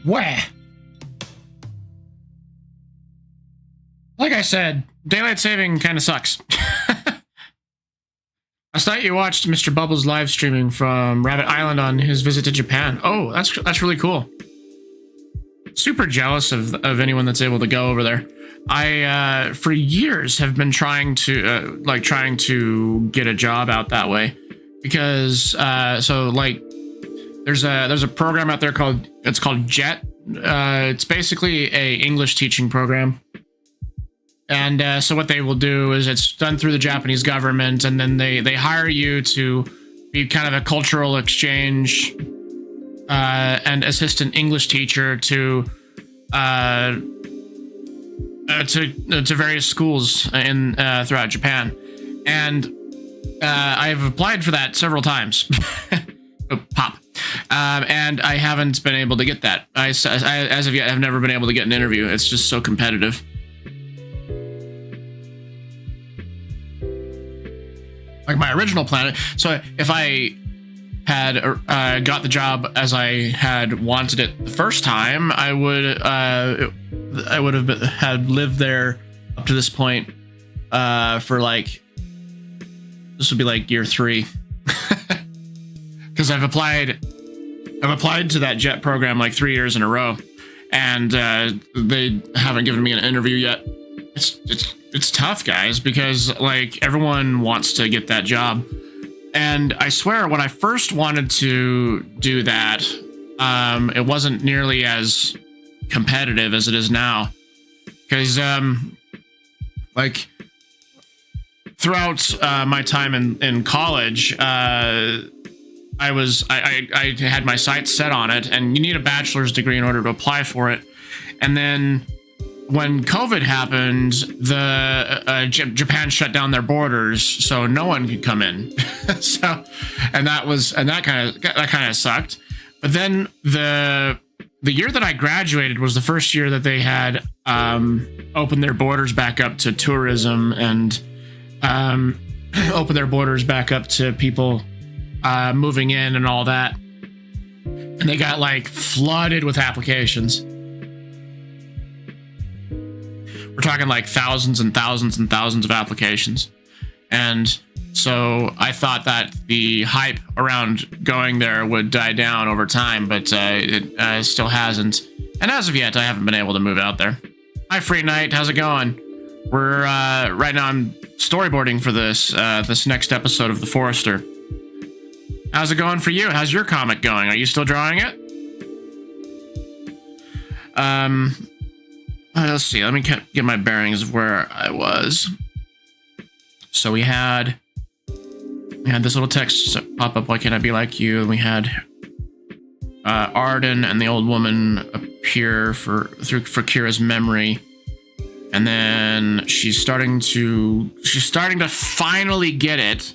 Where? Like I said, daylight saving kind of sucks. Last night you watched Mr. Bubbles live streaming from Rabbit Island on his visit to Japan. Oh, that's really cool. Super jealous of anyone that's able to go over there. I for years have been trying to get a job out that way because so like there's a program out there called JET. It's basically a English teaching program. And so what they will do is it's done through the Japanese government, and then they hire you to be kind of a cultural exchange and assistant English teacher to various schools in throughout Japan. And I've applied for that several times. And I haven't been able to get that. I as of yet have never been able to get an interview. It's just so competitive. Like my original plan. So if I had got the job as I had wanted it the first time, I would have had lived there up to this point for like, this would be like year 3, because I've applied to that JET program like 3 years in a row, and they haven't given me an interview yet. It's tough, guys, because like everyone wants to get that job. And I swear when I first wanted to do that, it wasn't nearly as competitive as it is now. Because like throughout my time in college, I had my sights set on it, and you need a bachelor's degree in order to apply for it. And then when COVID happened, Japan shut down their borders, so no one could come in. that kind of sucked. But then the year that I graduated was the first year that they had opened their borders back up to tourism and opened their borders back up to people moving in and all that. And they got like flooded with applications. We're talking like thousands and thousands and thousands of applications. And so I thought that the hype around going there would die down over time, but it still hasn't. And as of yet, I haven't been able to move out there. Hi, Free Night. How's it going? We're right now I'm storyboarding for this next episode of The Forester. How's it going for you? How's your comic going? Are you still drawing it? Let's see. Let me get my bearings of where I was. So we had this little text pop up. Why can't I be like you? And we had Arden and the old woman appear for Kira's memory, and then she's starting to finally get it.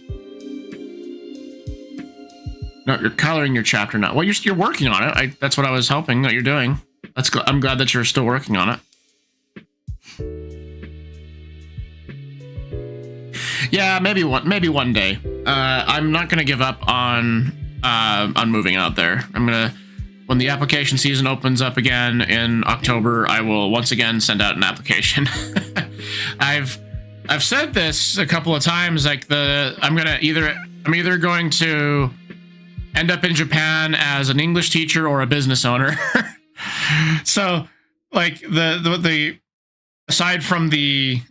No, you're coloring your chapter now. Well, you're working on it. That's what I was hoping that you're doing. I'm glad that you're still working on it. Yeah, maybe one day. I'm not gonna give up on moving out there. When the application season opens up again in October, I will once again send out an application. I've said this a couple of times. Like I'm either going to end up in Japan as an English teacher or a business owner. So, like the aside from the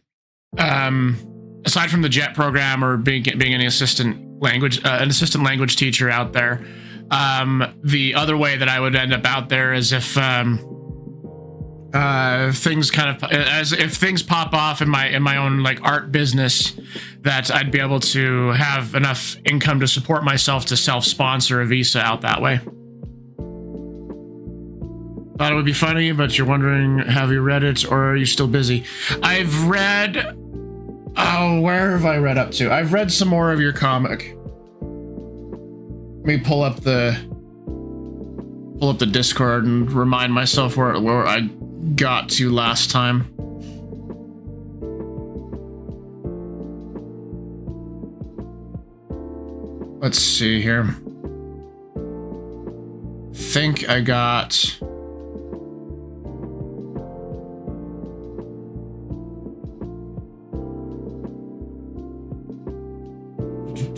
JET program or being an assistant language teacher out there, the other way that I would end up out there is if things pop off in my own like art business, that I'd be able to have enough income to support myself to self-sponsor a visa out that way. Thought it would be funny, but you're wondering, have you read it or are you still busy? I've read... Oh, where have I read up to? I've read some more of your comic. Let me pull up the Discord and remind myself where I got to last time. Let's see here. Think I got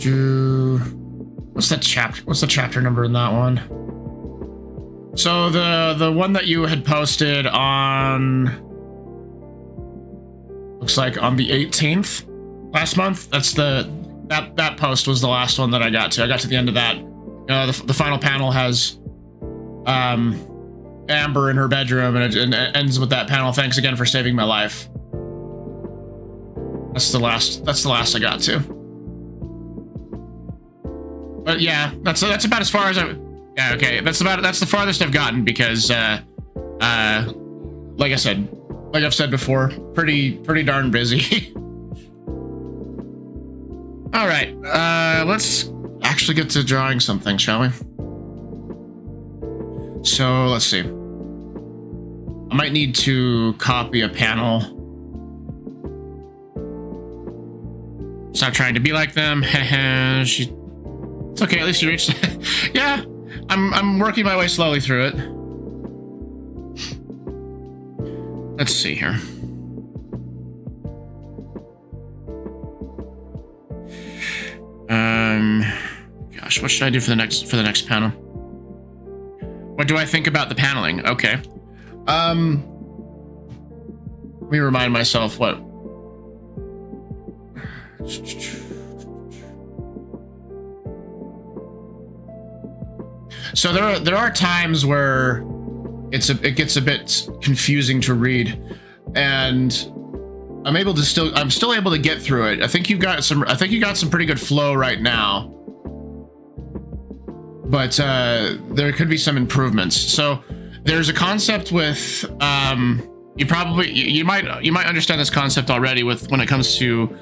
What's the chapter number in that one? So the one that you had posted on, looks like on the 18th last month. That's that post was the last one that I got to. I got to the end of that. The final panel has Amber in her bedroom, and it ends with that panel. Thanks again for saving my life. That's the last I got to. But yeah, that's about as far as I. Yeah, okay. That's the farthest I've gotten because, like I've said before, pretty darn busy. All right, let's actually get to drawing something, shall we? So let's see. I might need to copy a panel. Stop trying to be like them. It's okay. At least you reached. Yeah, I'm working my way slowly through it. Let's see here. Gosh, what should I do for the next panel? What do I think about the paneling? Okay. Let me remind myself what. So there are times where it gets a bit confusing to read, and I'm still able to get through it. I think you got some pretty good flow right now, but there could be some improvements. So there's a concept with you might understand this concept already with when it comes to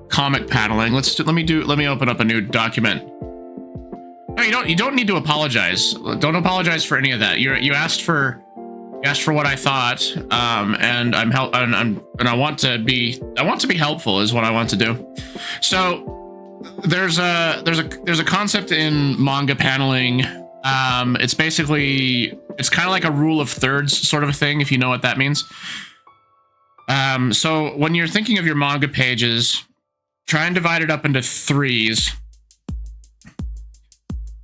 comic paneling. Let me open up a new document. No, you don't need to apologize. Don't apologize for any of that. You asked for what I thought, and I want to be helpful is what I want to do. So there's a concept in manga paneling. It's kind of like a rule of thirds sort of a thing, if you know what that means. So when you're thinking of your manga pages, try and divide it up into threes.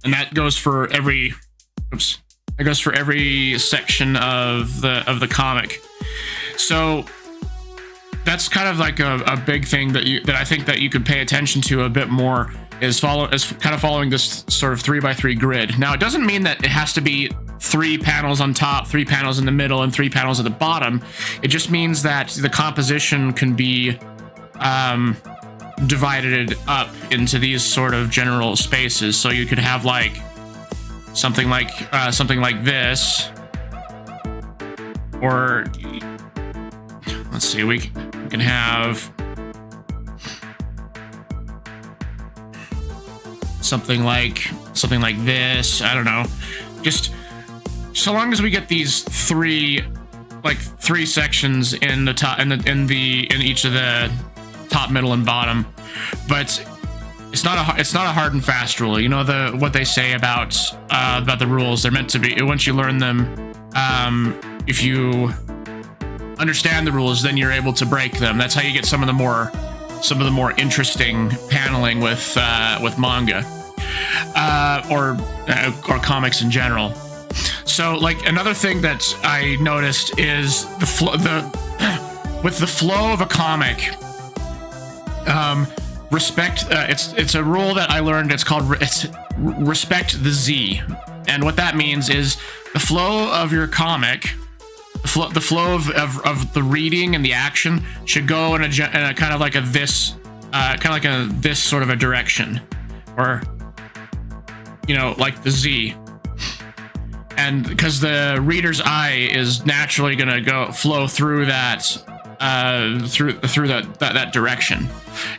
And that goes for every section of the comic. So that's kind of like a big thing that I think that you could pay attention to a bit more is kind of following this sort of 3x3 grid. Now, it doesn't mean that it has to be 3 panels on top, 3 panels in the middle, and 3 panels at the bottom. It just means that the composition can be divided up into these sort of general spaces. So you could have like something like this, or let's see, we can have something like this. I don't know, just so long as we get these three sections in the top in each of the top, middle, and bottom. But it's not a hard and fast rule. You know what they say about the rules. They're meant to be, once you learn them, if you understand the rules, then you're able to break them. That's how you get some of the more interesting paneling with manga or comics in general. So, like, another thing that I noticed is with the flow of a comic. Respect. It's a rule that I learned. It's called respect the Z, and what that means is the flow of your comic, the flow of the reading and the action should go in a kind of like this sort of a direction, or like the Z. And because the reader's eye is naturally gonna flow through that through that direction,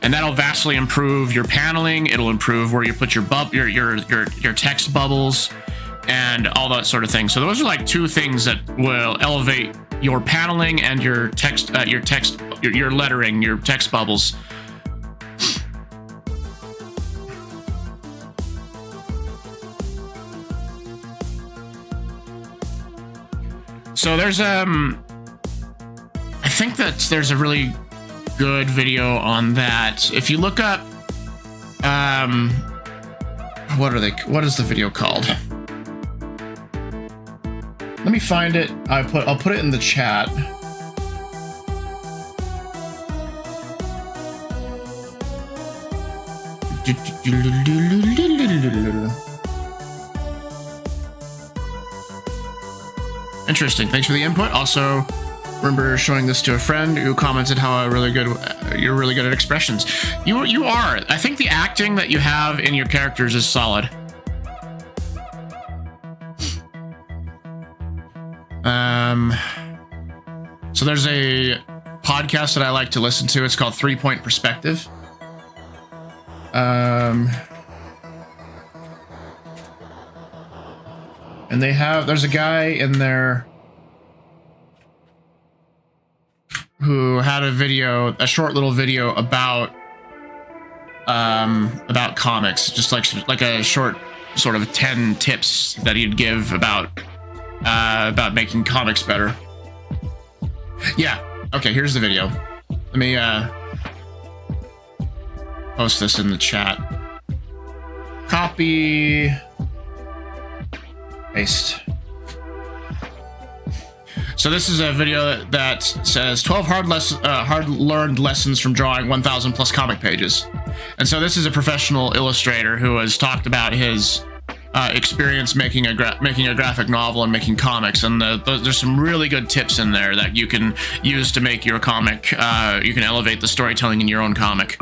and that'll vastly improve your paneling. It'll improve where you put your text bubbles and all that sort of thing. So those are like 2 things that will elevate your paneling and your lettering, your text bubbles. So there's I think that there's a really good video on that. If you look up What are they? What is the video called? Let me find it. I'll put it in the chat. Interesting. Thanks for the input. Also, remember showing this to a friend who commented how you're really good at expressions. You are. I think the acting that you have in your characters is solid. So there's a podcast that I like to listen to. It's called 3 Point Perspective. And there's a guy in there who had a short little video about comics, just like a short sort of 10 tips that he'd give about making comics better. Yeah. Okay, here's the video. Let me post this in the chat. Copy. Paste. So this is a video that says 12 hard-learned lessons from drawing 1,000 plus comic pages. And so this is a professional illustrator who has talked about his experience making a graphic novel and making comics, and there's some really good tips in there that you can use to make your comic. You can elevate the storytelling in your own comic.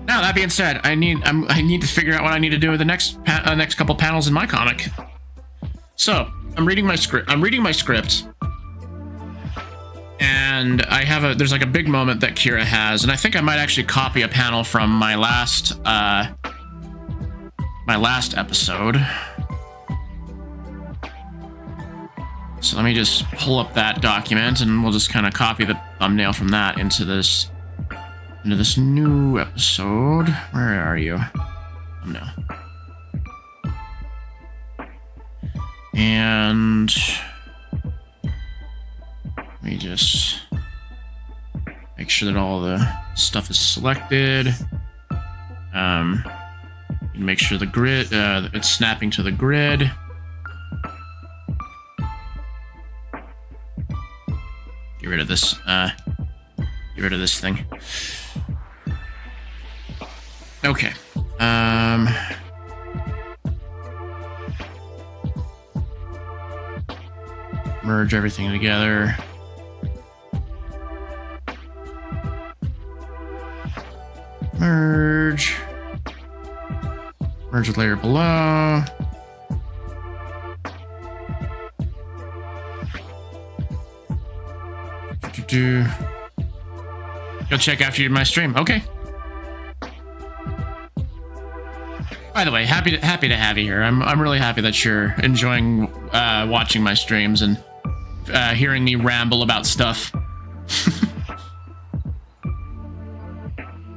Now that being said, I need to figure out what I need to do with the next couple panels in my comic. So I'm reading my script. And there's like a big moment that Kira has, and I think I might actually copy a panel from my last episode. So let me just pull up that document, and we'll just kind of copy the thumbnail from that into this new episode. Where are you? Oh no. And let me just make sure that all the stuff is selected. Make sure the grid, it's snapping to the grid. Get rid of this. Get rid of this thing. Okay. Merge everything together. Merge the layer below. Go check after my stream. Okay. By the way, happy to have you here. I'm really happy that you're enjoying watching my streams and hearing me ramble about stuff.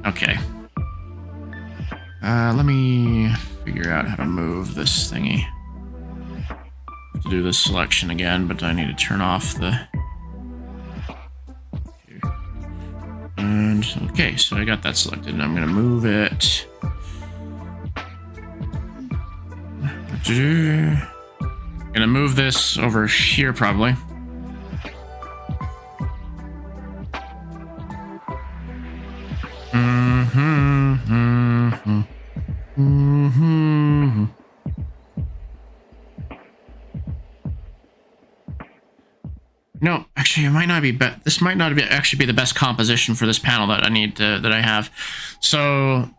Okay. Let me figure out how to move this thingy. To do this selection again, but I need to turn off the. And okay, so I got that selected, and I'm gonna move it. Gonna move this over here probably. No, actually, it might not be. This might not actually be the best composition for this panel that I need that I have. So,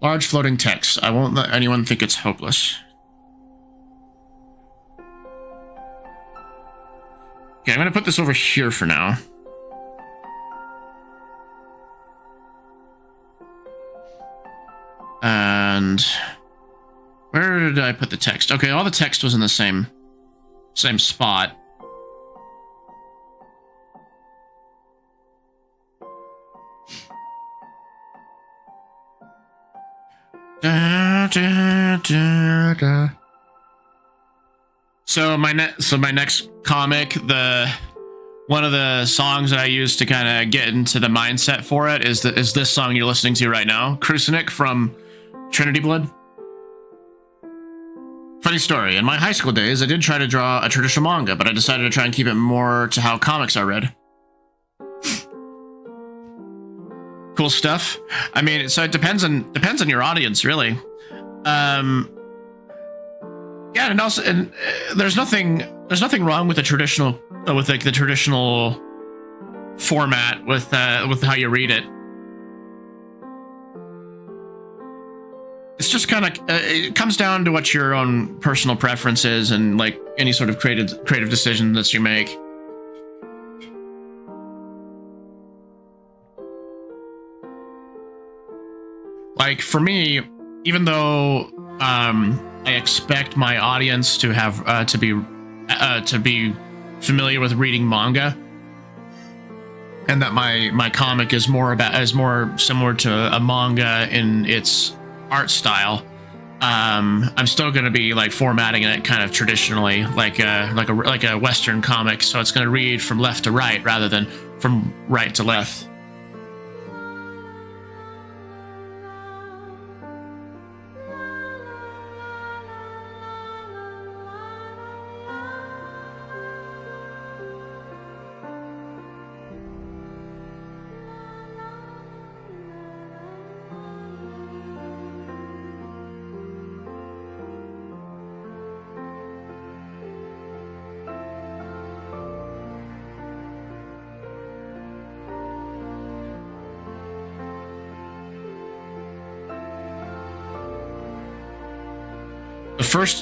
large floating text. I won't let anyone think it's hopeless. Okay, I'm gonna put this over here for now. And where did I put the text? Okay, all the text was in the same spot. So my next comic, one of the songs that I use to kind of get into the mindset for it is this song you're listening to right now, Crucinik from Trinity Blood. Funny story, in my high school days, I did try to draw a traditional manga, but I decided to try and keep it more to how comics are read. Cool stuff. I mean, so it depends on your audience, really. Yeah, and also, there's nothing wrong with the traditional, the traditional format with how you read it. It's just kind of it comes down to what your own personal preference is, and like any sort of creative decision that you make. Like for me, even though I expect my audience to have to be familiar with reading manga, and that my comic is more similar to a manga in its art style, I'm still going to be like formatting it kind of traditionally, like a Western comic. So it's going to read from left to right rather than from right to left.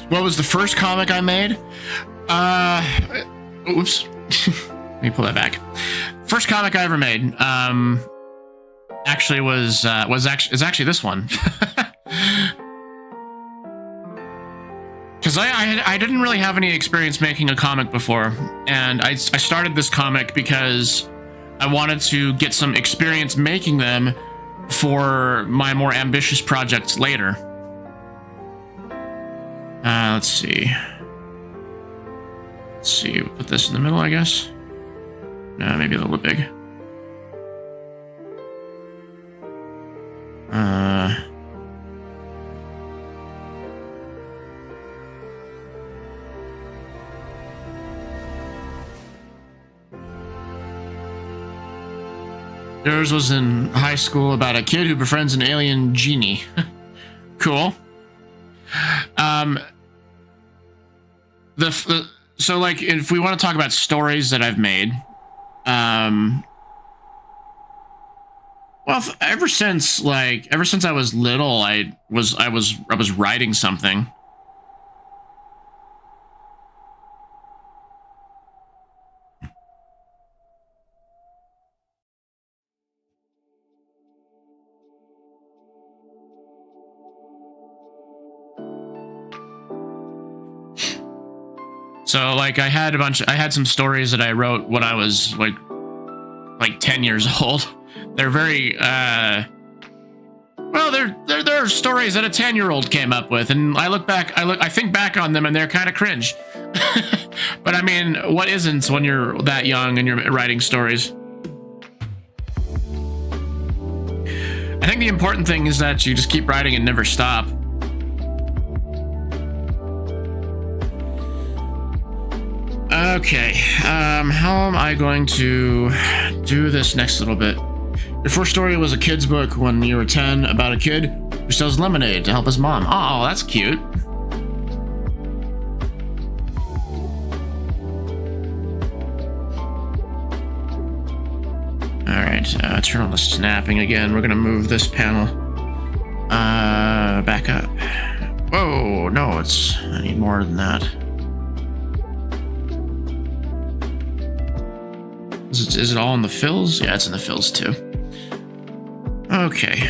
What was the first comic I made? Oops. Let me pull that back. First comic I ever made, actually is actually this one. Because I didn't really have any experience making a comic before, and I started this comic because I wanted to get some experience making them for my more ambitious projects later. Let's see. Put this in the middle, I guess. No, maybe a little bit big. Yours was in high school about a kid who befriends an alien genie. Cool. So like, if we want to talk about stories that I've made, well, ever since I was little, I was writing something. So like I had some stories that I wrote when I was like 10 years old. They're very well, they're stories that a 10-year-old came up with, and I think back on them and they're kind of cringe. But I mean, what isn't when you're that young and you're writing stories? I think the important thing is that you just keep writing and never stop. Okay, how am I going to do this next little bit? Your first story was a kid's book when you were 10 about a kid who sells lemonade to help his mom. Oh, that's cute. Alright, turn on the snapping again. We're gonna move this panel back up. Whoa, no, I need more than that. Is it all in the fills? Yeah, it's in the fills too. Okay.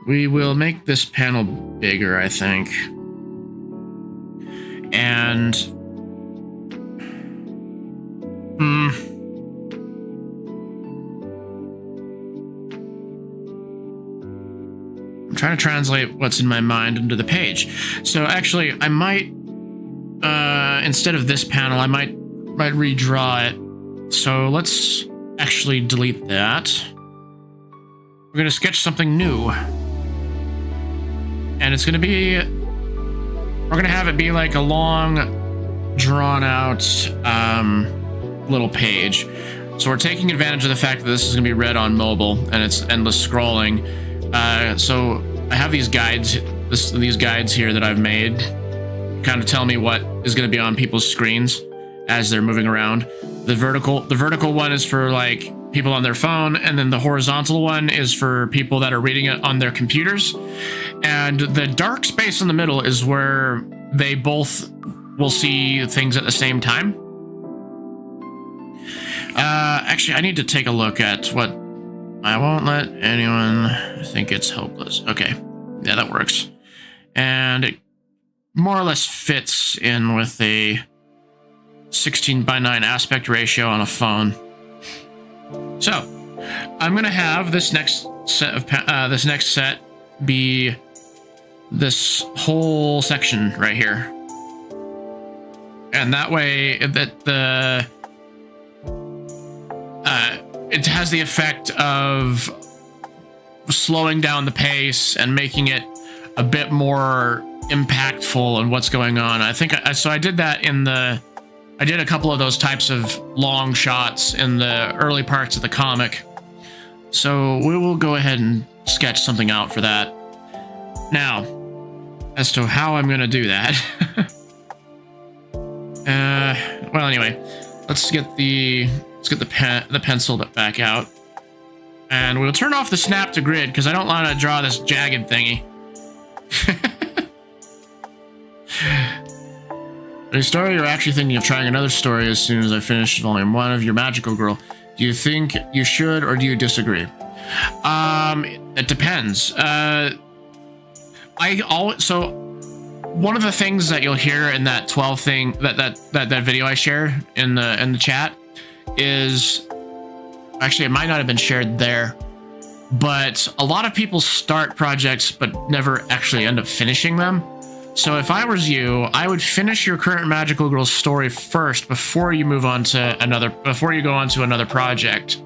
We will make this panel bigger, I think. And trying to translate what's in my mind into the page. So actually, I might, instead of this panel, I might redraw it. So let's actually delete that. We're going to sketch something new. And it's going to be, we're going to have it be like a long, drawn out little page. So we're taking advantage of the fact that this is going to be read on mobile and it's endless scrolling. So I have these guides, these guides here that I've made, kind of tell me what is going to be on people's screens as they're moving around. The vertical one is for like people on their phone, and then the horizontal one is for people that are reading it on their computers. And the dark space in the middle is where they both will see things at the same time. Actually, I need to take a look at what... I won't let anyone think it's hopeless. Okay, yeah, that works. And it more or less fits in with a 16:9 aspect ratio on a phone. So, I'm gonna have this next set be this whole section right here, and that way that it has the effect of slowing down the pace and making it a bit more impactful in what's going on. I think so. I did that I did a couple of those types of long shots in the early parts of the comic. So we will go ahead and sketch something out for that. Now, as to how I'm going to do that. Well, anyway, let's get the pencil back out. And we'll turn off the snap to grid because I don't want to draw this jagged thingy. A story, you're actually thinking of trying another story as soon as I finish volume 1 of your Magical Girl. Do you think you should, or do you disagree? It depends. So one of the things that you'll hear in that 12 thing, that video I shared in the chat is, actually it might not have been shared there, but a lot of people start projects but never actually end up finishing them. So if I was you, I would finish your current Magical Girl story first before you move on to before you go on to another project,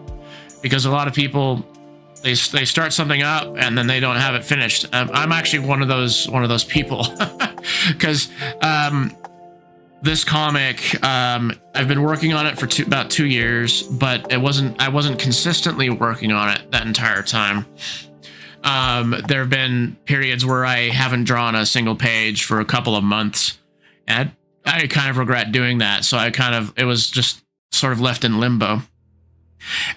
because a lot of people they start something up and then they don't have it finished. I'm actually one of those people, because this comic, I've been working on it for about 2 years, but I wasn't consistently working on it that entire time. There have been periods where I haven't drawn a single page for a couple of months, and I kind of regret doing that. So it was just sort of left in limbo.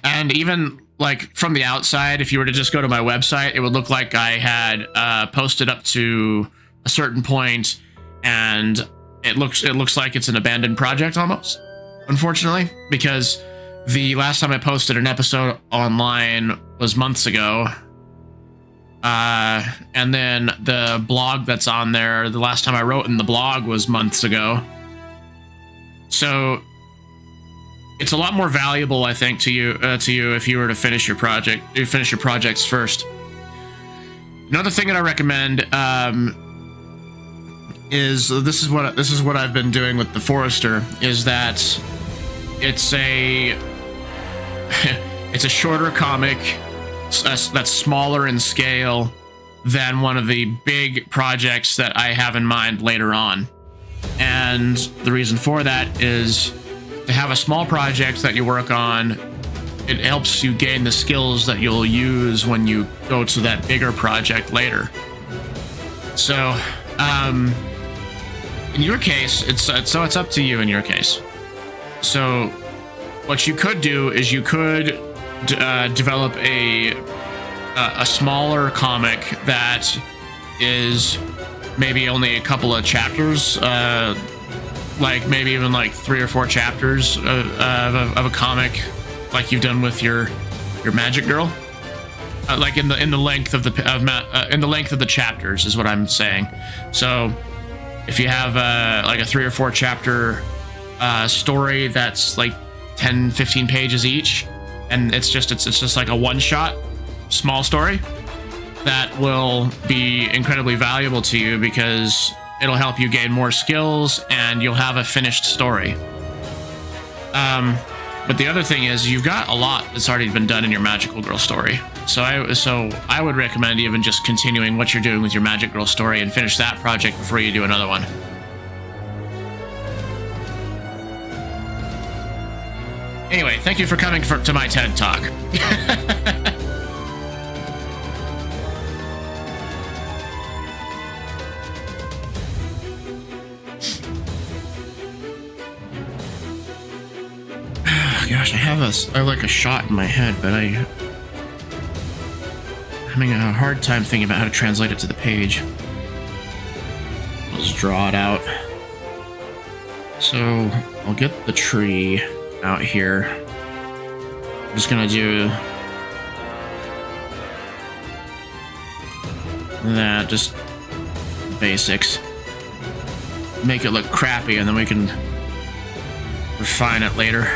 And even like from the outside, if you were to just go to my website, it would look like I had posted up to a certain point, and it looks like it's an abandoned project almost, unfortunately, because the last time I posted an episode online was months ago. And then the blog that's on there, the last time I wrote in the blog was months ago. So it's a lot more valuable, I think, to you if you were to finish your projects first. Another thing that I recommend is this is what I've been doing with The Forester, is that it's a shorter comic that's smaller in scale than one of the big projects that I have in mind later on. And the reason for that is to have a small project that you work on. It helps you gain the skills that you'll use when you go to that bigger project later. So, in your case, it's up to you in your case. So, what you could do is you could develop a smaller comic that is maybe only a couple of chapters, like maybe even like 3 or 4 chapters of a comic, like you've done with your Magic Girl, like in the length of the chapters is what I'm saying. So if you have like a 3 or 4 chapter story that's like 10-15 pages each, and it's just like a one-shot small story, that will be incredibly valuable to you because it'll help you gain more skills and you'll have a finished story. But the other thing is you've got a lot that's already been done in your Magical Girl story. So I would recommend even just continuing what you're doing with your Magic Girl story and finish that project before you do another one. Anyway, thank you for coming to my TED Talk. Gosh, I have like a shot in my head, but I'm having a hard time thinking about how to translate it to the page. I'll just draw it out. So I'll get the tree out here. I'm just gonna do that, just basics. Make it look crappy, and then we can refine it later.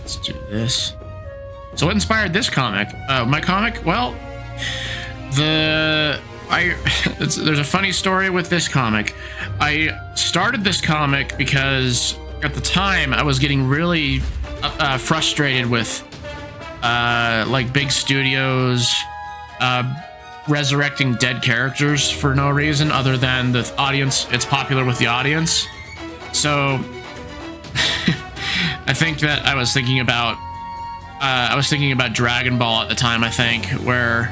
Let's do this. So what inspired this comic? My comic? Well, there's a funny story with this comic. I started this comic because at the time I was getting really frustrated with like big studios resurrecting dead characters for no reason other than the audience. It's popular with the audience. So I think that I was thinking about Dragon Ball at the time, I think, where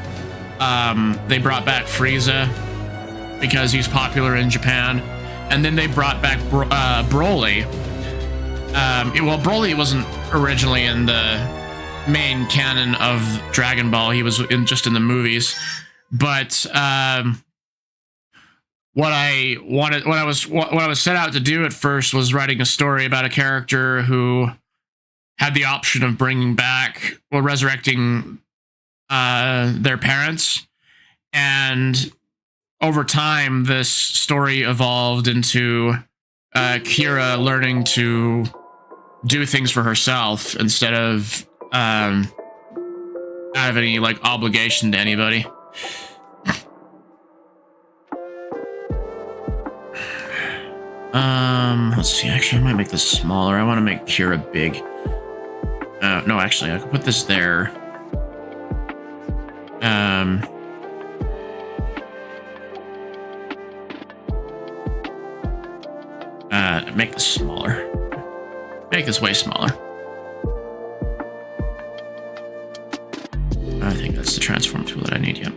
they brought back Frieza because he's popular in Japan, and then they brought back Broly. Well, Broly wasn't originally in the main canon of Dragon Ball. He was just in the movies, but what I was set out to do at first was writing a story about a character who had the option of bringing back or resurrecting their parents, and over time this story evolved into Kira learning to do things for herself instead of out of any like obligation to anybody. Let's see, actually I might make this smaller. I want to make Kira big. No, actually I could put this there. Make this smaller. Make this way smaller. I think that's the transform tool that I need, yep.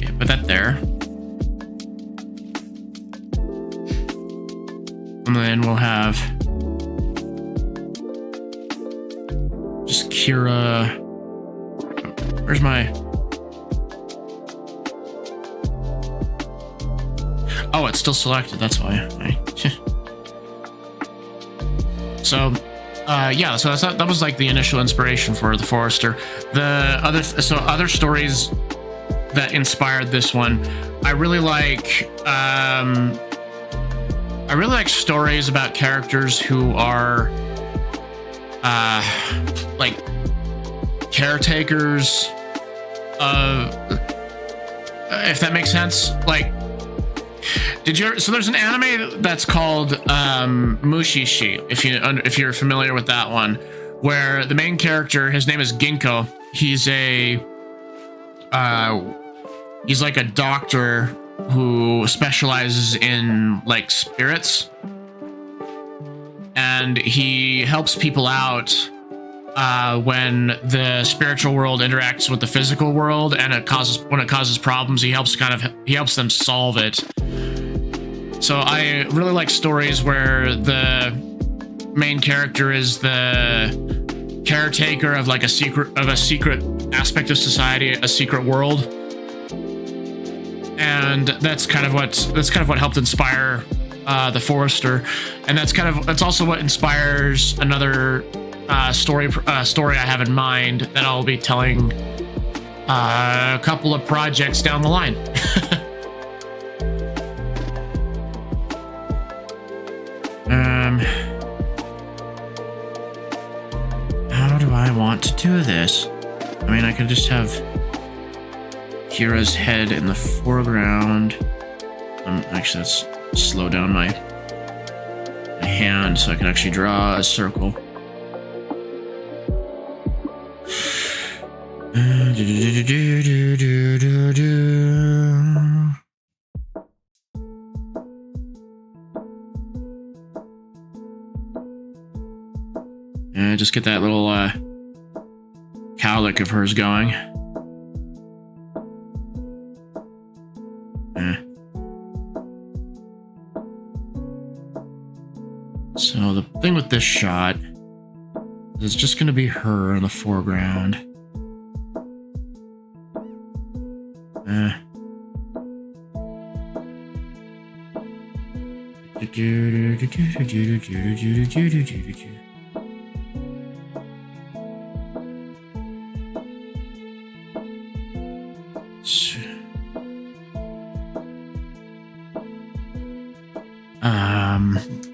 Yeah, put that there. And then we'll have just Kira. Where's my... Oh, it's still selected, that's why. So, yeah, so that was like the initial inspiration for The Forester. Other stories that inspired this one, I really like stories about characters who are like caretakers of, if that makes sense. Like, so there's an anime that's called Mushishi, if you're familiar with that one, where the main character, his name is Ginkgo. He's like a doctor who specializes in like spirits, and he helps people out when the spiritual world interacts with the physical world, and when it causes problems, he helps them solve it. So I really like stories where the main character is the caretaker of like a secret aspect of society, a secret world. And that's kind of what helped inspire The Forester, and that's also what inspires another story I have in mind that I'll be telling a couple of projects down the line. How do I want to do this? I mean, I could just have Kira's head in the foreground. Actually, let's slow down my hand so I can actually draw a circle. And just get that little cowlick of hers going. So the thing with this shot is it's just going to be her in the foreground.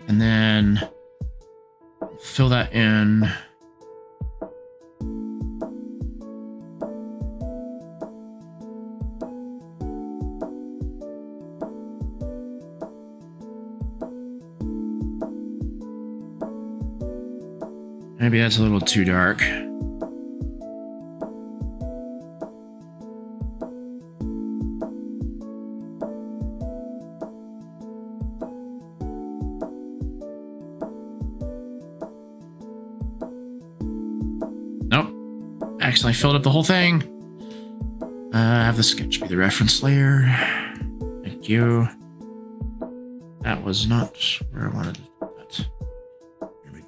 And then fill that in. Maybe that's a little too dark. I filled up the whole thing. Have the sketch be the reference layer. Thank you. That was not where I wanted to put that. Here we go.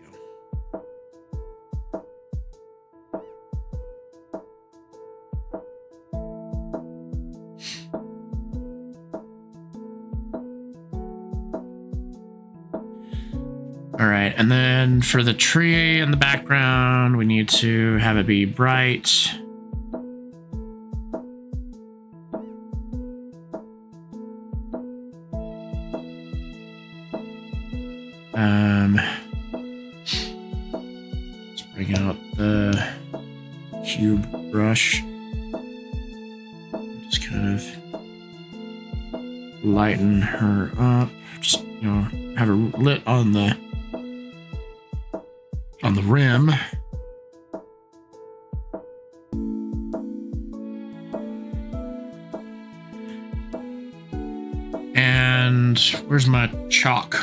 All right, and then for the tree in the background, we need to have it be bright. Let's bring out the cube brush. Just kind of lighten her up. Just, you know, have her lit on the rim. And where's my chalk?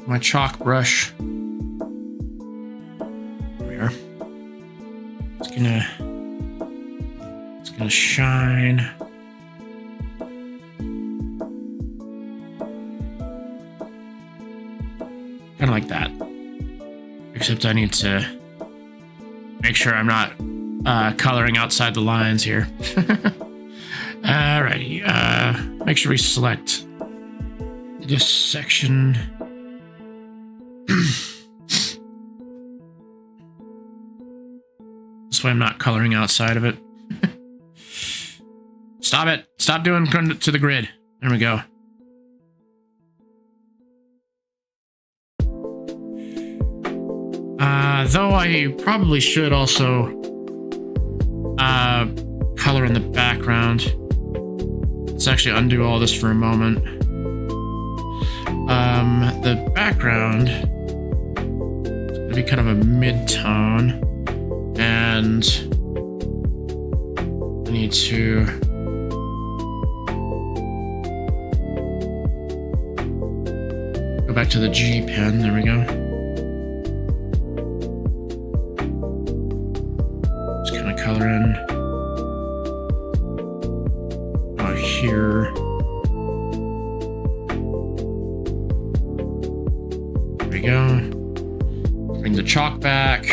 My chalk brush. There we are. It's gonna shine. Kind of like that. Except I need to make sure I'm not coloring outside the lines here. Alrighty. Make sure we select this section. This way I'm not coloring outside of it. Stop it. Stop doing to the grid. There we go. Though I probably should also color in the background. Let's actually undo all this for a moment. The background is going to be kind of a mid-tone, and I need to go back to the G pen. There we go. Color in here. There we go. Bring the chalk back.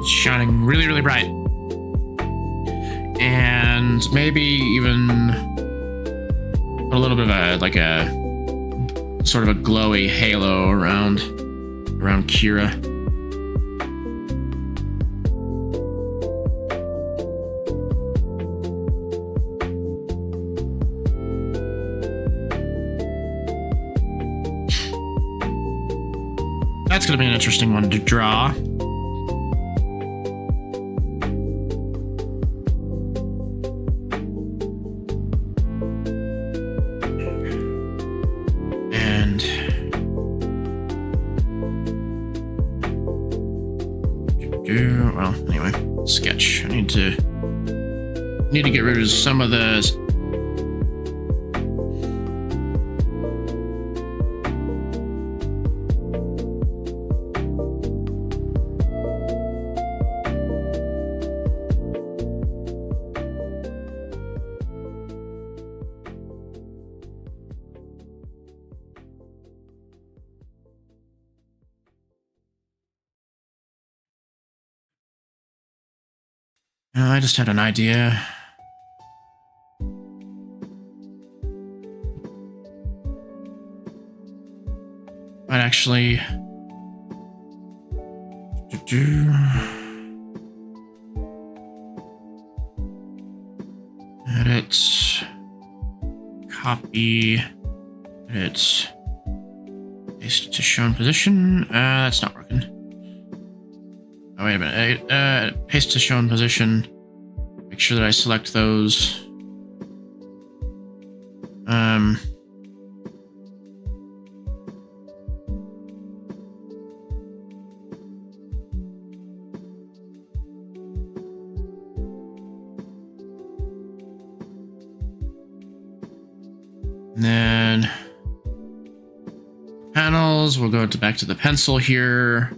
It's shining really, really bright. And maybe even a little bit of a sort of a glowy halo around Kira. That's going to be an interesting one to draw. And well, anyway, sketch. I need to get rid of some of the I just had an idea. But actually, edit, copy, edit, paste to shown position. That's not working. Oh, wait a minute. Paste to shown position. Make sure that I select those. And then panels, we'll go back to the pencil here.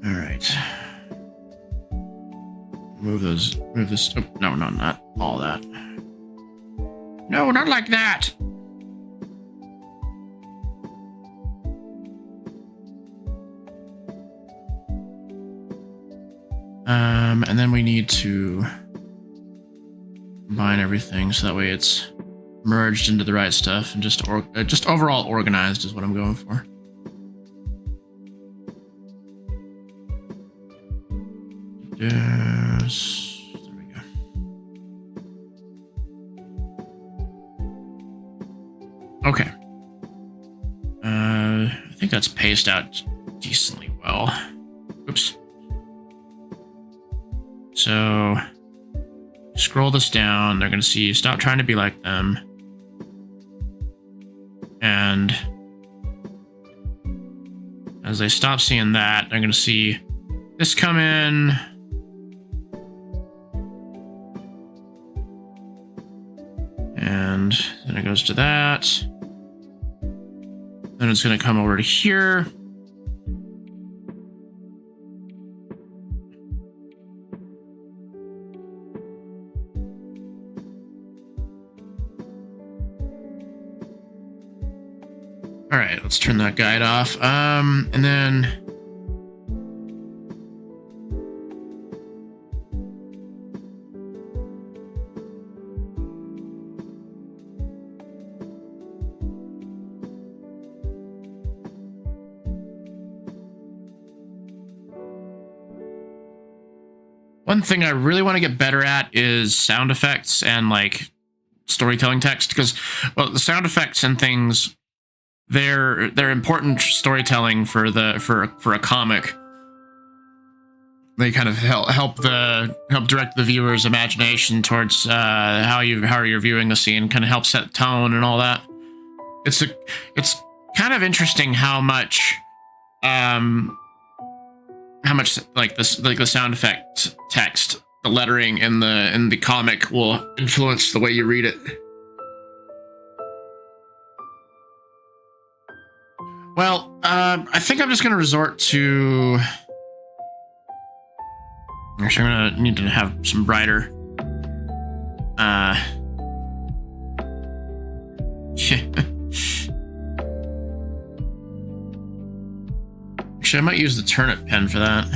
All right. Move this. Oh, no, not all that. No, not like that. And then we need to combine everything so that way it's merged into the right stuff and just overall organized is what I'm going for. Yes, there we go. Okay. I think that's paced out decently well. Oops. So scroll this down. They're going to see stop trying to be like them. And as they stop seeing that, they're going to see this come in. And then it goes to that. Then it's going to come over to here. All right, let's turn that guide off. And then one thing I really want to get better at is sound effects and like storytelling text, because well, the sound effects and things, they're important storytelling for a comic. They kind of help direct the viewer's imagination towards how you're viewing the scene, kind of help set tone and all that. It's kind of interesting how much like the sound effect text, the lettering in the comic will influence the way you read it. Well, I think I'm just going to resort to... Actually, I'm going to need to have some brighter... Actually, I might use the turnip pen for that.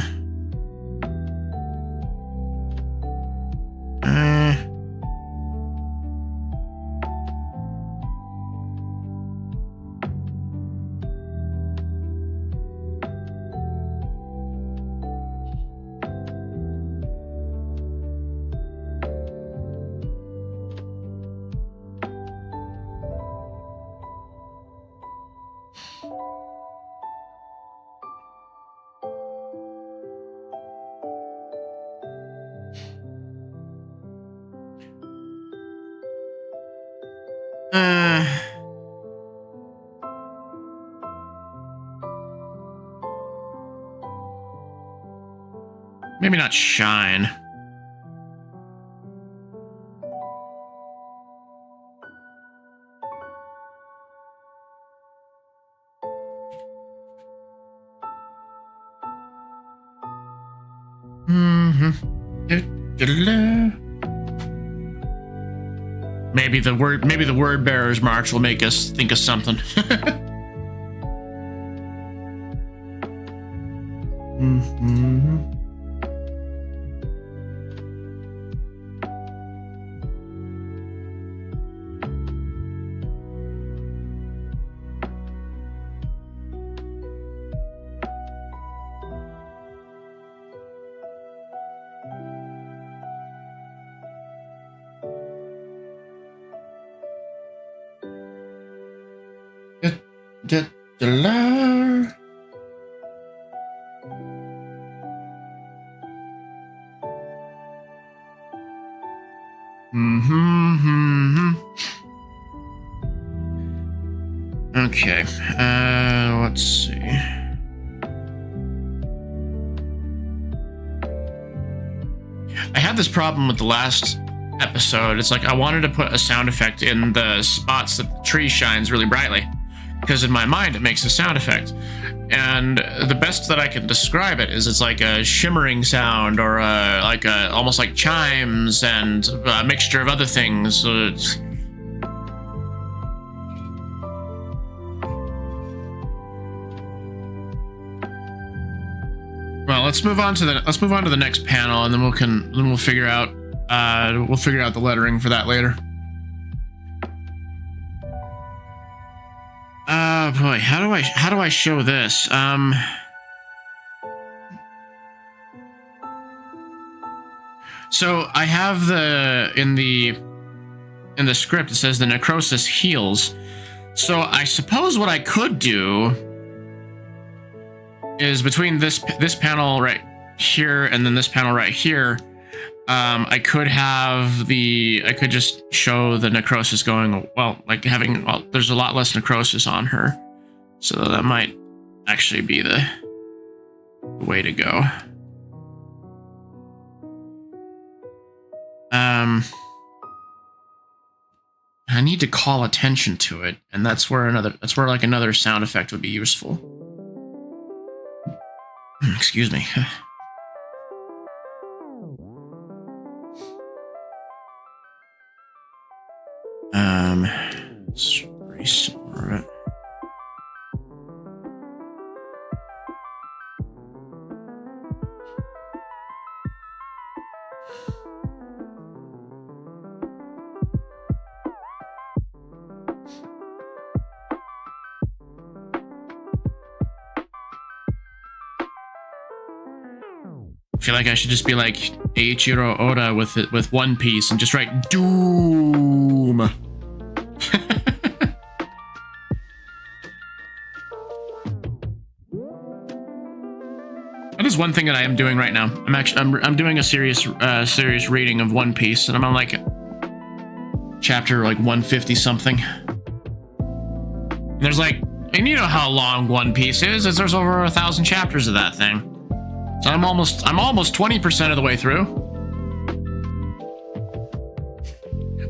Maybe not shine. Maybe the word bearer's march will make us think of something. Okay, let's see. I had this problem with the last episode. It's like I wanted to put a sound effect in the spots that the tree shines really brightly, because in my mind it makes a sound effect. And the best that I can describe it is it's like a shimmering sound, or almost like chimes and a mixture of other things. Well, let's move on to the next panel, and then we'll figure out the lettering for that later. Boy, how do I show this? So I have in the script it says the necrosis heals. So I suppose what I could do is between this panel right here and then this panel right here, I could just show the necrosis going, well, like there's a lot less necrosis on her. So that might actually be the way to go. I need to call attention to it, and that's where like another sound effect would be useful. Excuse me. Let's restore it. I feel like I should just be like Eiichiro Oda with One Piece and just write Doom. That is one thing that I am doing right now. I'm doing a serious reading of One Piece, and I'm on like chapter like 150 something. And there's like, and you know how long One Piece is? There's over 1,000 chapters of that thing. So I'm almost 20% of the way through.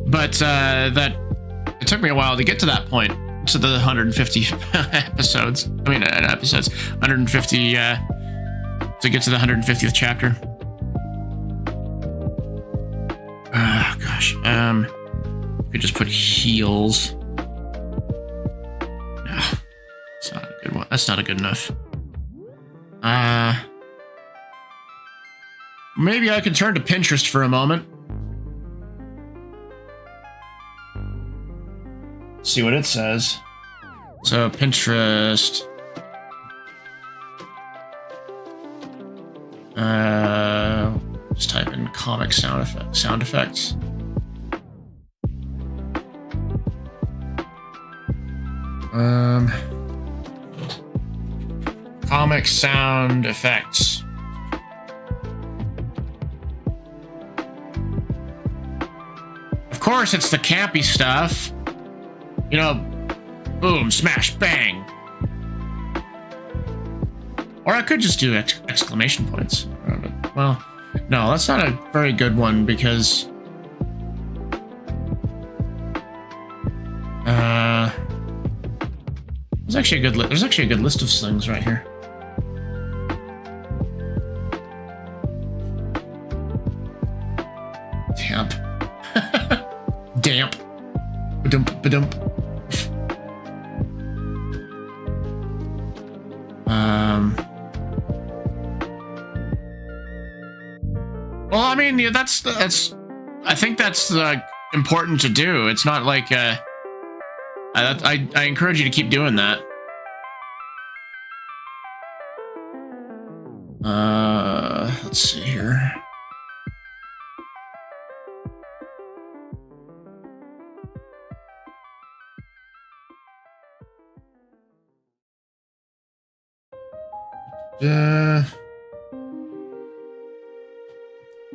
But it took me a while to get to that point, to the 150 episodes. I mean, episodes 150 to get to the 150th chapter. Gosh, we could just put heals. that's not a good enough. Maybe I can turn to Pinterest for a moment. See what it says. So Pinterest. Just type in comic sound effects. Comic sound effects. Of course, it's the campy stuff. You know, boom, smash, bang. Or I could just do exclamation points. Well, no, that's not a very good one because there's actually a good list of slings right here. Damp. Damp. Ba-dump, ba-dump. Well, I mean, yeah, that's. I think that's important to do. It's not like I encourage you to keep doing that. Let's see here.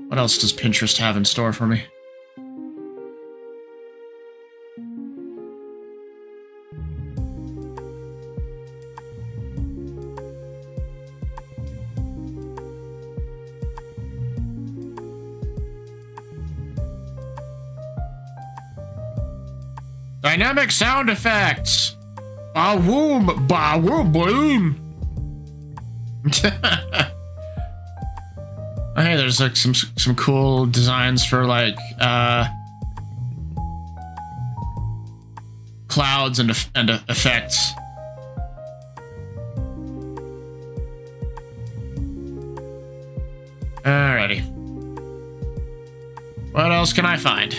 What else does Pinterest have in store for me? Dynamic sound effects. Ba-woom, ba-woom, boom. Oh, hey, there's like some cool designs for like clouds and effects. Alrighty. What else can I find?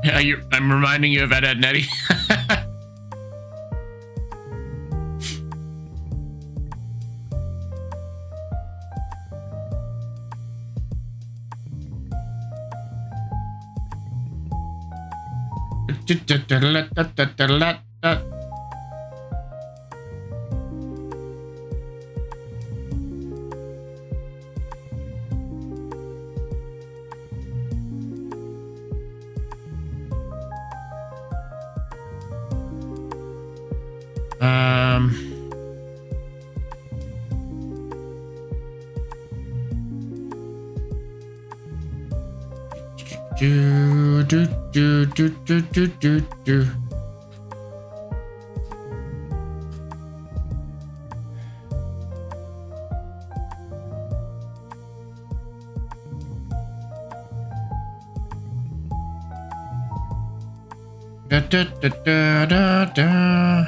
Yeah, I'm reminding you of Ed, Ed, and Eddie. Do. Da.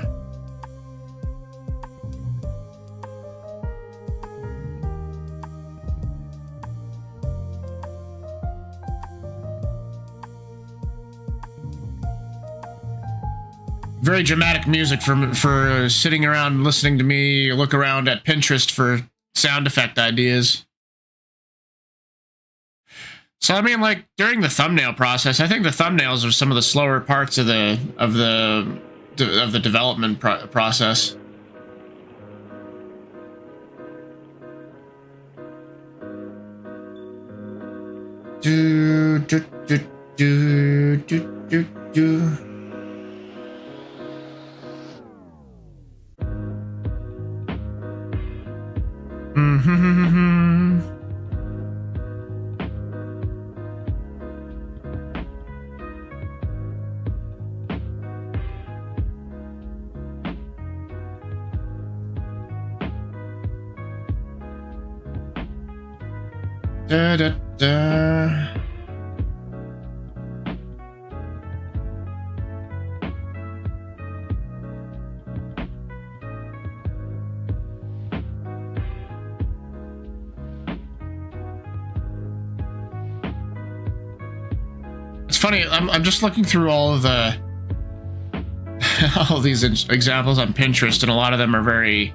Very dramatic music for sitting around listening to me look around at Pinterest for sound effect ideas. So I mean, like during the thumbnail process, I think the thumbnails are some of the slower parts of the development process. Do. Da, da, da. It's funny. I'm just looking through all of the all these examples on Pinterest, and a lot of them are very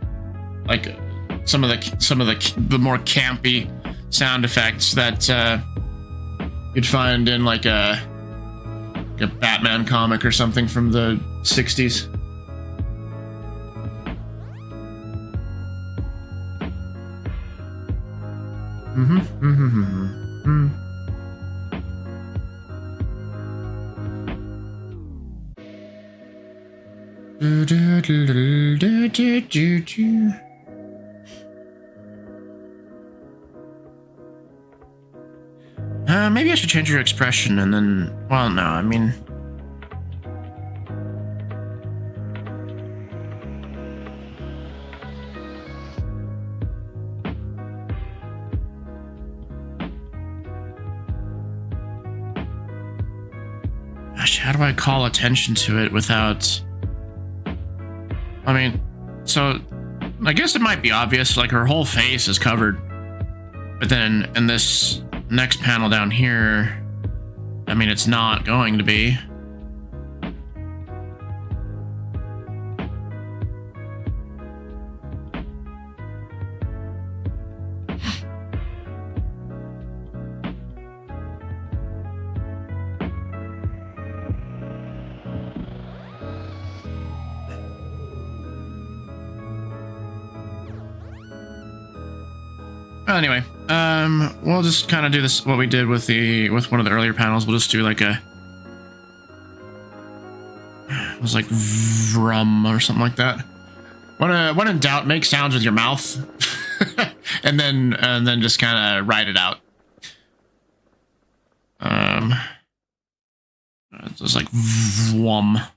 like some of the more campy sound effects that you'd find in like a Batman comic or something from the 60s. Maybe I should change your expression and then, well, no, I mean... Gosh, how do I call attention to it without... I mean, so, I guess it might be obvious, like her whole face is covered. But then in this next panel down here, I mean, it's not going to be. Anyway, we'll just kind of do this, what we did with one of the earlier panels. We'll just do like it was like vrum or something like that. When in doubt, make sounds with your mouth, and then just kind of write it out. It's just like vwum.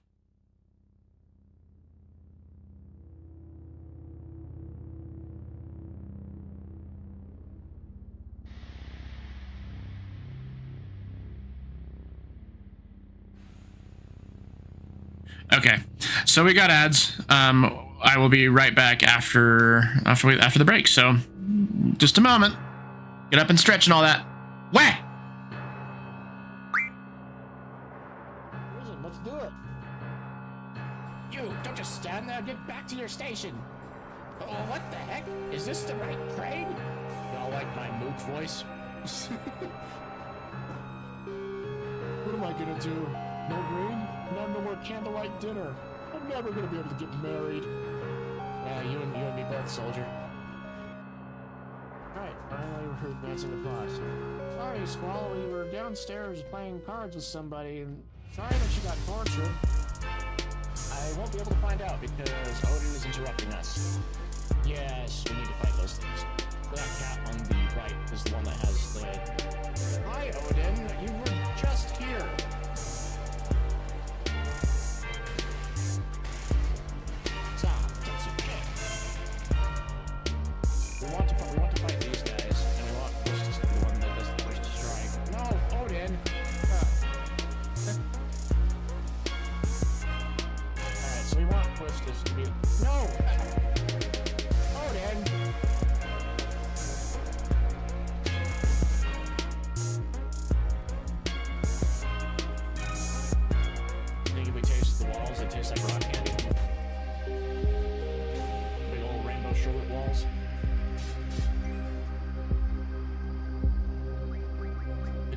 Okay, so we got ads. I will be right back after the break. So, just a moment. Get up and stretch and all that. Whack! Let's do it. You don't just stand there. Get back to your station. Oh, what the heck? Is this the right train? Y'all like my mook voice? What am I gonna do? No green? No more candlelight dinner. I'm never gonna be able to get married. Yeah, you and me both, soldier. Alright, finally we're advancing the plot. Sorry, Squall, we were downstairs playing cards with somebody, and sorry that she got tortured. I won't be able to find out because Odin is interrupting us. Yes, we need to fight those things. That cat on the right is the one that has the... Hi, Odin. You were just here. We want to fight these guys, and we want Push to be the one that does the first strike. No, Odin! Alright, so we want Push to be... No! Odin! I think if we taste the walls, it tastes like rock candy. Big old rainbow sherbet walls.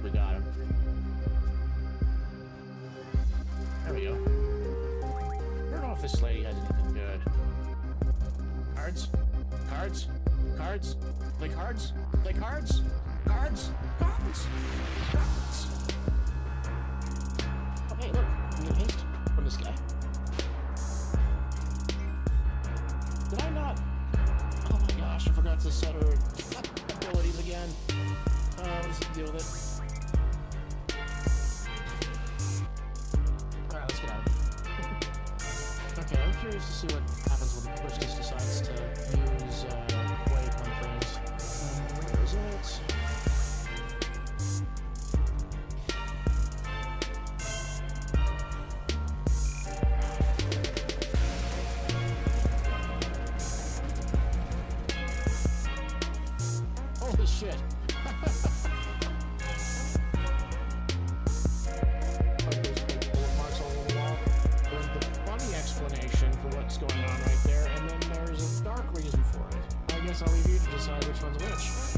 We got him. There we go. I don't know if this lady has anything good. Cards? Cards? Cards? Play cards? Play cards? Cards? Cards? Cards? Oh, hey, look. I'm getting a hint from this guy. Did I not? Oh my gosh, I forgot to set her abilities again. What does it deal with it? Alright, let's get out of it. Okay, I'm curious to see what happens when Push just decides to use waypoint things. Where is it? shit. Like there's big bullet marks all over the wall. There's the funny explanation for what's going on right there, and then there's a dark reason for it. I guess I'll leave you to decide which one's which.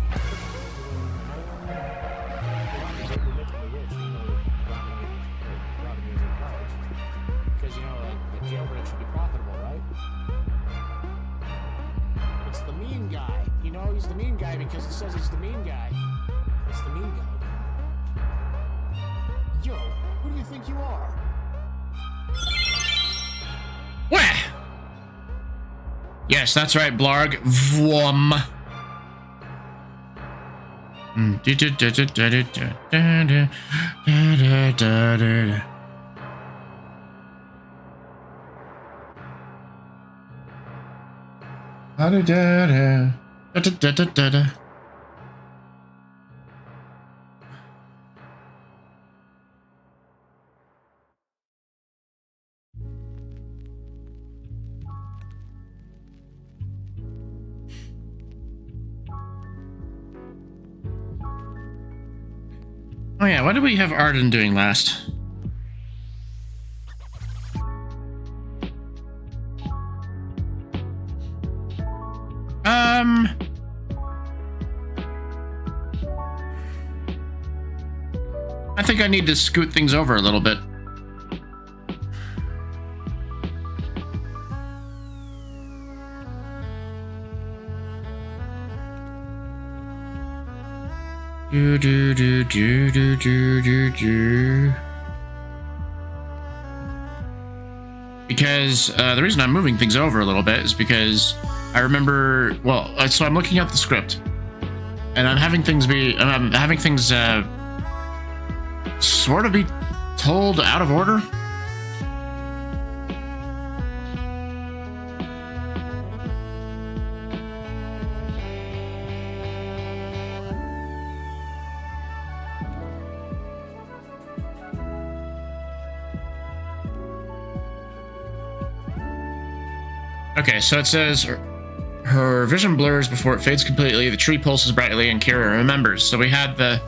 Because you know, like, the jailbreak should be profitable, right? It's the mean guy. You know, he's the mean guy because it says he's the mean guy. It's the mean guy. Yo, who do you think you are? Where? Yes, that's right, Blarg. Vwom. Oh yeah, what did we have Arden doing last? I think I need to scoot things over a little bit. Because the reason I'm moving things over a little bit is because I remember, well, so I'm looking at the script and I'm having things sort of be told out of order. Okay, so it says her vision blurs before it fades completely, the tree pulses brightly, and Kira remembers. So we had the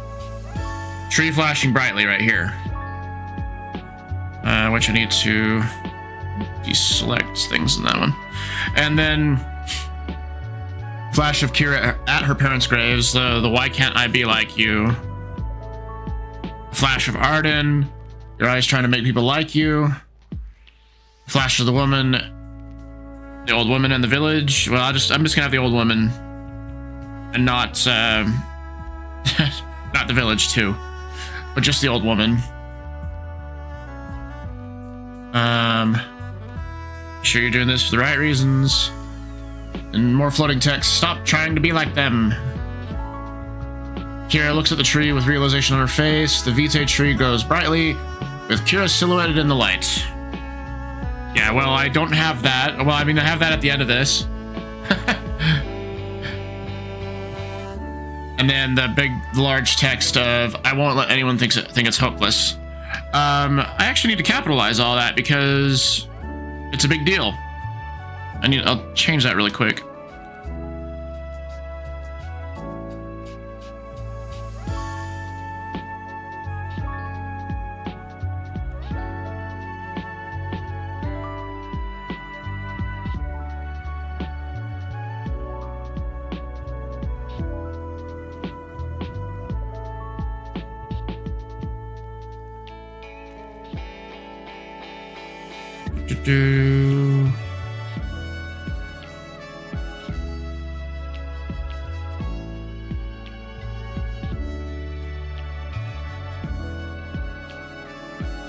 tree flashing brightly right here. Which I need to deselect things in that one. And then flash of Kira at her parents' graves, the why can't I be like you? Flash of Arden, your eyes trying to make people like you. Flash of the woman, the old woman in the village. Well, I'm just gonna have the old woman and not not the village too, but just the old woman. Sure you're doing this for the right reasons. And more floating text. Stop trying to be like them. Kira looks at the tree with realization on her face. The Vitae tree grows brightly, with Kira silhouetted in the light. Yeah, well, I don't have that. Well, I mean, I have that at the end of this. And then the big, large text of, I won't let anyone think it's hopeless. I actually need to capitalize all that because it's a big deal. I'll change that really quick.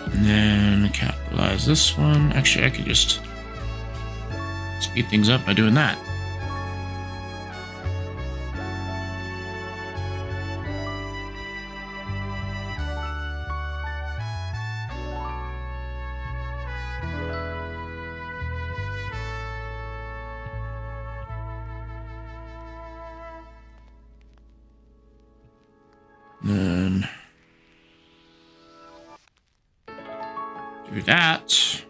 And then capitalize this one. Actually, I could just speed things up by doing that. Then do that.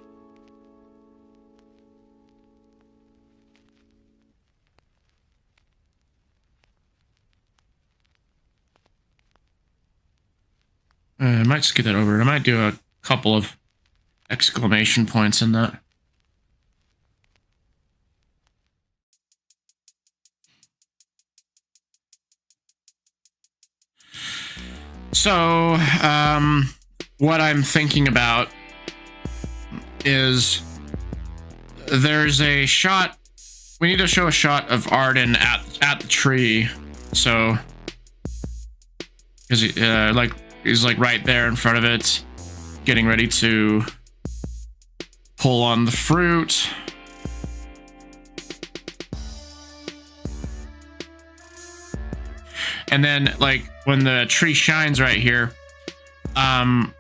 I might scoot that over. I might do a couple of exclamation points in that. So, what I'm thinking about is there's a shot. We need to show a shot of Arden at the tree. So, because he's like right there in front of it, getting ready to pull on the fruit. And then, like, when the tree shines right here, or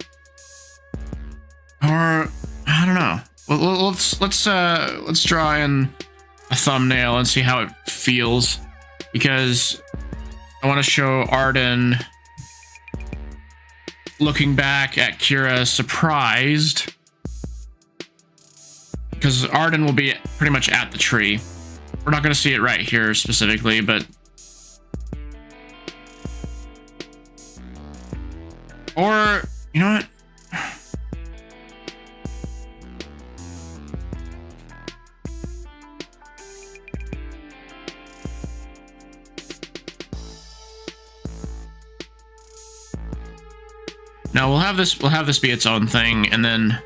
I don't know. Well, let's draw in a thumbnail and see how it feels, because I want to show Arden looking back at Kira surprised, because Arden will be pretty much at the tree. We're not going to see it right here specifically, but or, you know what? No, we'll have this be its own thing, and then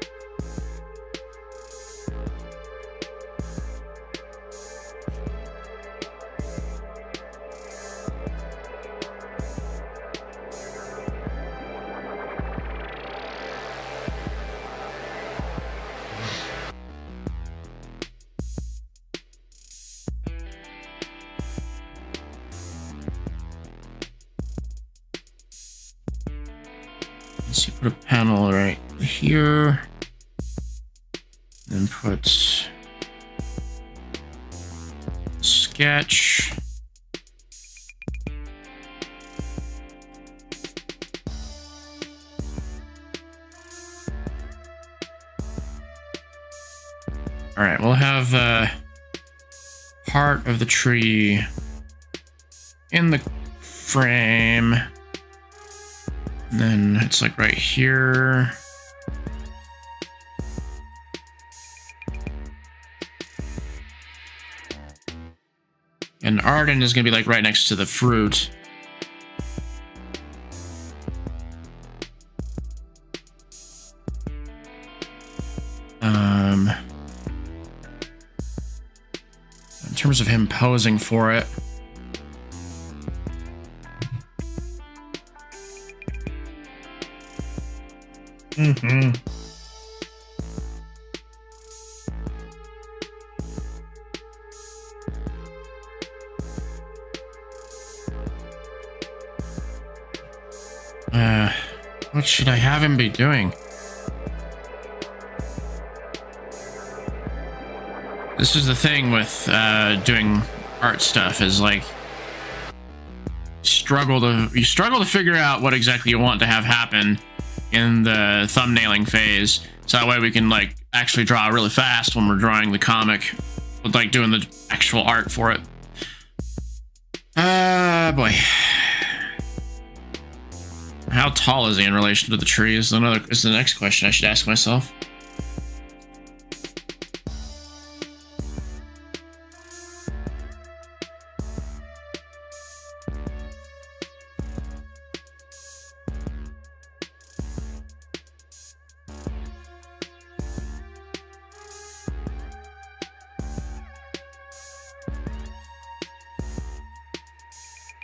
put a panel right here, then put sketch. All right, we'll have part of the tree in the frame. And then it's like right here. And Arden is going to be like right next to the fruit. In terms of him posing for it. Mm-hmm. What should I have him be doing? This is the thing with doing art stuff, is like you struggle to figure out what exactly you want to have happen in the thumbnailing phase, so that way we can like actually draw really fast when we're drawing the comic, with like doing the actual art for it. Boy, how tall is he in relation to the tree is the next question I should ask myself.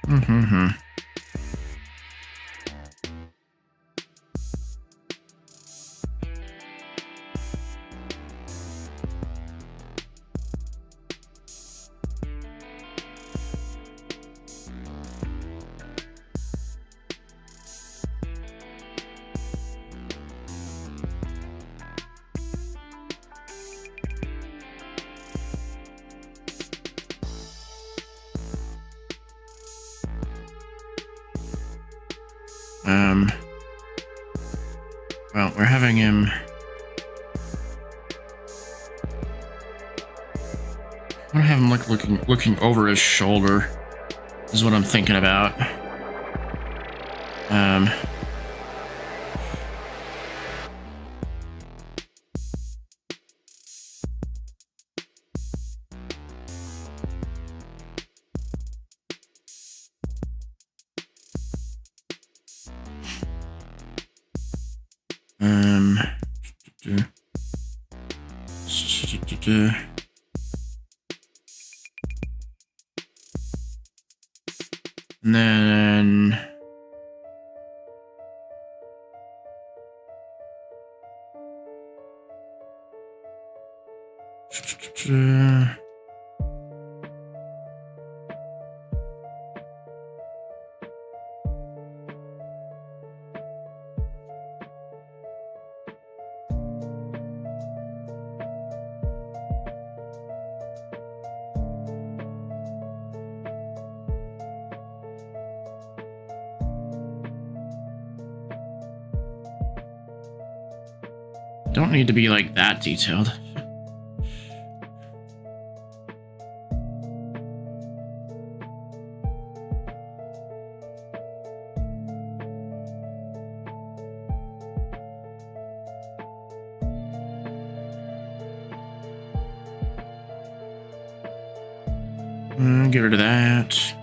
Mm-hmm. Well, we're having him. I want to have him looking over his shoulder. Is what I'm thinking about. And then don't need to be like that detailed. Get rid of that.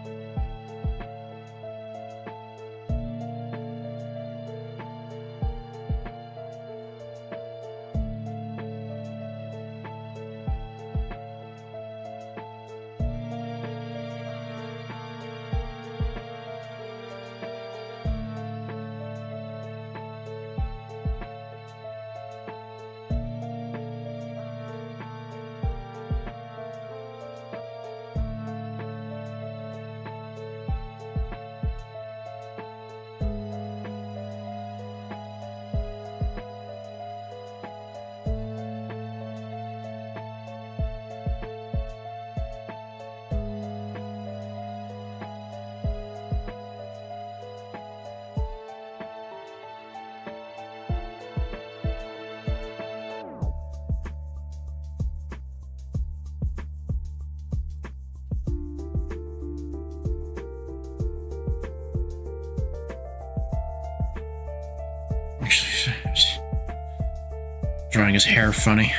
Drawing his hair funny.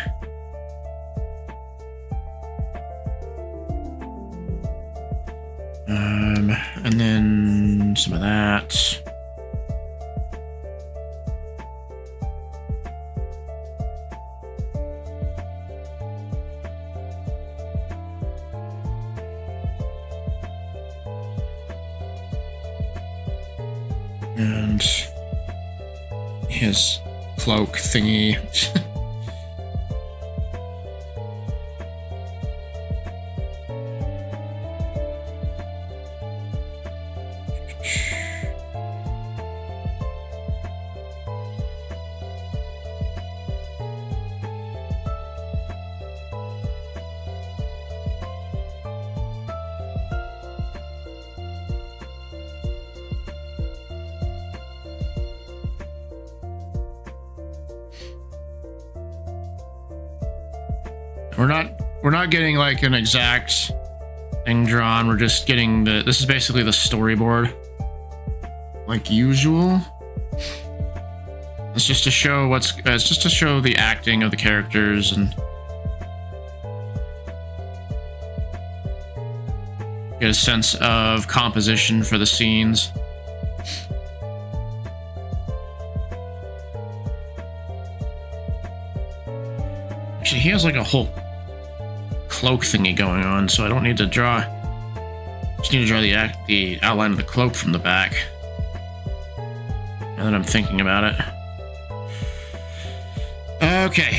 And then some of that. And his cloak thingy. We're not getting like an exact thing drawn. We're just getting this is basically the storyboard, like usual. It's just to show it's just to show the acting of the characters and get a sense of composition for the scenes. Actually, he has like a whole cloak thingy going on, so I don't need to draw. Just need to draw the outline of the cloak from the back. Now that I'm thinking about it. Okay.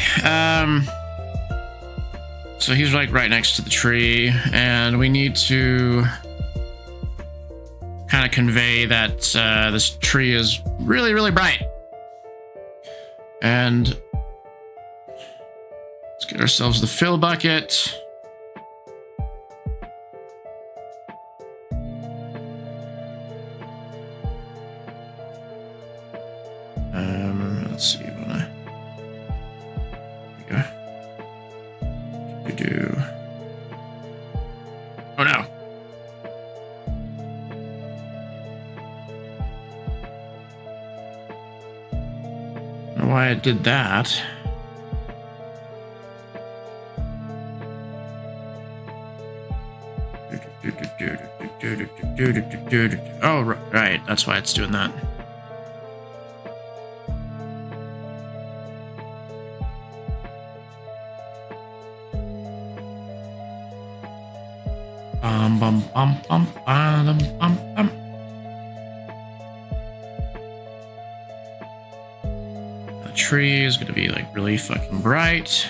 So he's like right next to the tree, and we need to kind of convey that this tree is really, really bright. And let's get ourselves the fill bucket. Let's see. Oh no. I don't know why I did that. Oh, right. That's why it's doing that. Bum bum bum bum bum bum bum. The tree is gonna be like really fucking bright.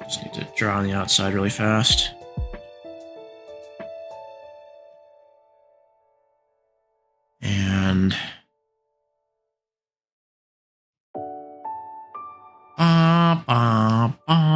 Just need to draw on the outside really fast. And ba ba ba.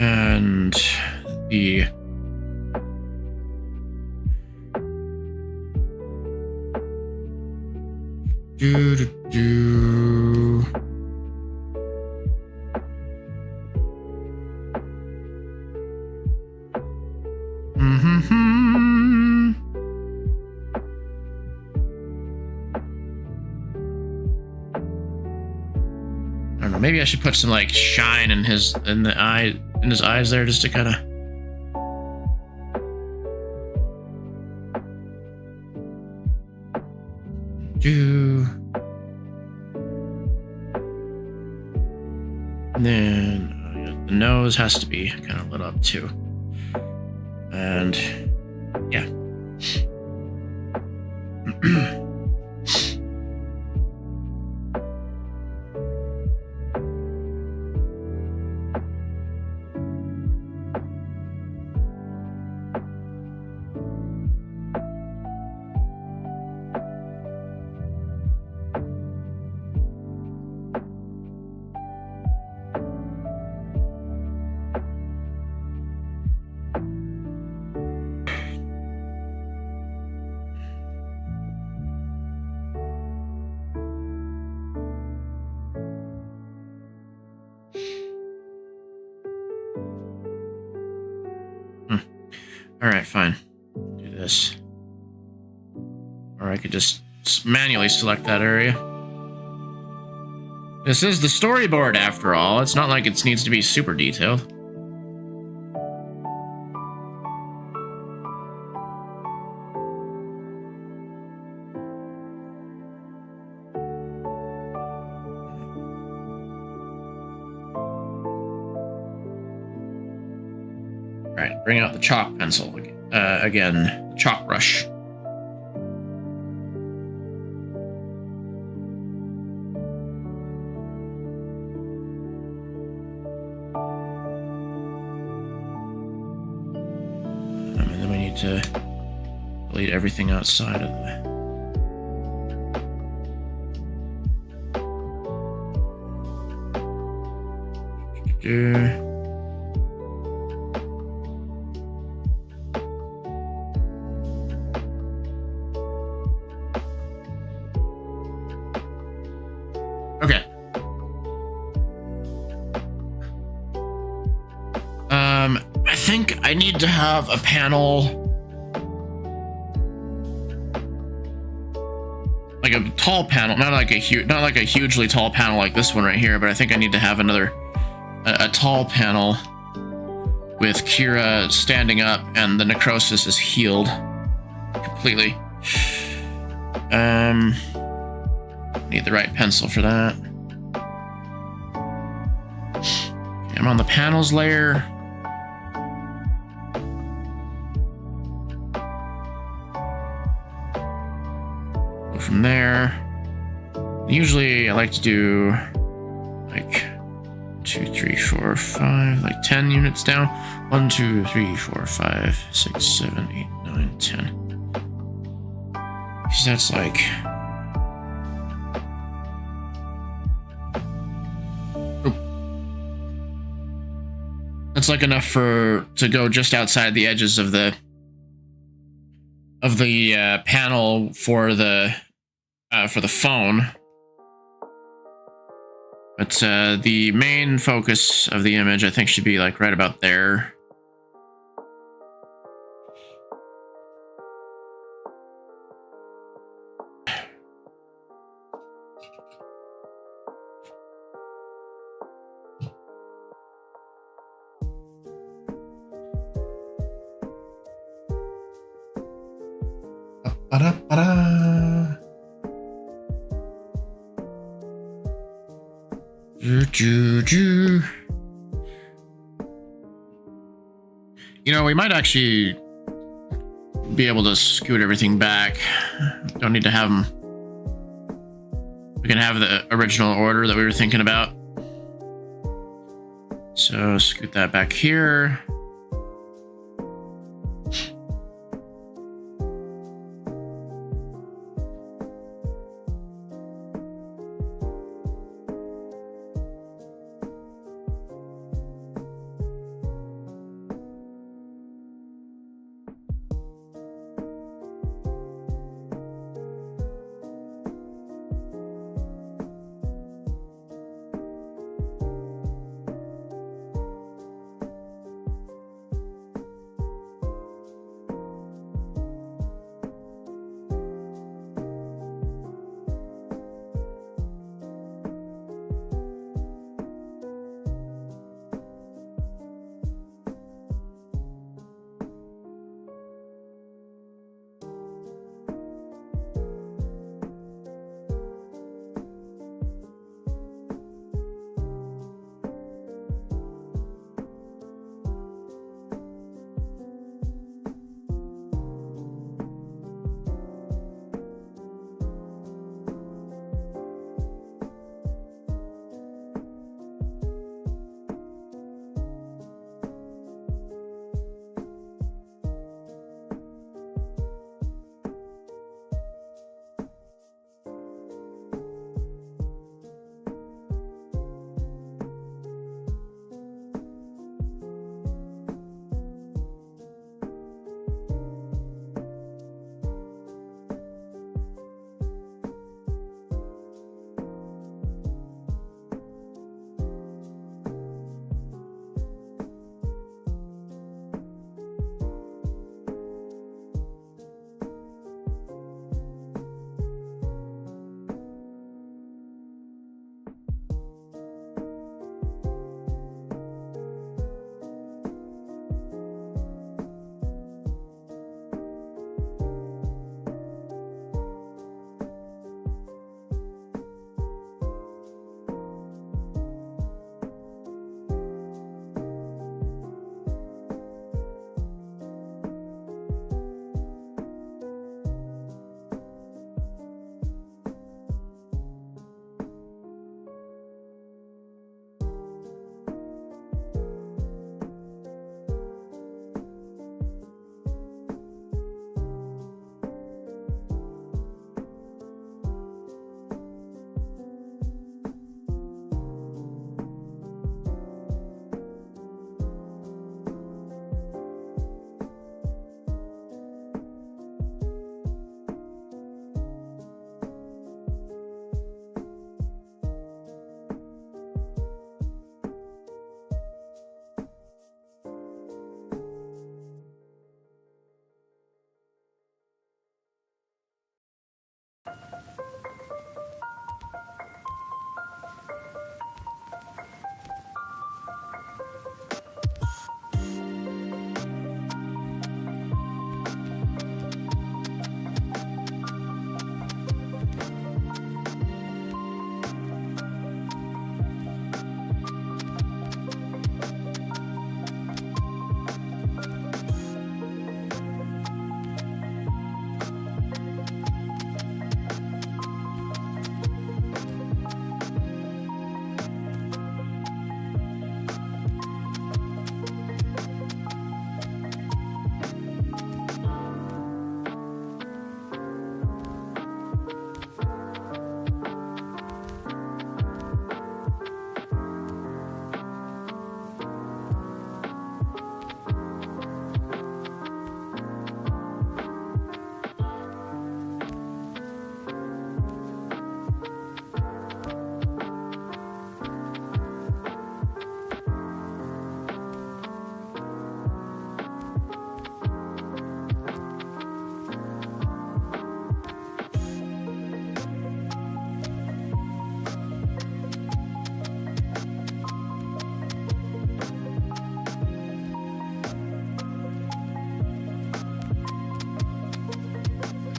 And the do do do. Mm-hmm. I don't know. Maybe I should put some like shine in his eyes there, just to kind of. Do. And then the nose has to be kind of lit up too. And yeah. All right, fine. Do this. Or I could just manually select that area. This is the storyboard, after all. It's not like it needs to be super detailed. Alright, bring out the chalk pencil again. Chalk brush. And then we need to delete everything outside of the... Okay. I think I need to have a panel, like a tall panel, not like a hugely tall panel like this one right here, but I think I need to have a tall panel with Kira standing up and the necrosis is healed completely. Need the right pencil for that. Okay, I'm on the panels layer. Go from there. Usually I like to do like 2, 3, 4, 5, like 10 units down. 1, 2, 3, 4, 5, 6, 7, 8, 9, 10. Because that's like... That's like enough to go just outside the edges of the of the panel for the phone. But the main focus of the image, I think, should be like right about there. Ba-da-ba-da. You know, we might actually be able to scoot everything back. Don't need to have them. We can have the original order that we were thinking about. So scoot that back here.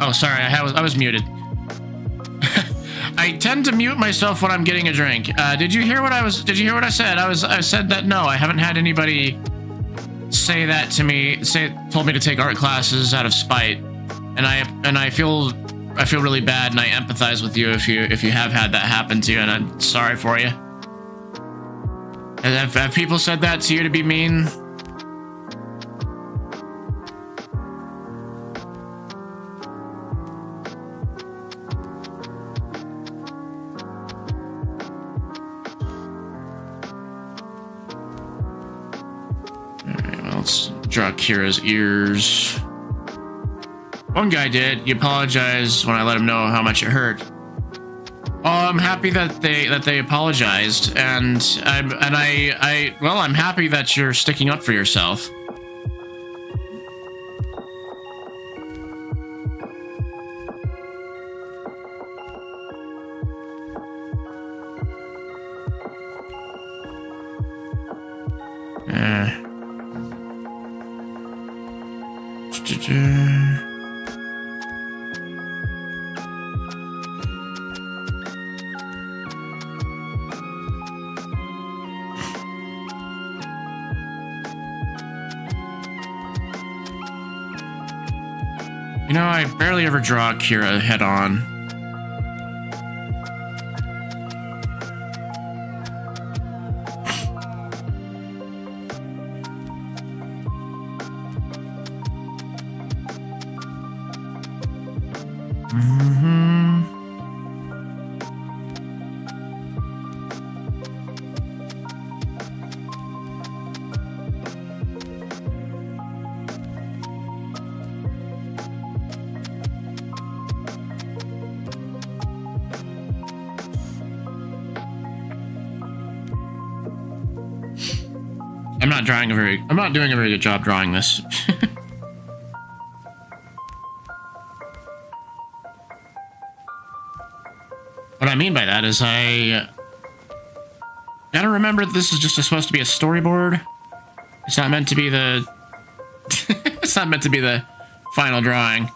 Oh, sorry, I was muted. I tend to mute myself when I'm getting a drink. Did you hear what I said? I said that no, I haven't had anybody say that to me. Told me to take art classes out of spite, and I feel really bad, and I empathize with you if you have had that happen to you, and I'm sorry for you. Have people said that to you to be mean? Let's draw Kira's ears. One guy did. He apologized when I let him know how much it hurt. Oh, I'm happy that they apologized, and I'm happy that you're sticking up for yourself. You know, I barely ever draw Kira head on. I'm not doing a very good job drawing this. What I mean by that is I gotta remember that this is just supposed to be a storyboard. It's not meant to be the it's not meant to be the final drawing.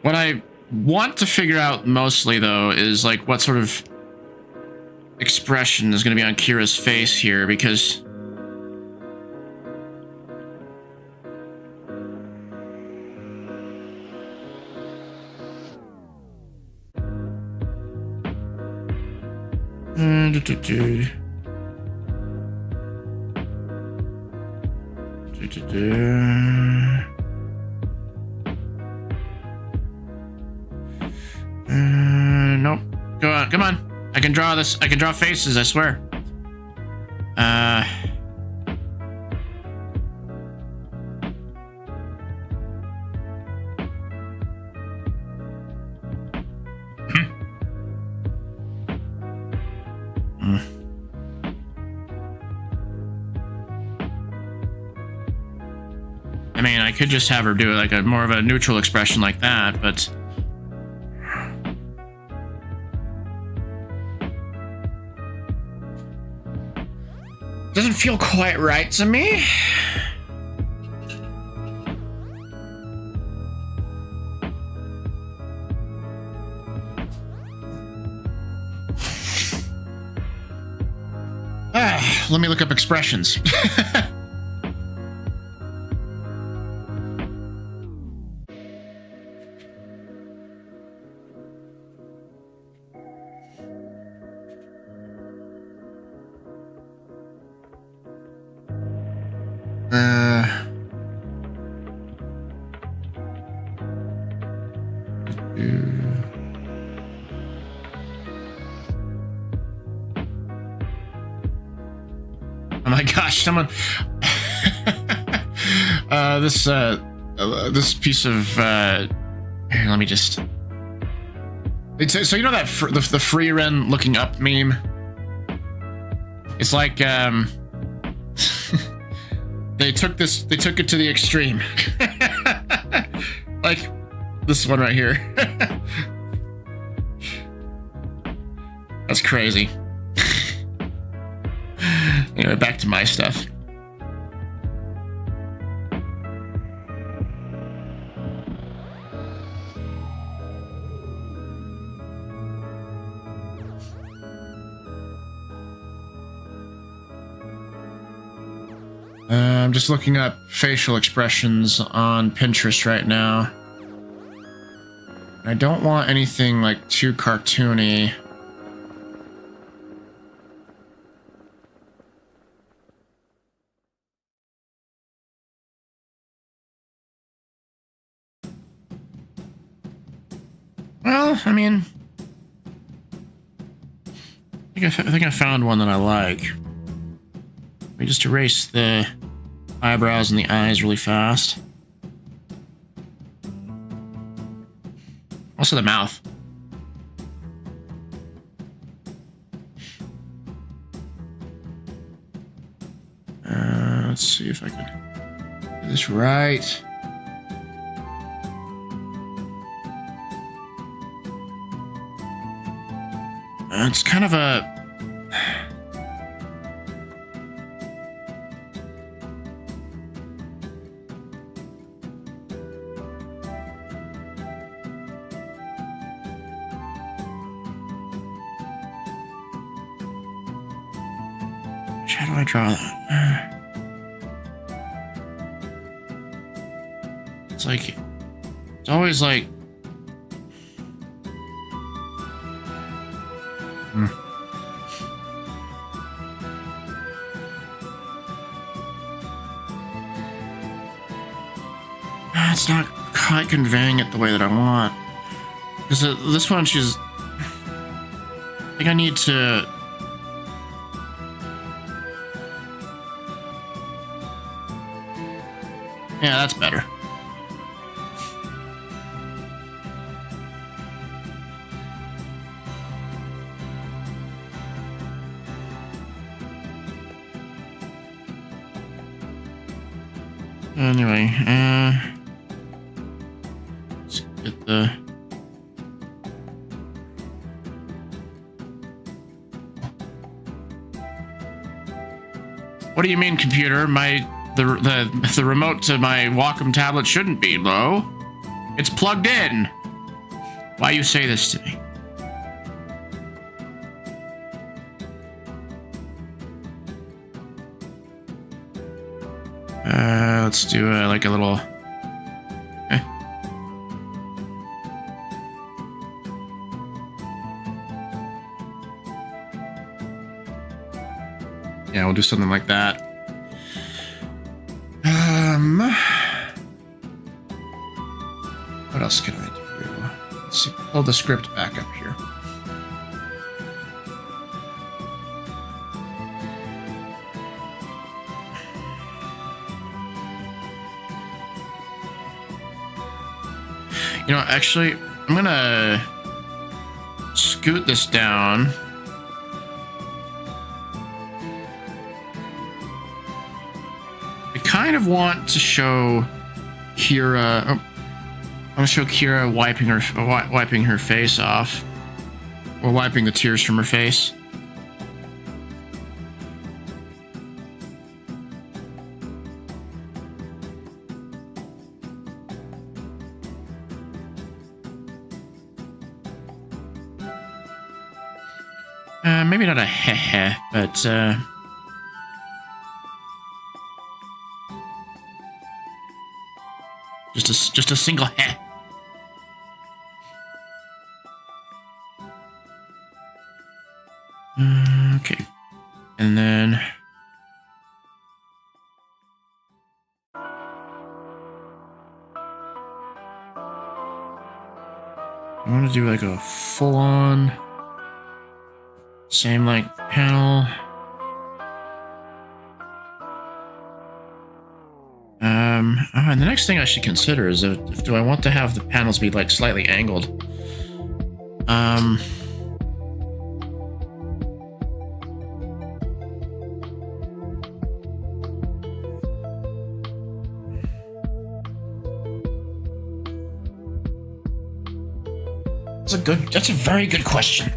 What I want to figure out mostly, though, is like what sort of expression is going to be on Kira's face here, because nope. Go on, come on. I can draw this. I can draw faces, I swear. I mean, I could just have her do like a more of a neutral expression like that, but doesn't feel quite right to me. Let me look up expressions. Oh my gosh, someone this piece of here, let me just so you know that the free Ren looking up meme? It's like they took it to the extreme. Like this one right here. That's crazy. Anyway, back to my stuff. I'm just looking up facial expressions on Pinterest right now. I don't want anything like too cartoony. Well, I mean, I think I found one that I like. Let me just erase the eyebrows and the eyes really fast. Also the mouth. Let's see if I can do this right. It's kind of a... How do I draw that? It's like... It's always like... It's not quite conveying it the way that I want. Because this one, she's... I think I need to... Yeah, that's better. Anyway, let's get the... What do you mean, computer? The remote to my Wacom tablet shouldn't be low. It's plugged in. Why you say this to me? Let's do like a little... Yeah, we'll do something like that. What else can I do? Let's see, pull the script back up here. You know, actually, I'm gonna scoot this down. I kind of want to show Kira. Oh, I want to show Kira wiping her face off, or wiping the tears from her face. Maybe not a heh-heh, but just a single heh. Okay, and then I want to do like a full-on same like panel. And the next thing I should consider is do I want to have the panels be like slightly angled? That's a very good question.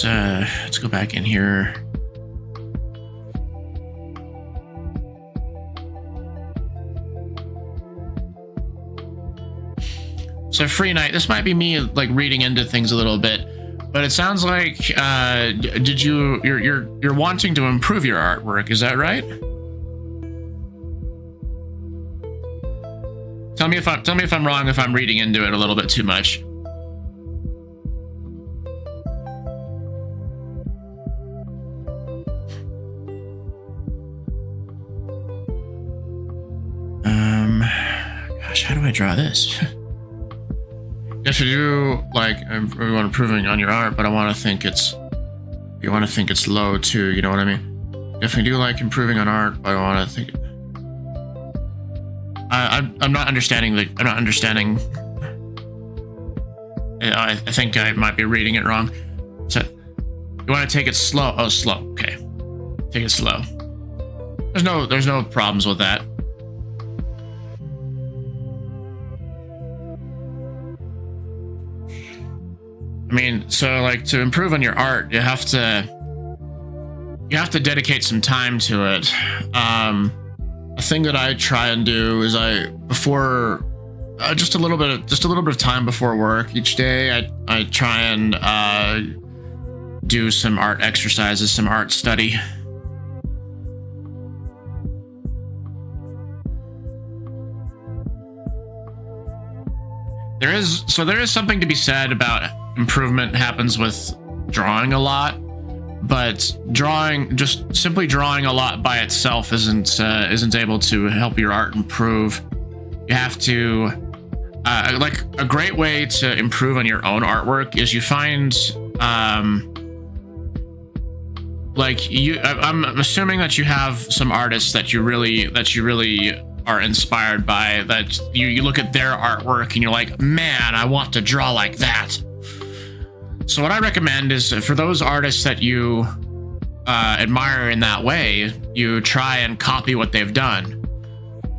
Let's go back in here. So free night. This might be me like reading into things a little bit, but it sounds like you're wanting to improve your artwork. Is that right? Tell me if I'm wrong, if I'm reading into it a little bit too much. Gosh, how do I draw this? If you do like we want improving on your art, but you want to think it's low too, you know what I mean? If we do like improving on art, but I want to think I'm not understanding I think I might be reading it wrong. So you want to take it slow. Oh, slow. Okay. Take it slow. There's no problems with that. I mean, so like to improve on your art, you have to dedicate some time to it. A thing that I try and do is before just a little bit of time before work each day, I try and do some art exercises, some art study. There is something to be said about improvement happens with drawing a lot, but simply drawing a lot by itself isn't able to help your art improve. You have to like a great way to improve on your own artwork is you find I'm assuming that you have some artists that you really are inspired by, that you look at their artwork and you're like, man, I want to draw like that. So what I recommend is for those artists that you admire in that way, you try and copy what they've done,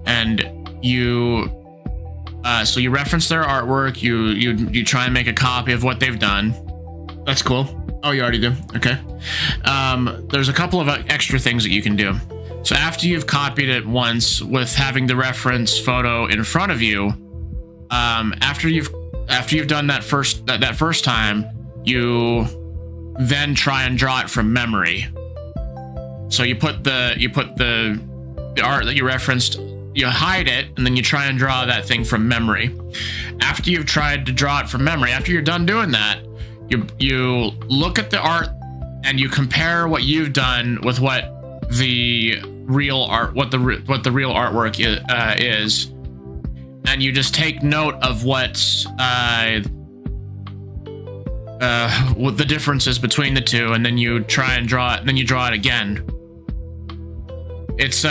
and so you reference their artwork, you try and make a copy of what they've done. That's cool. Oh, you already do? Okay. There's a couple of extra things that you can do. So after you've copied it once with having the reference photo in front of you, after you've done that first time, you then try and draw it from memory. So you put the art that you referenced, you hide it, and then you try and draw that thing from memory. After you've tried to draw it from memory, after you're done doing that, you look at the art and you compare what you've done with what the real real artwork is, and you just take note of what the difference is between the two, and then you try and draw it, and then you draw it again. It's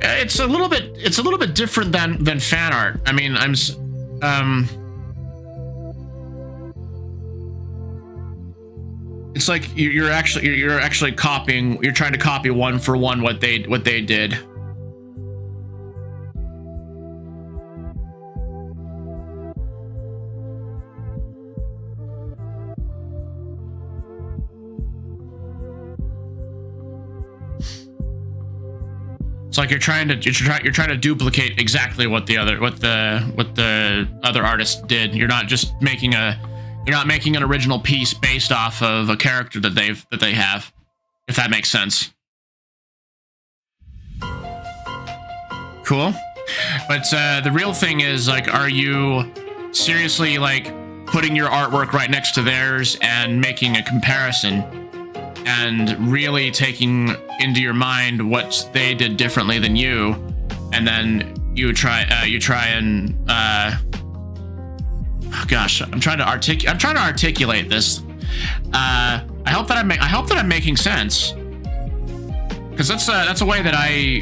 it's a little bit different than fan art. I mean, it's like you're actually copying. You're trying to copy one for one what they did. It's like you're trying to duplicate exactly what the other artist did. You're not making an original piece based off of a character that they have, if that makes sense. Cool. But the real thing is, like, are you seriously like putting your artwork right next to theirs and making a comparison and really taking into your mind what they did differently than you, and then you try and gosh, I'm trying to articulate this. I hope that I'm making sense, because that's a way that I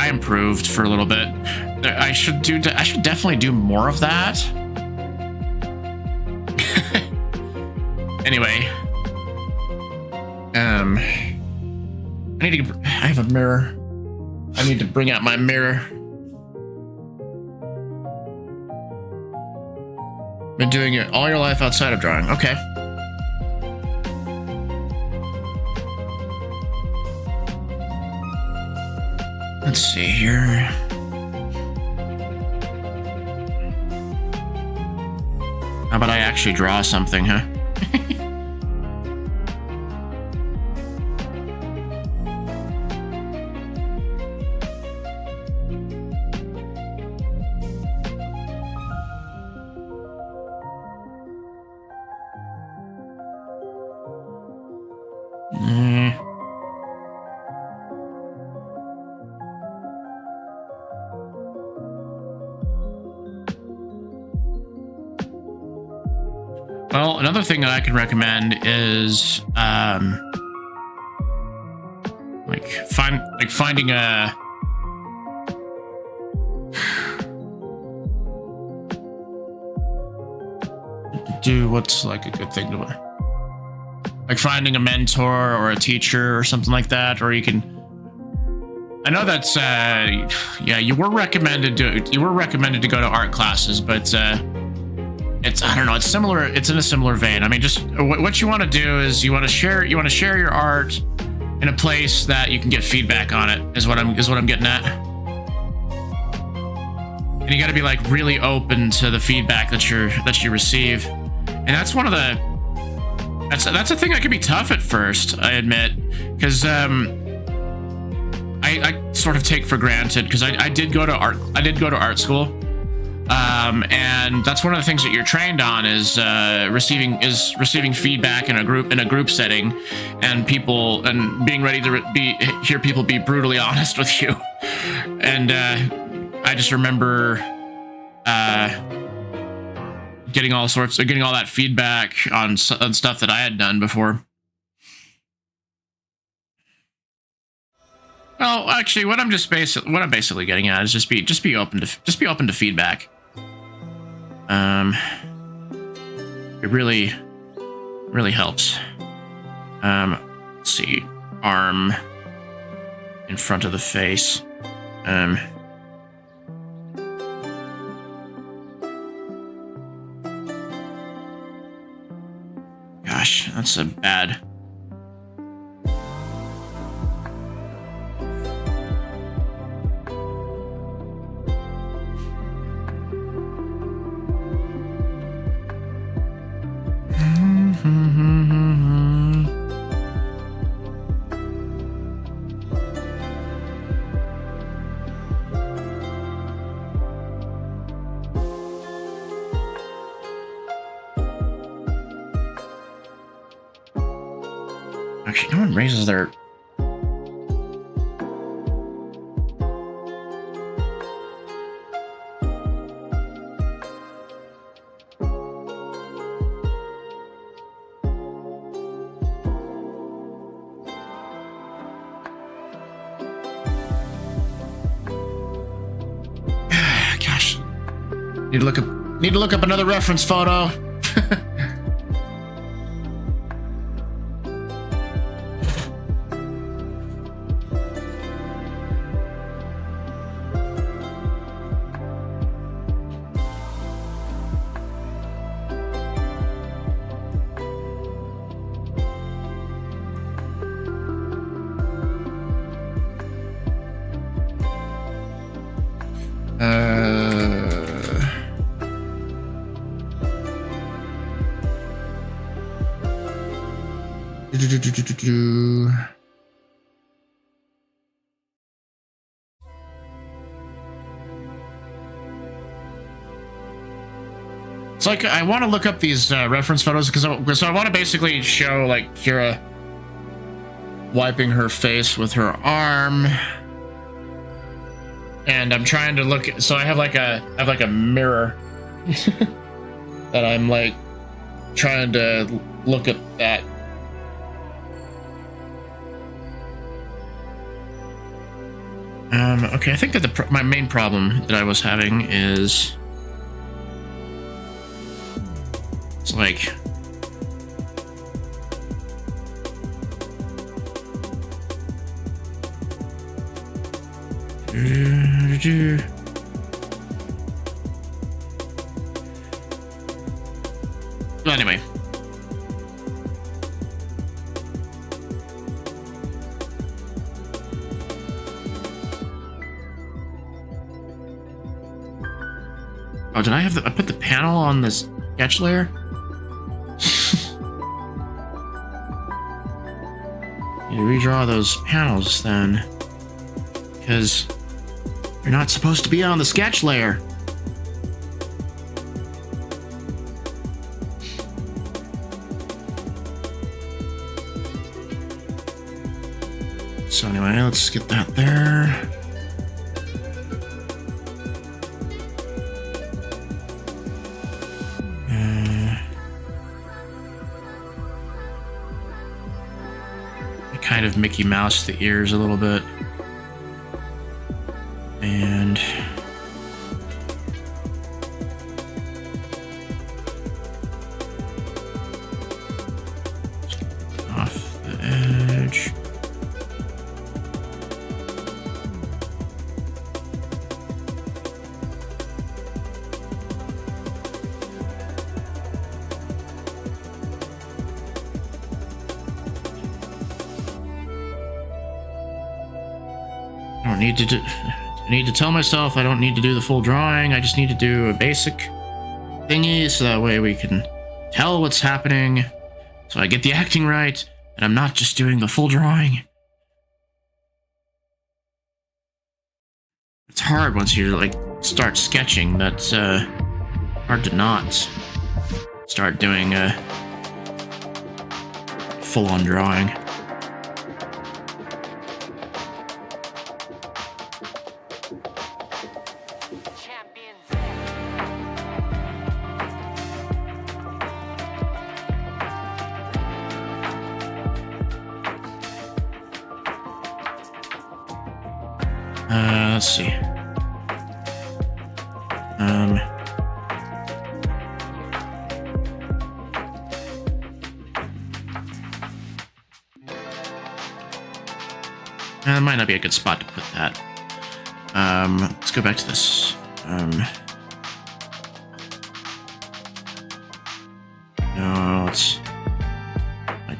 improved for a little bit. I should definitely do more of that. Anyway. I have a mirror. I need to bring out my mirror. Been doing it all your life outside of drawing. Okay. Let's see here. How about I actually draw something, huh? Well, another thing that I can recommend is finding a what's like a good thing to like finding a mentor or a teacher or something like that, or you can. I know that's yeah, you were recommended to go to art classes, but it's, I don't know, it's similar. It's in a similar vein. I mean, just what you want to do is you want to share your art in a place that you can get feedback on it. Is what I'm getting at. And you got to be like really open to the feedback that you receive. And that's one of the that's a thing that can be tough at first, I admit, because I sort of take for granted, because I did go to art school. And that's one of the things that you're trained on is receiving feedback in a group setting, and being ready to hear people be brutally honest with you. And I just remember getting all that feedback on stuff that I had done before. Well, actually, what I'm basically getting at is just be open to feedback. It really helps. Let's see, arm in front of the face. Gosh, that's a bad. Actually, no one raises their... Gosh. Need to look up another reference photo. It's like I want to look up these reference photos because I want to basically show like Kira wiping her face with her arm, and I'm trying to look. So I have like a mirror that I'm like trying to look at that. Okay, I think that my main problem that I was having is it's like But anyway. Oh, did I put the panel on this sketch layer? Need to redraw those panels then. Because you're not supposed to be on the sketch layer. So anyway, let's get that there. I kind of Mickey Mouse the ears a little bit. And off the edge. I need to tell myself I don't need to do the full drawing. I just need to do a basic thingy so that way we can tell what's happening. So I get the acting right and I'm not just doing the full drawing. It's hard once you like start sketching. That's hard to not start doing a full-on drawing. Let's see. That might not be a good spot to put that. Let's go back to this. No, it's like.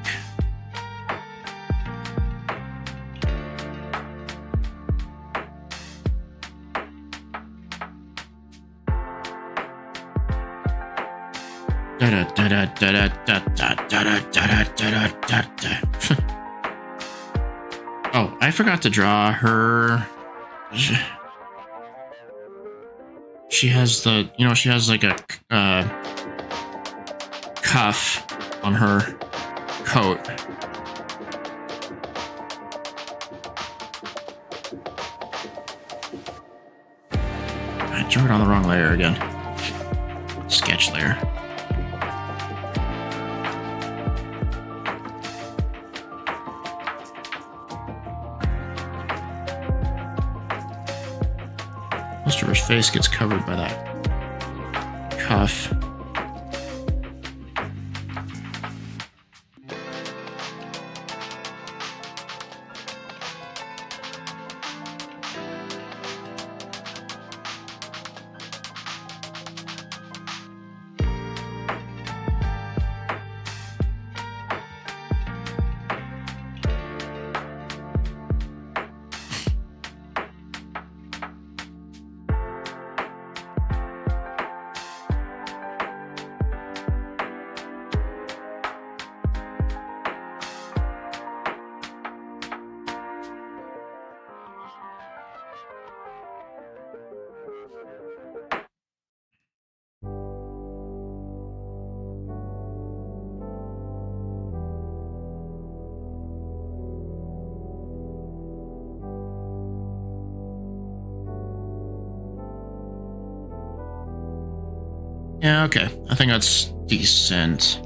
Oh, I forgot to draw her. She has the, she has like a cuff on her coat. I drew it on the wrong layer again. Sketch layer. Most of her face gets covered by that cuff. Yeah, okay. I think that's decent.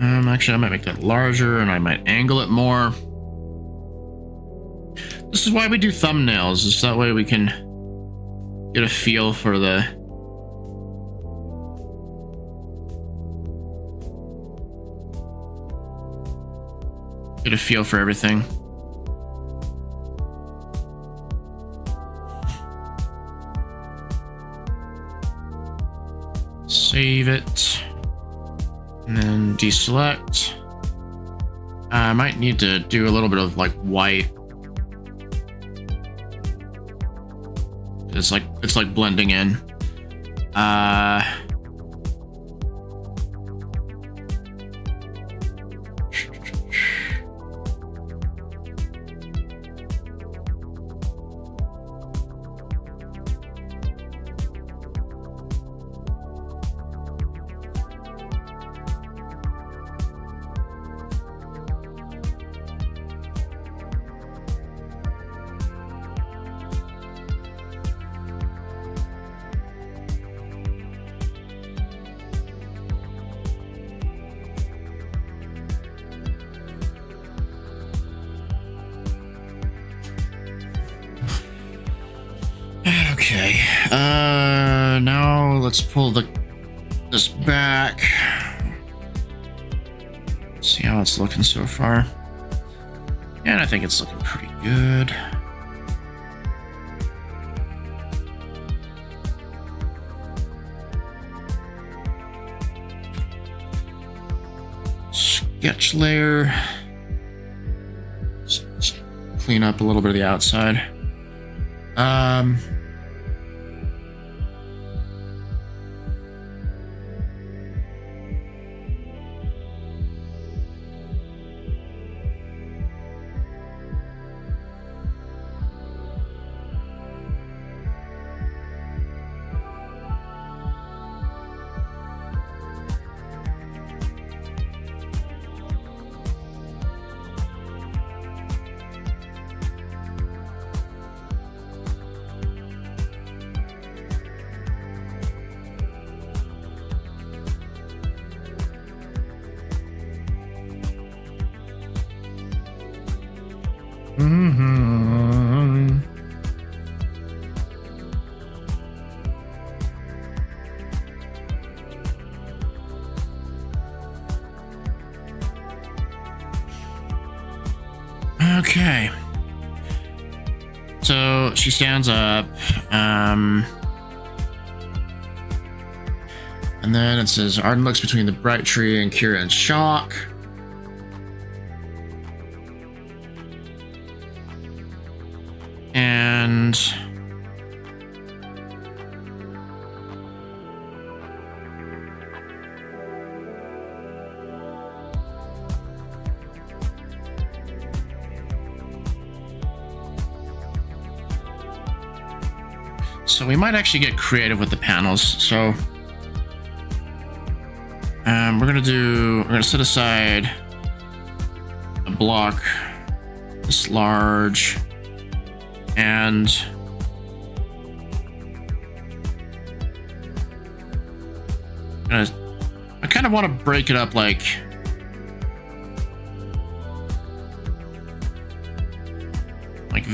Actually, I might make that larger, and I might angle it more. This is why we do thumbnails, is that way we can get a feel for the... Get a feel for everything. Save it. And then deselect. I might need to do a little bit of like white. It's like blending in. Okay, now let's pull this back. See how it's looking so far. And I think it's looking pretty good. Sketch layer. Just clean up a little bit of the outside. Okay. So she stands up, and then it says Arden looks between the bright tree and Kira in shock. And so we might actually get creative with the panels. So we're gonna set aside a block this large, and I kind of want to break it up like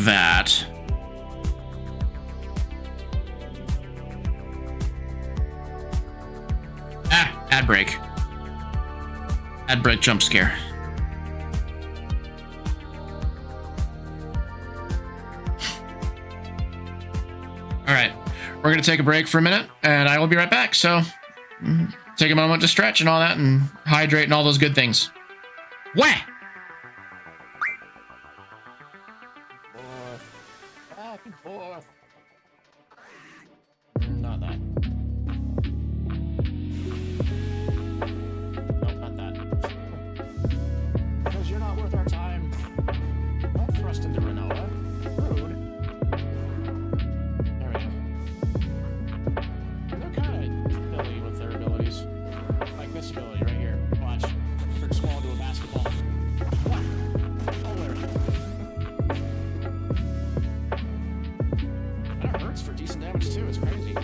that. Ad break. Ad break jump scare. All right, we're gonna take a break for a minute, and I will be right back. So take a moment to stretch and all that, and hydrate and all those good things. Wah! Back and forth. Not that. No, not that. Because you're not worth our time. Don't thrust into Renoa. Rude. There we go. They're kind of silly with their abilities. Like this ability right here. Watch. Trick Squall to a basketball. What? Oh, there. And it hurts for decent damage too. It's crazy.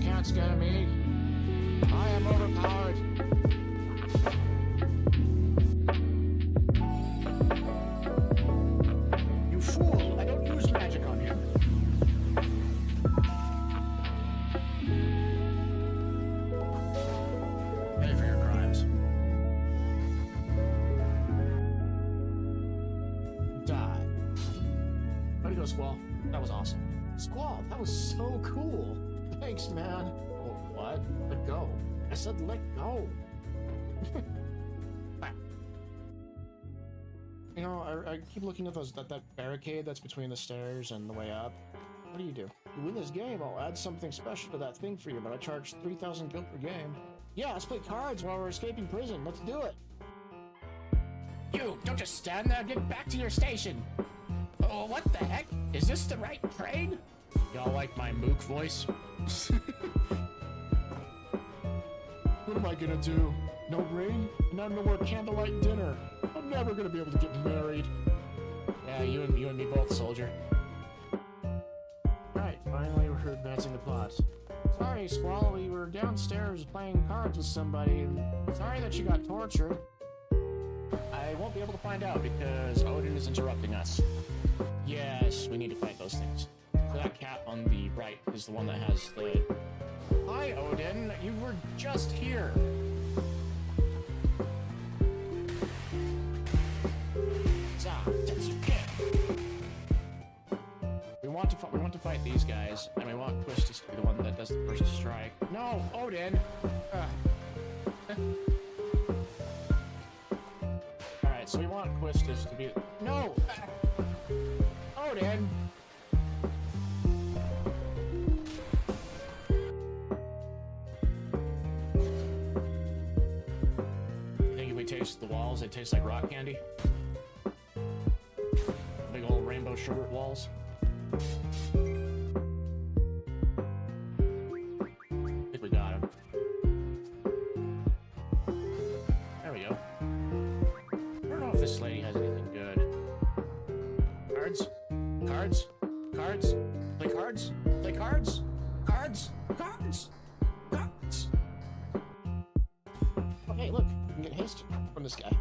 can't scare me. I am overpowered. You fool! I don't use magic on him. Pay for your crimes. Die. Way to go, Squall. That was awesome. Squall, that was so cool. Thanks, man. Oh, what? Let go. I said let go. You know, I keep looking at that barricade that's between the stairs and the way up. What do? You win this game, I'll add something special to that thing for you, but I charge 3,000 gil per game. Yeah, let's play cards while we're escaping prison. Let's do it. You, don't just stand there. Get back to your station. Oh, what the heck? Is this the right train? Y'all like my mook voice? What am I gonna do? No ring? No more candlelight dinner. I'm never gonna be able to get married. Yeah, you and me both, soldier. Right, finally we're advancing the plot. Sorry, Squall, we were downstairs playing cards with somebody, and sorry that you got tortured. I won't be able to find out because Odin is interrupting us. Yes, we need to fight those things. So that cat on the right is the one that has the... Hi, Odin. You were just here. We want to fight these guys, and we want Quistis to be the one that does the first strike. No, Odin. All right, so we want Quistis to be... No! Odin! You think if we taste the walls, they taste like rock candy? Big old rainbow sherbet walls? I think we got him. There we go. I don't know if this lady has anything good. Cards? Cards? Cards? Play cards? Play cards? Cards? Cards? Cards? Oh, hey, look. We can get haste from this guy.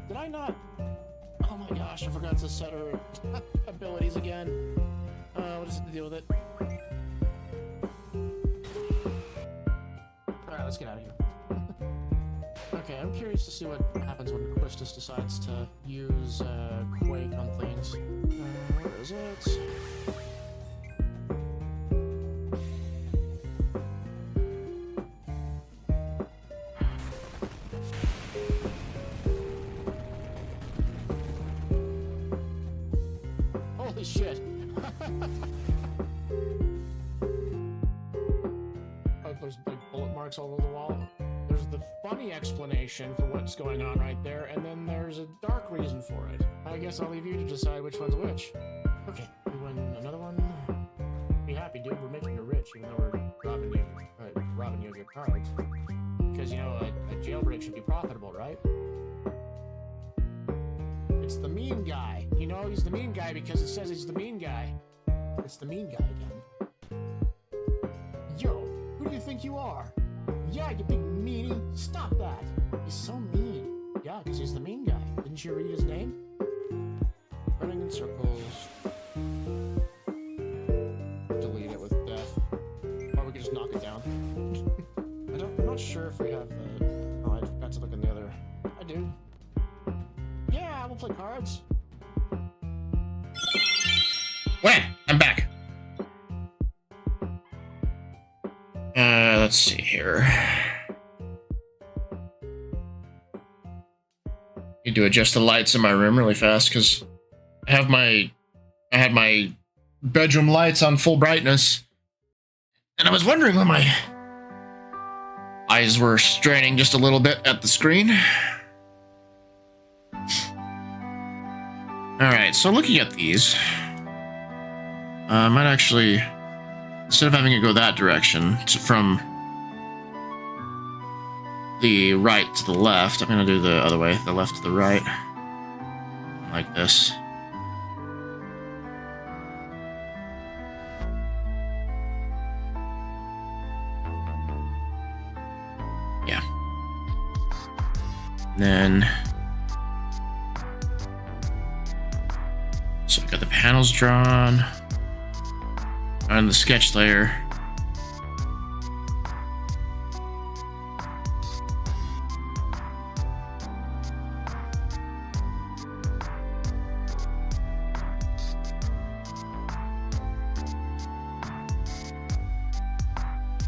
Did I not... Oh my gosh, I forgot to set her abilities again. What is it to deal with it? Alright, let's get out of here. Okay, I'm curious to see what happens when Quistis decides to use Quake on things. Where is it? Holy shit! Oh, there's big bullet marks all over the wall. There's the funny explanation for what's going on right there, and then there's a dark reason for it. I guess I'll leave you to decide which one's which. Okay, you win another one. Be happy, dude. We're making you rich, even though we're robbing you of your cards. Because, you know, a jailbreak should be profitable, right? It's the mean guy. You know, he's the mean guy because it says he's the mean guy. It's the mean guy again. Yo, who do you think you are? Yeah, you big meanie. Stop that. He's so mean. Yeah, because he's the mean guy. Didn't you read his name? Running in circles. Delete it with death. Or we could just knock it down. I'm not sure if we have the... Oh, I forgot to look in the other... I do. Yeah, we'll play cards. When? I'm back. Let's see here. Need to adjust the lights in my room really fast because I had my bedroom lights on full brightness, and I was wondering when my eyes were straining just a little bit at the screen. Alright, so looking at these, I might actually, instead of having it go that direction, from the right to the left, I'm going to do the other way, the left to the right, like this. Then, so we got the panels drawn on the sketch layer.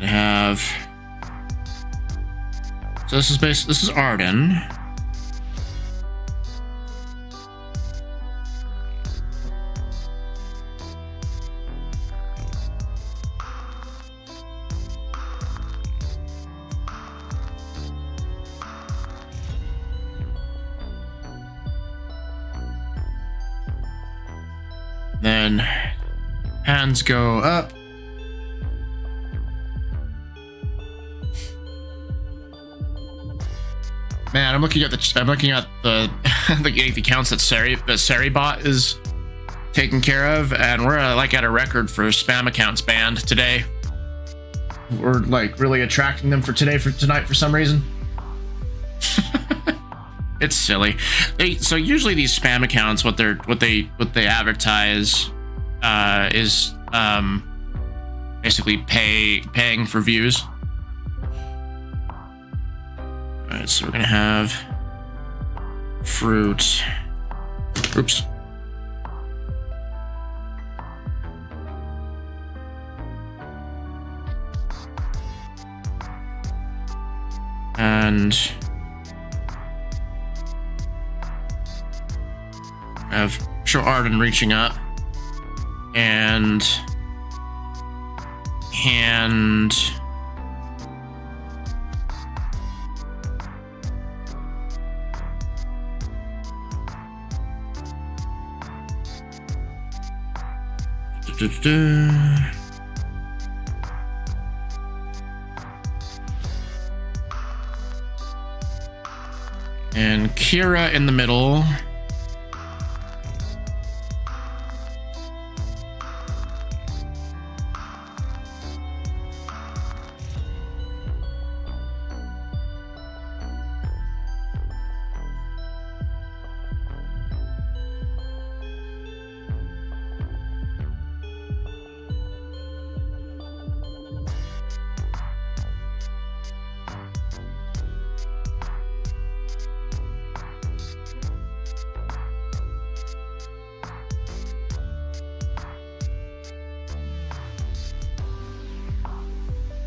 I have, so this is Arden. Then hands go up. Man, I'm looking at the the accounts that Seribot is taken care of, and we're like at a record for spam accounts banned today. We're like really attracting them for tonight for some reason. It's silly. So usually these spam accounts, what they advertise is basically paying for views. All right, so we're gonna have fruit. Oops. And have show Arden reaching up and hand and Kira in the middle.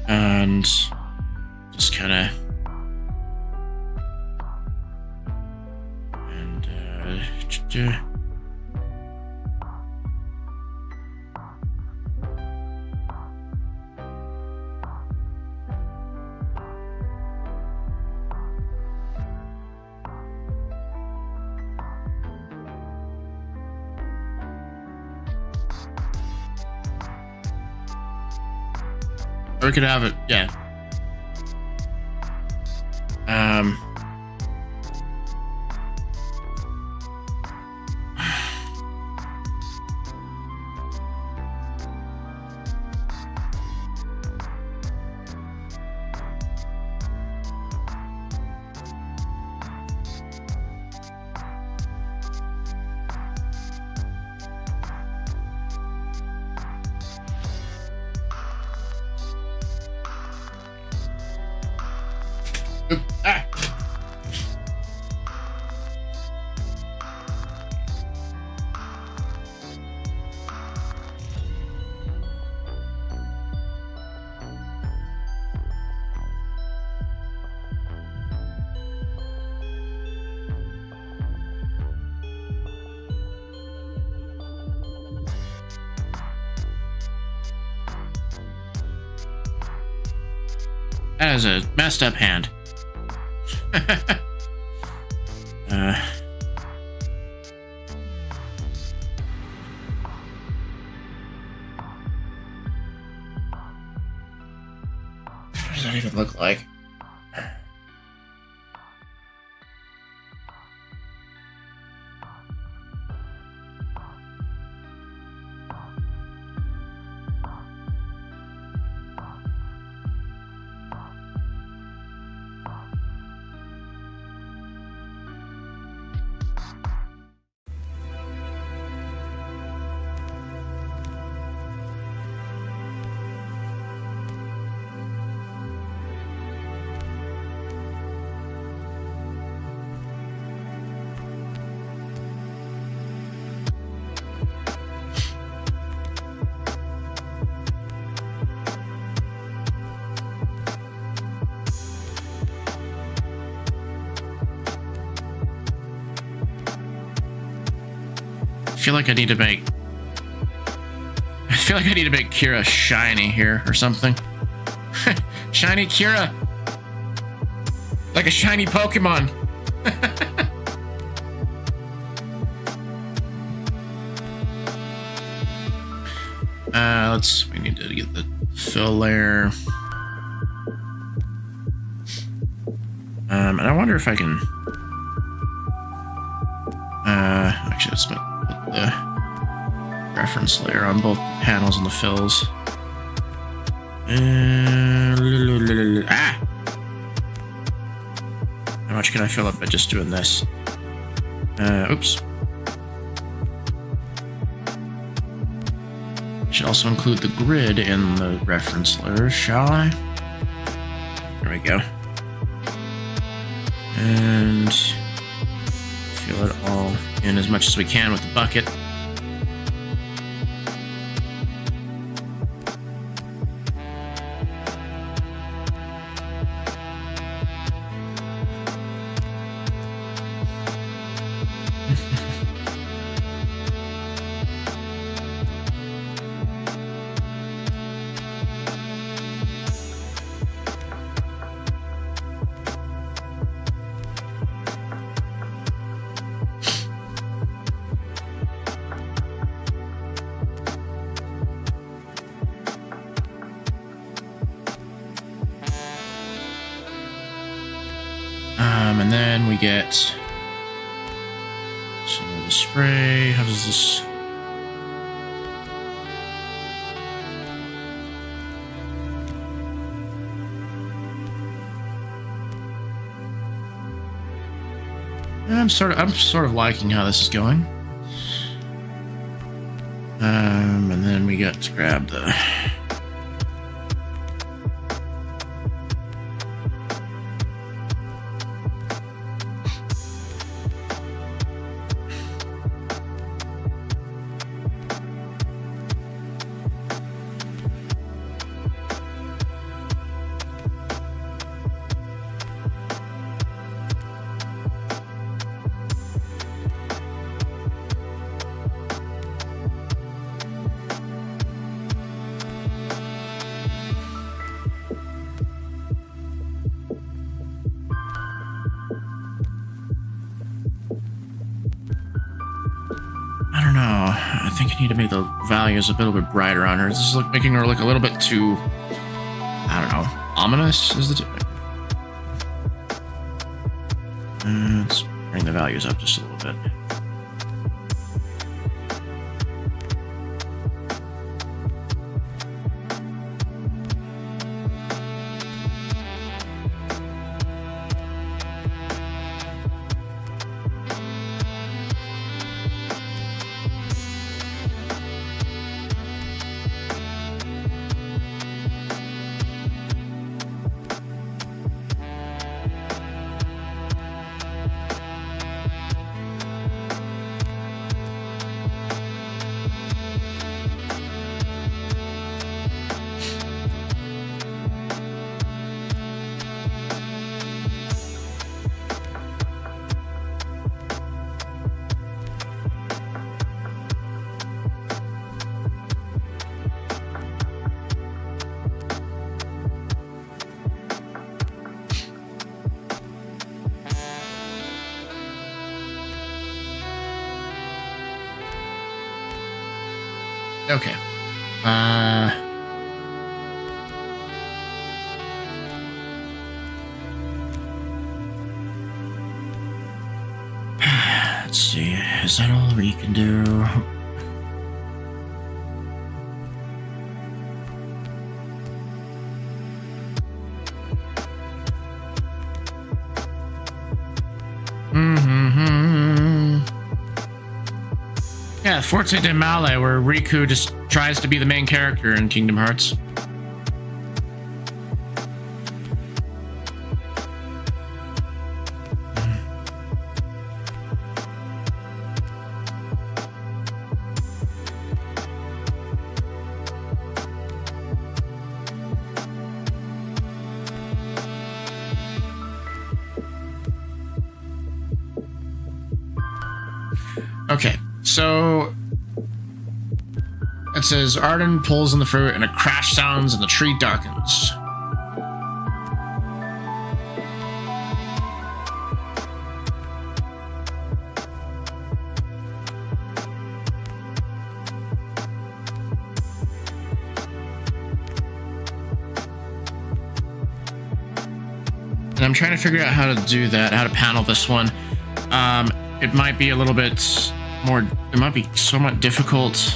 And just kind of or we could have it, yeah. That is a messed up hand. What does that even look like? feel like I need to make Kira shiny here or something. Shiny Kira. Like a shiny Pokemon. We need to get the fill layer. And I wonder if I can, actually let's put the reference layer on both panels and the fills. How much can I fill up by just doing this? Oops. Should also include the grid in the reference layer, shall I? There we go. And fill it all in as much as we can with the bucket. And then we get some of the spray. How does this? I'm sort of liking how this is going. And then we got to grab the. I don't know. I think I need to make the values a little bit brighter on her. This is making her look a little bit too, I don't know, ominous is the let's bring the values up just a little bit. Okay. Let's see. Is that all we can do? Yeah, Forte de Male, where Riku just tries to be the main character in Kingdom Hearts. Okay, so it says Arden pulls on the fruit and a crash sounds and the tree darkens. And I'm trying to figure out how to do that, how to panel this one. It might be a little bit more, it might be somewhat difficult.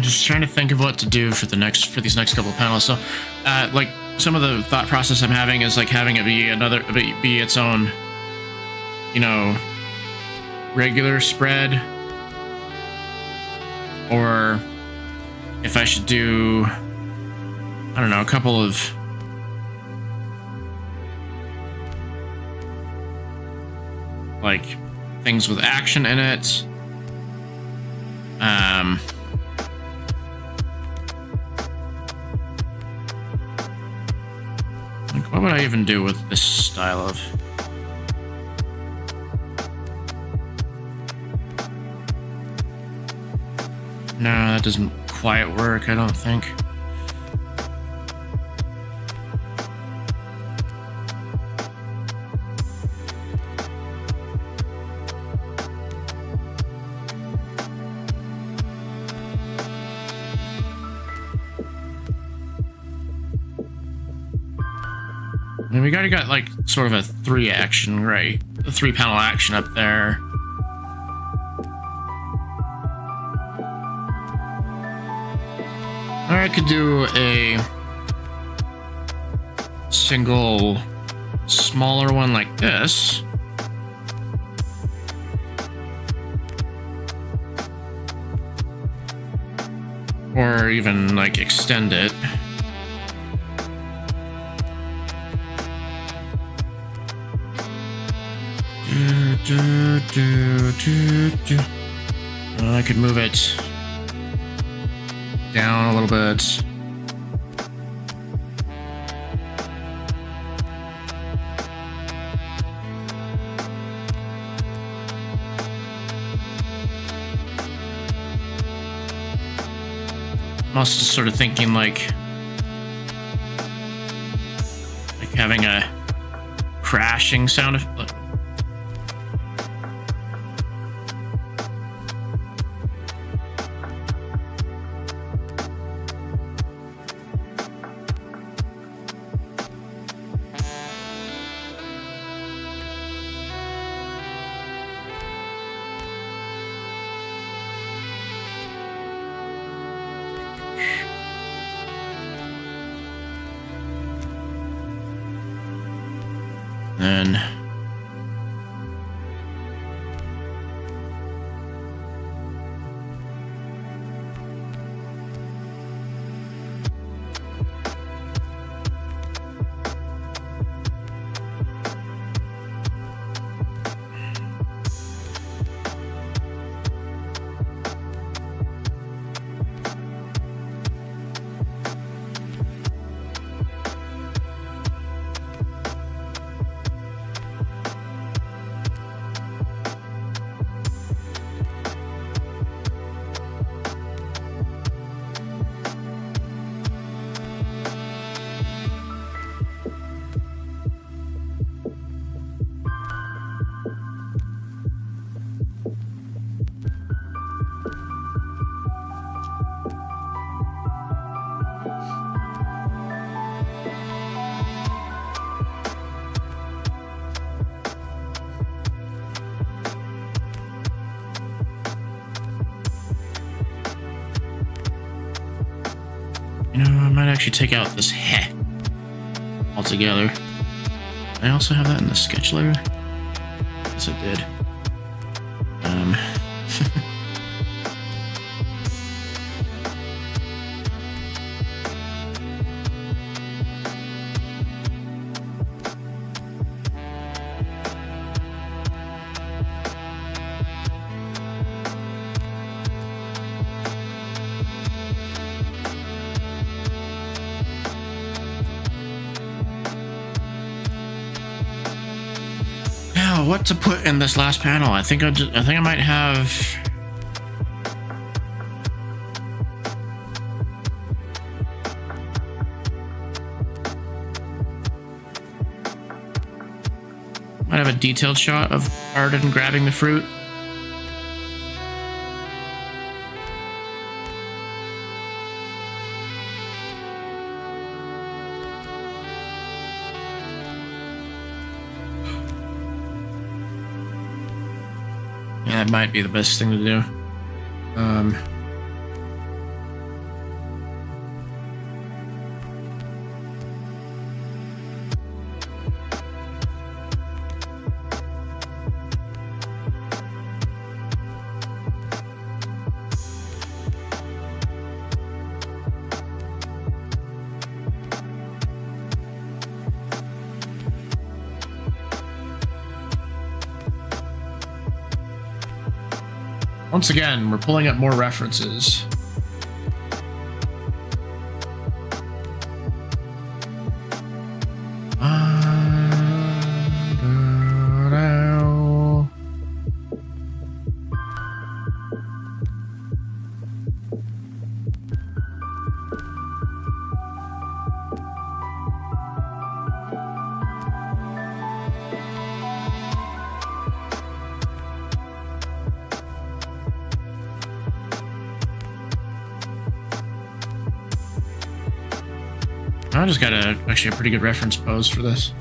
Just trying to think of what to do for these next couple of panels. So, like some of the thought process I'm having is like having it be its own, you know, regular spread, or if I should do, I don't know, a couple of like things with action in it. What would I even do with this style of? No, that doesn't quite work, I don't think. And we got like sort of a 3 action, right? A 3 panel action up there. Or I could do a single smaller one like this. Or even like extend it. I could move it down a little bit. I'm also just sort of thinking like having a crashing sound effect. Then You know, I might actually take out this heh altogether. I also have that in the sketch layer. Yes, I did. What to put in this last panel? I think I might have. Might have a detailed shot of Arden grabbing the fruit. Yeah, that might be the best thing to do. Once again, we're pulling up more references. I just got actually a pretty good reference pose for this.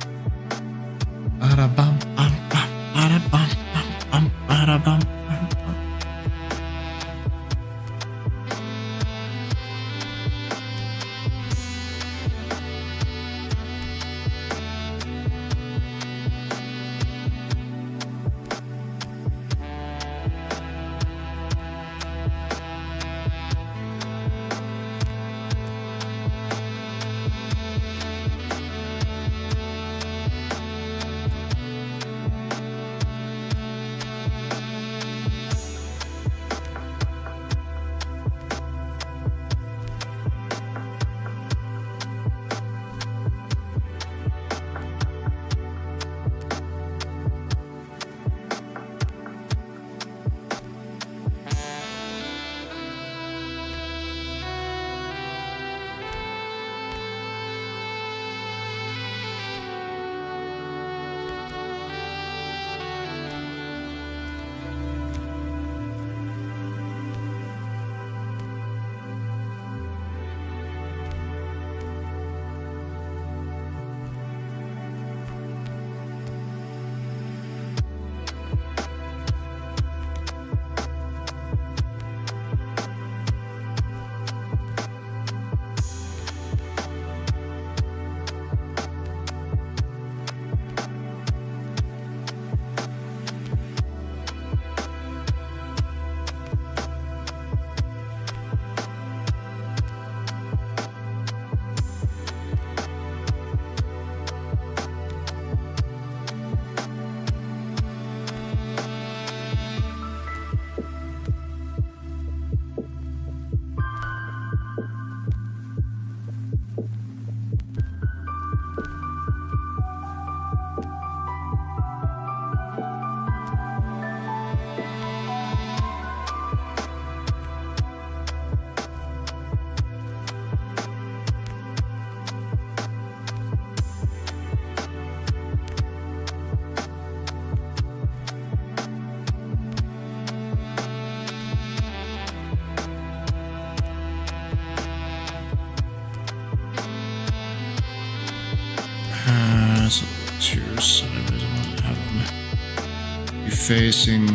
To your side, I don't want to have them be facing.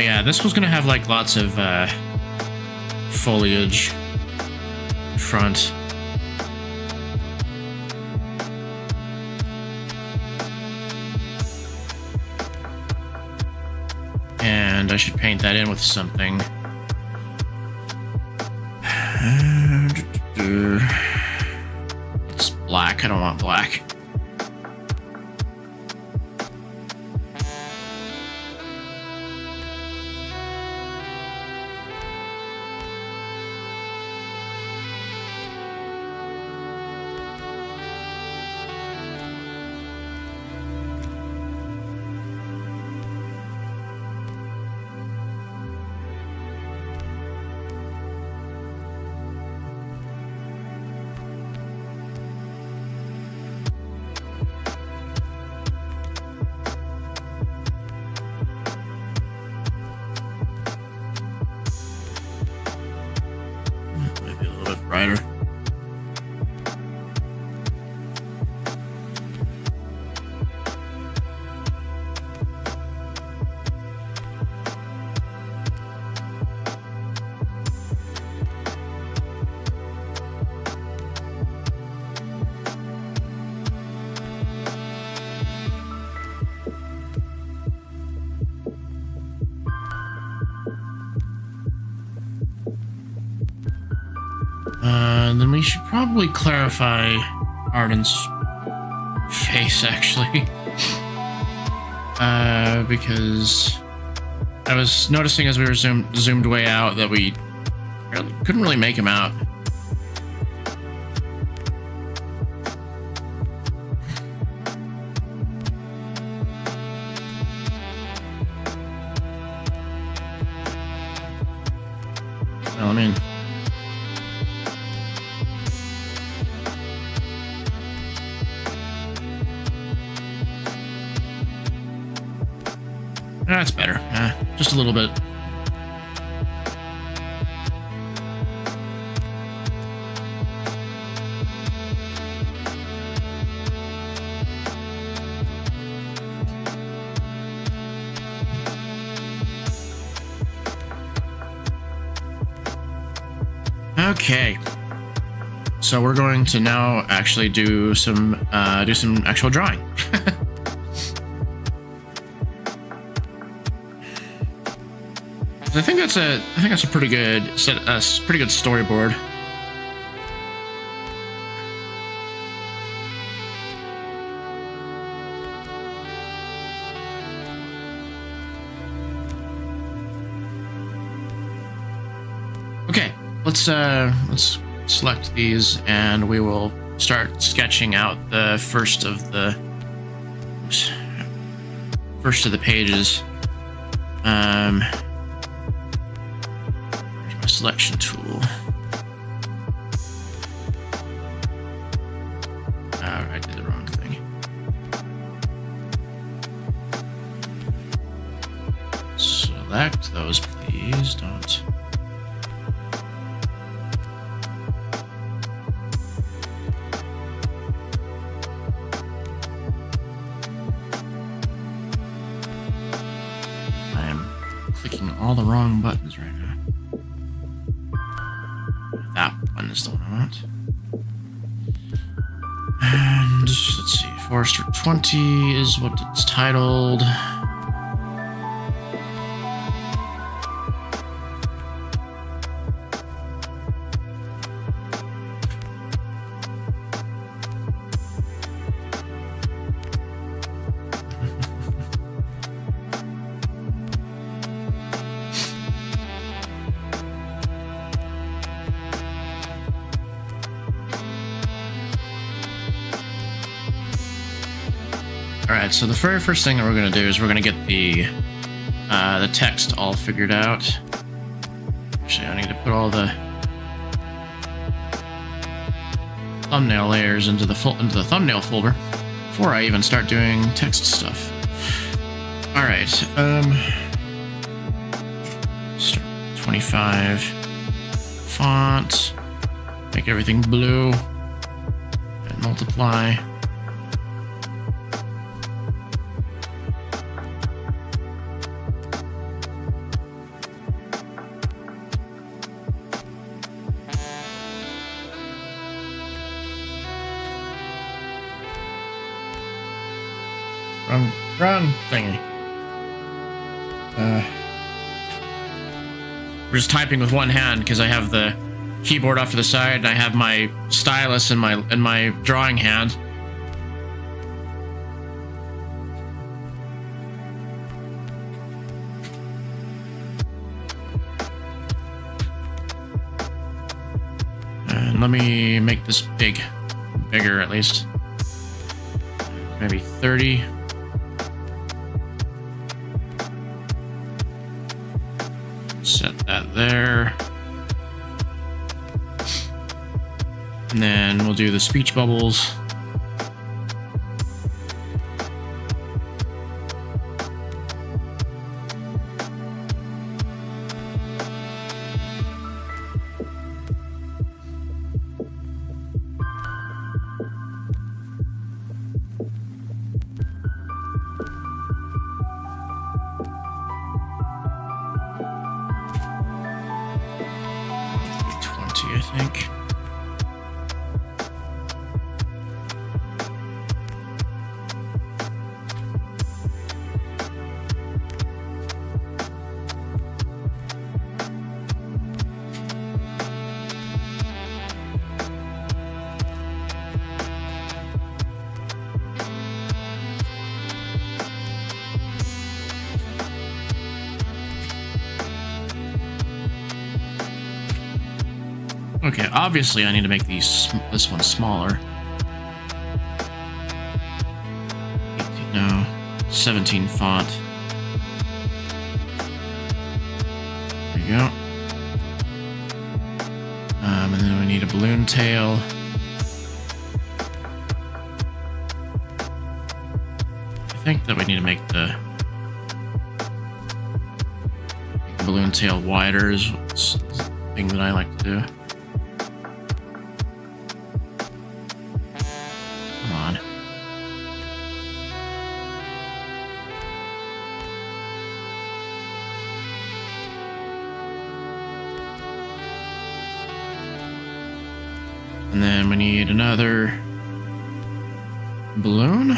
yeah, this was gonna have like lots of foliage front. And I should paint that in with something. It's black. I don't want black. Maybe a little bit brighter. Then we should probably clarify Arden's face, actually. Because I was noticing as we were zoomed way out that we couldn't really make him out. Well, I mean... That's better. Just a little bit. Okay. So we're going to now actually do some actual drawing. I think that's a pretty good pretty good storyboard. Okay, let's select these and we will start sketching out the first of the pages. Selection tool. I did the wrong thing. Select those, please. Don't. I am clicking all the wrong buttons right now. That one is the one I want. And let's see, Forester 20 is what it's titled. Alright, so the very first thing that we're going to do is we're going to get the text all figured out. Actually, I need to put all the thumbnail layers into the thumbnail folder before I even start doing text stuff. Alright, start 25 font, make everything blue, and multiply. Wrong thingy. We're just typing with one hand because I have the keyboard off to the side and I have my stylus in my drawing hand. And let me make this bigger at least. Maybe 30. Set that there. And then we'll do the speech bubbles. I think. Okay, obviously I need to make this one smaller. 18, no, 17 font. There you go. And then we need a balloon tail. I think that we need to make the balloon tail wider is the thing that I like to do. And then we need another balloon.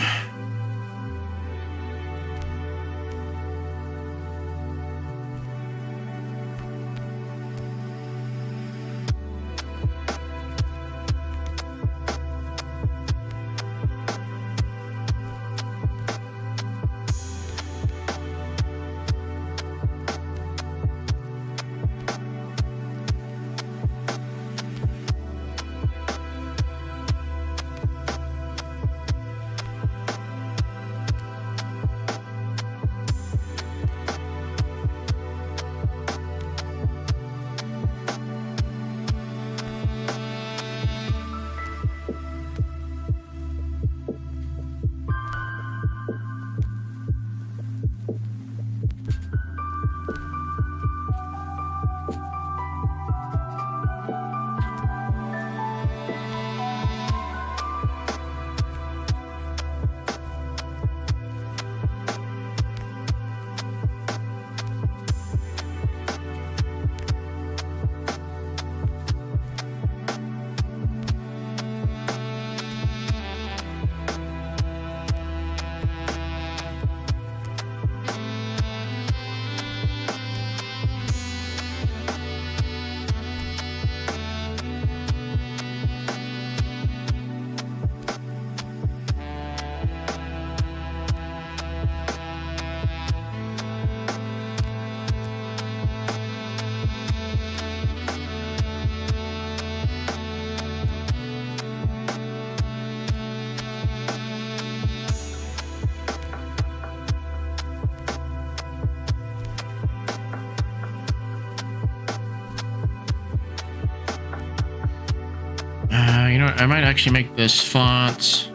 You know what? I might actually make this font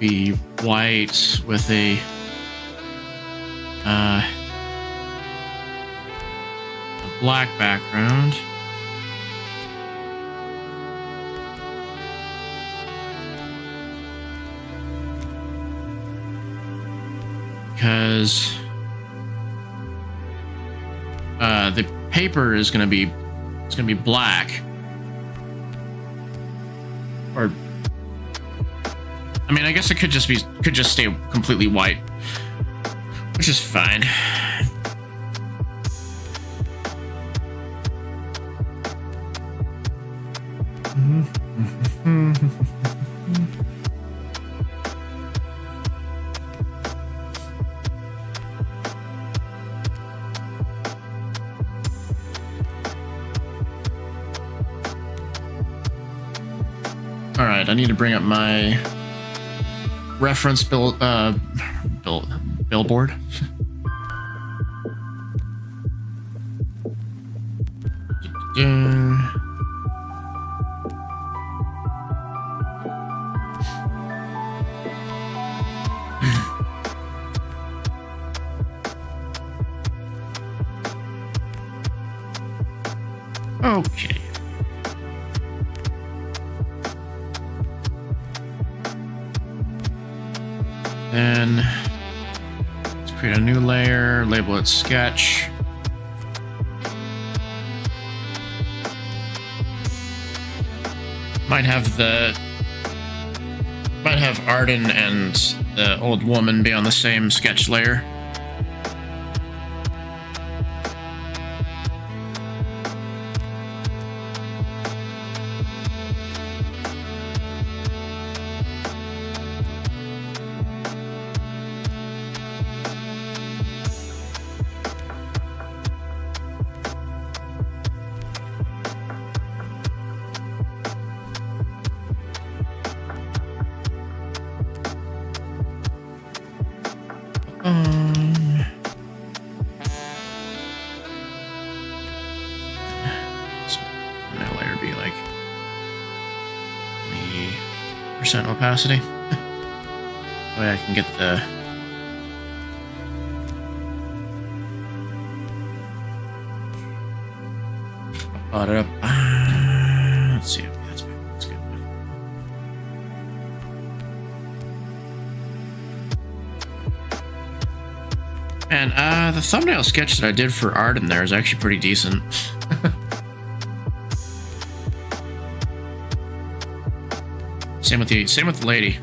be white with a black background. Because the paper is going to be black. Or I mean, I guess it could just stay completely white, which is fine. All right, I need to bring up my reference billboard. Okay. Then let's create a new layer, label it sketch. Might have Arden and the old woman be on the same sketch layer. That layer be like the percent opacity. That way I can get the brought it up. Let's see. That's good. And the thumbnail sketch that I did for art in there is actually pretty decent. Same with the lady.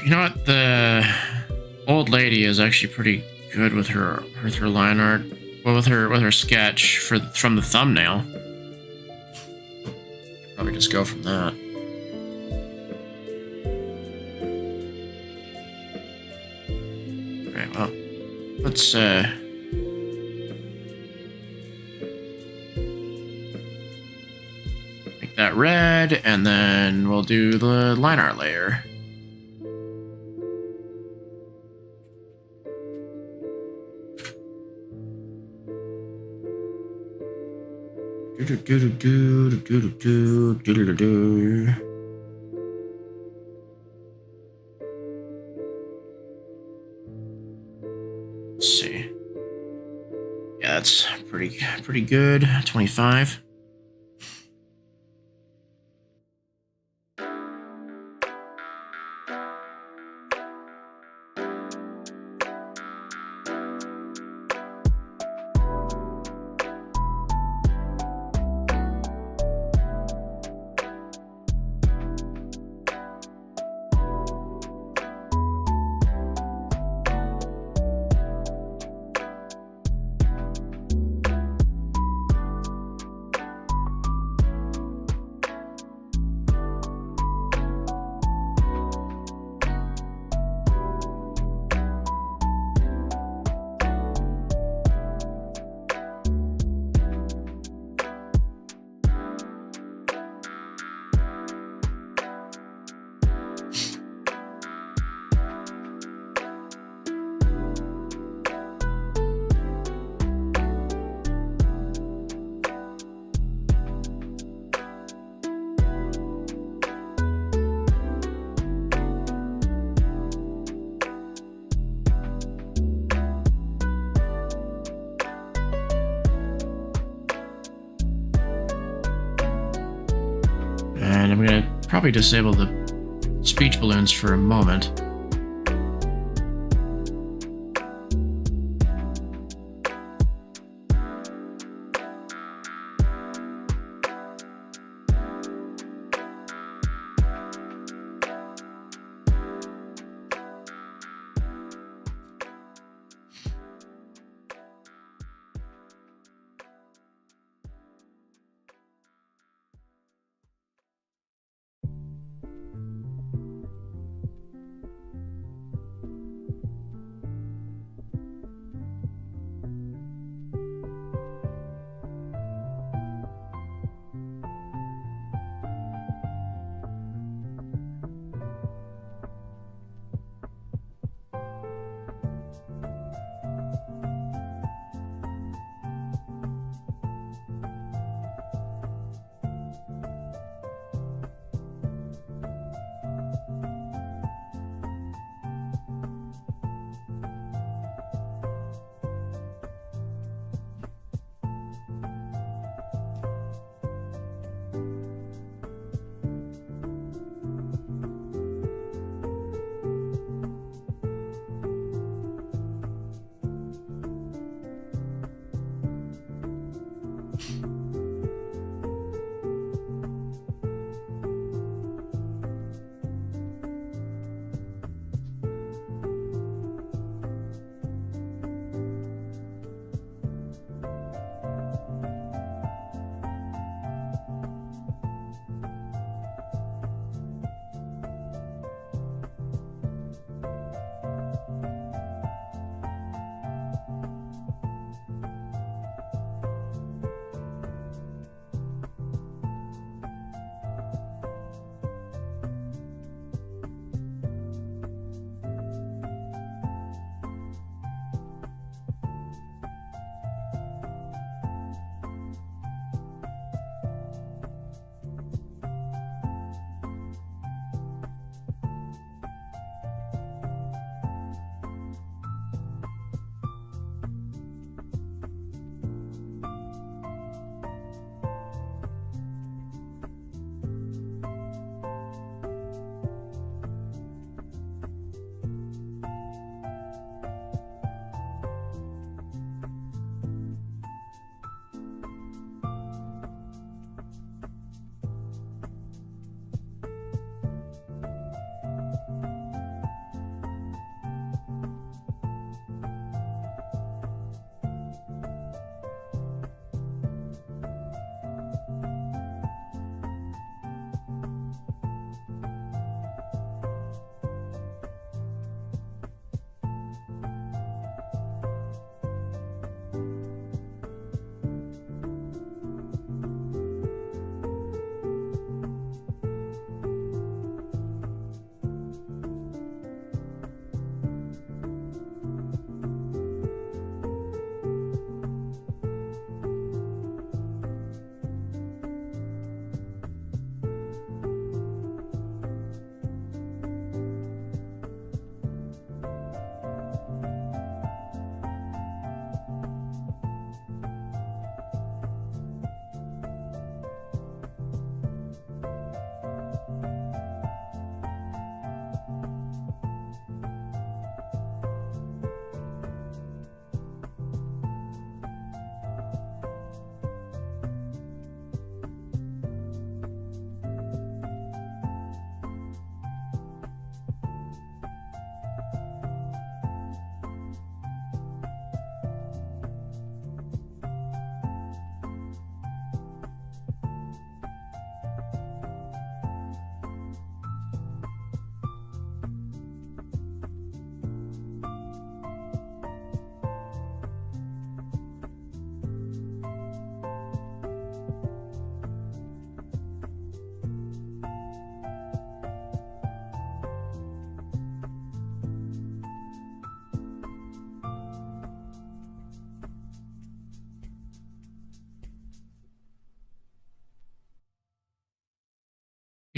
You know what? The old lady is actually pretty good with her line art. Well, with her sketch from the thumbnail. Probably just go from that. Okay, well, let's make that red, and then we'll do the line art layer. Let's see. Yeah, that's pretty good. 25. And I'm gonna probably disable the speech balloons for a moment.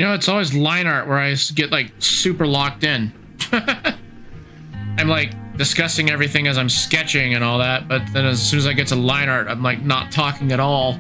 You know, it's always line art where I get like super locked in. I'm like discussing everything as I'm sketching and all that, but then as soon as I get to line art, I'm like not talking at all.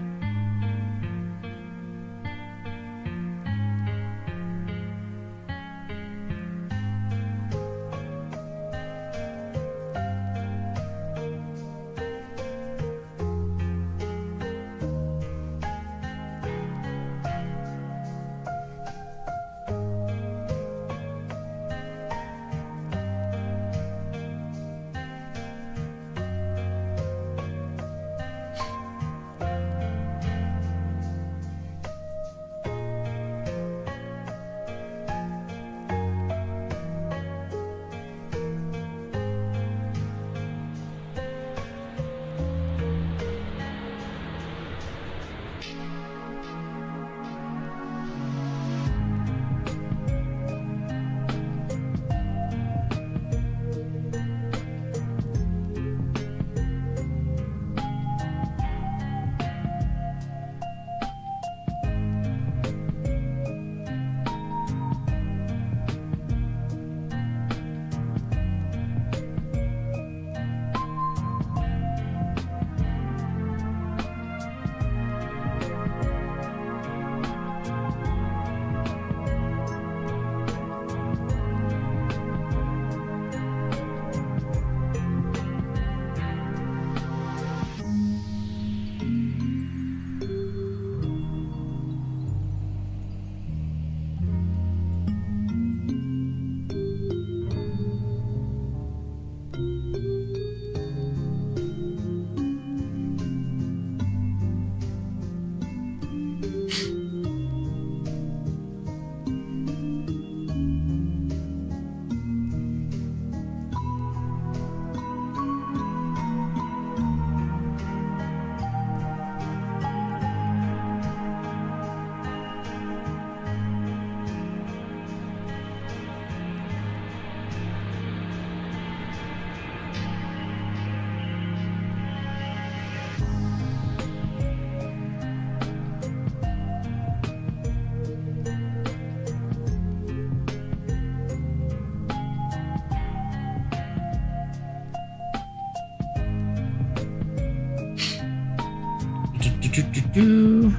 Do.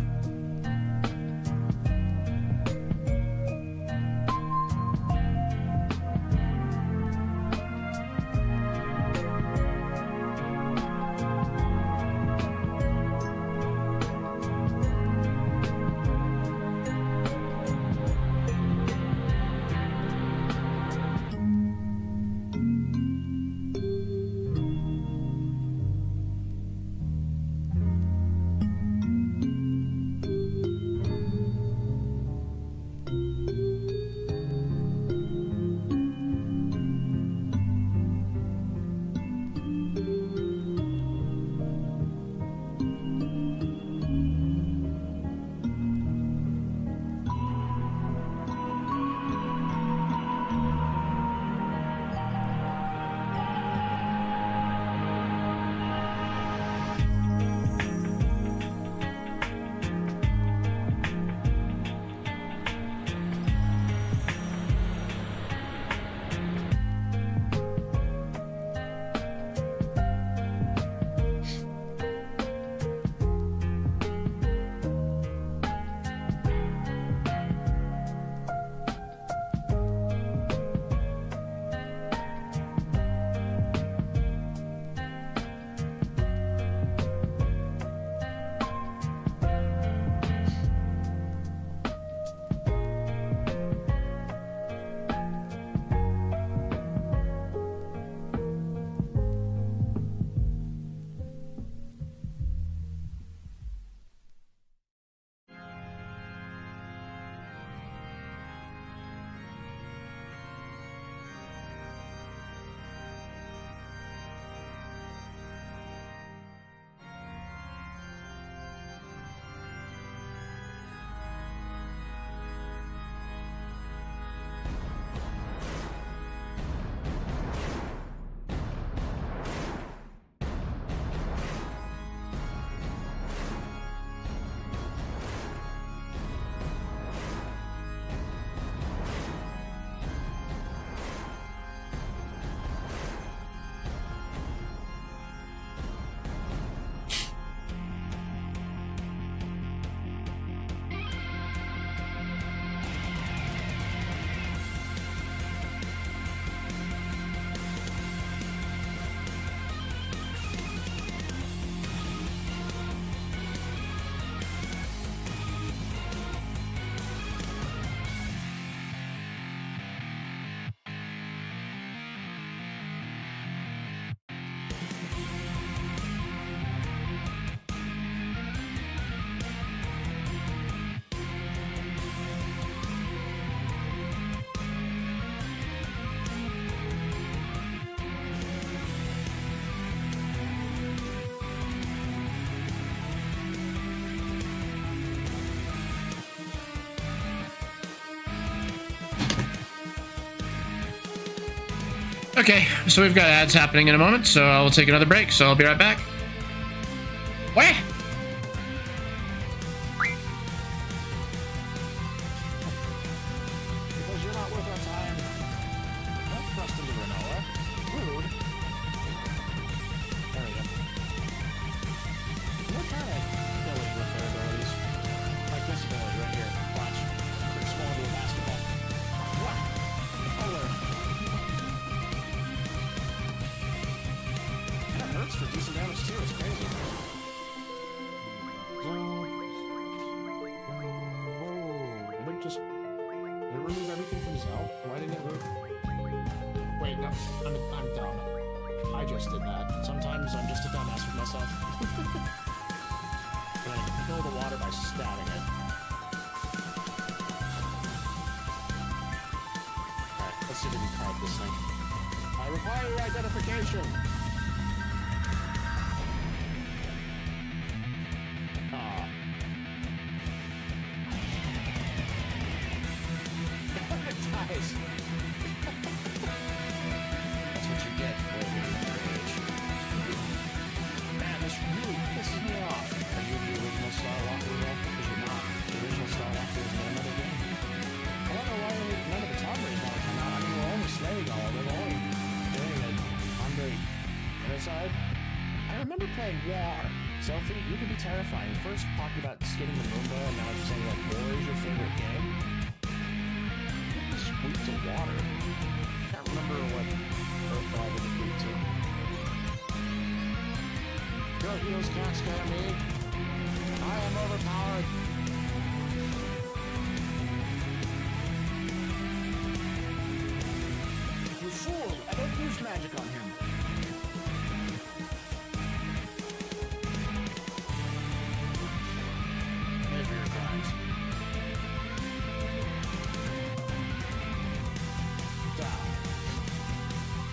Okay, so we've got ads happening in a moment, so I'll take another break, so I'll be right back. What? Because you're not worth our time. Don't thrust into granola. Rude. There we go. What kind of ability repair abilities? Like this ability right here. Watch. It's small into a basketball. What? Color. That hurts for decent damage too. It's crazy. Whoa. Did it just... Did it remove everything from Zell? Why didn't it remove... Wait, no. I'm dumb. I just did that. Sometimes I'm just a dumbass with myself. I'm gonna kill the water by stabbing it. Alright, let's see if we can carve this thing. I require your identification! Aw. It dies! That's what you get for being rage. Man, this really pisses me off. Are you the original Star Walker yet? Because you're not. The original Star Walker is in another game. I don't know why none of the top rays want to come out. I mean, we're only slaying all of them. We're only doing it on the other side. I remember playing War. Selfie, you can be terrifying. First talking about skinning the Moomba, and now you're saying like War is your favorite game. Sweep to water. Can't remember what Earth I would agree to. Your heels can't scare me. I am overpowered. You fool! I don't use magic on him. Pay for your crimes.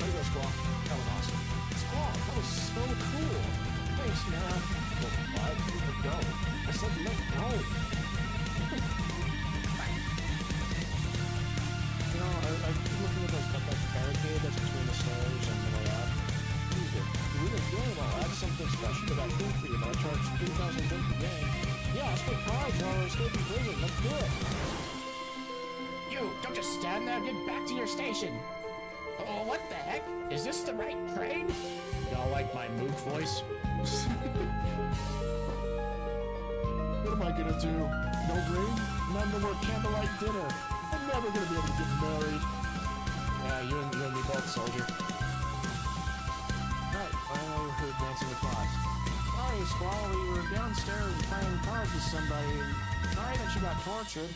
Way to go, Squall. That was awesome. Squall, that was so cool. Thanks, man. Well, why did you go? I said let go. You know, I keep looking at that barricade that's between the stairs and the lab. Use it. You really doing well. Add something special to that thing for you, but I charge 3,000 gold per game. Yeah, let's get cards or escape from prison. Let's do it. You, don't just stand there. Get back to your station. Oh, what the heck? Is this the right train? Y'all like my mook voice? What am I gonna do? No ring? None no more candlelight dinner. I'm never gonna be able to get married. Yeah, you and me both, soldier. Right, I overheard dancing applause. Sorry, Squall, we were downstairs playing cards with somebody. Sorry that you got tortured.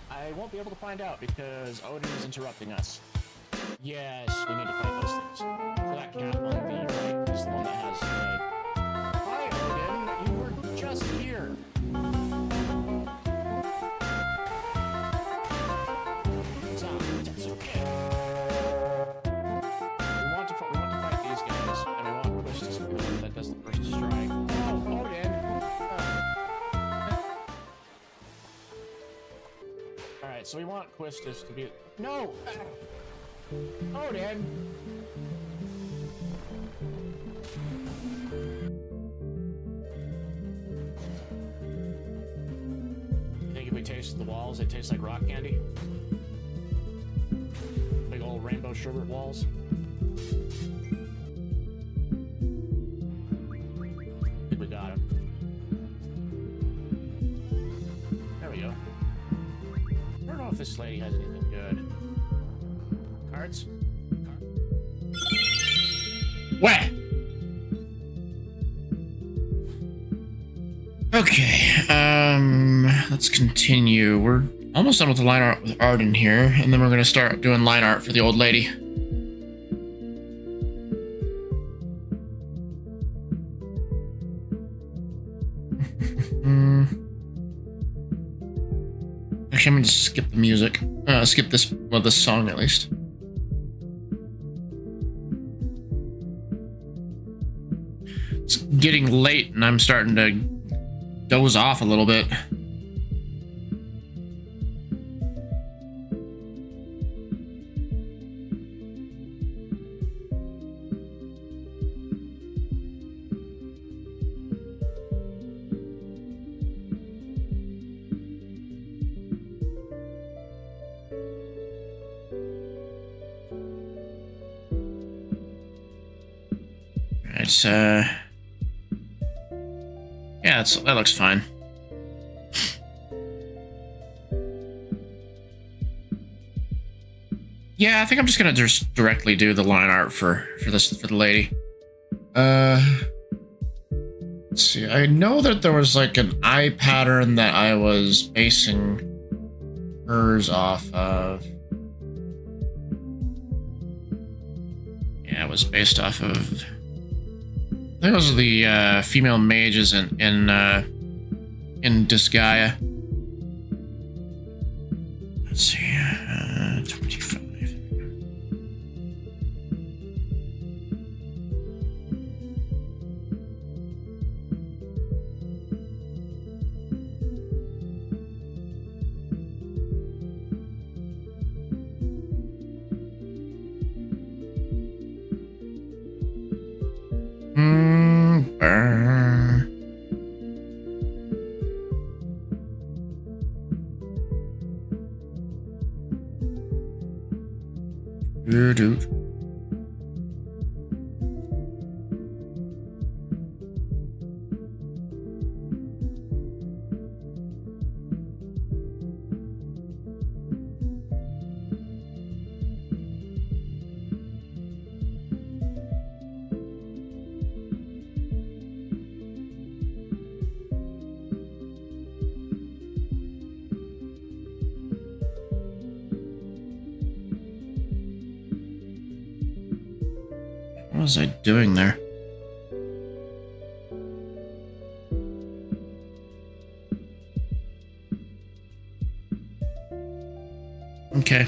I won't be able to find out because Odin is interrupting us. Yes, we need to fight those things. So that cat on the right is the one that has Hi, Odin. You were just here. That's okay. We want to fight these guys, and we want Push to be that does the first strike. Oh, Odin. Alright, so we want Quistis to be... No! Odin! You think if we taste the walls, it tastes like rock candy? Big old rainbow sherbet walls? I think we got him. There we go. I don't know if this lady has anything good. Cards? What? Okay, let's continue. We're almost done with the line art with Arden here, and then we're gonna start doing line art for the old lady. Actually, I'm gonna just skip the music. Skip this, well, this song at least. It's getting late and I'm starting to doze off a little bit. It's yeah, that looks fine. Yeah, I think I'm just gonna just directly do the line art for the lady. Let's see. I know that there was like an eye pattern that I was basing hers off of. Yeah, it was based off of. I think it was the female mages in Disgaea. Let's see. 25. Dude. What was I doing there? Okay.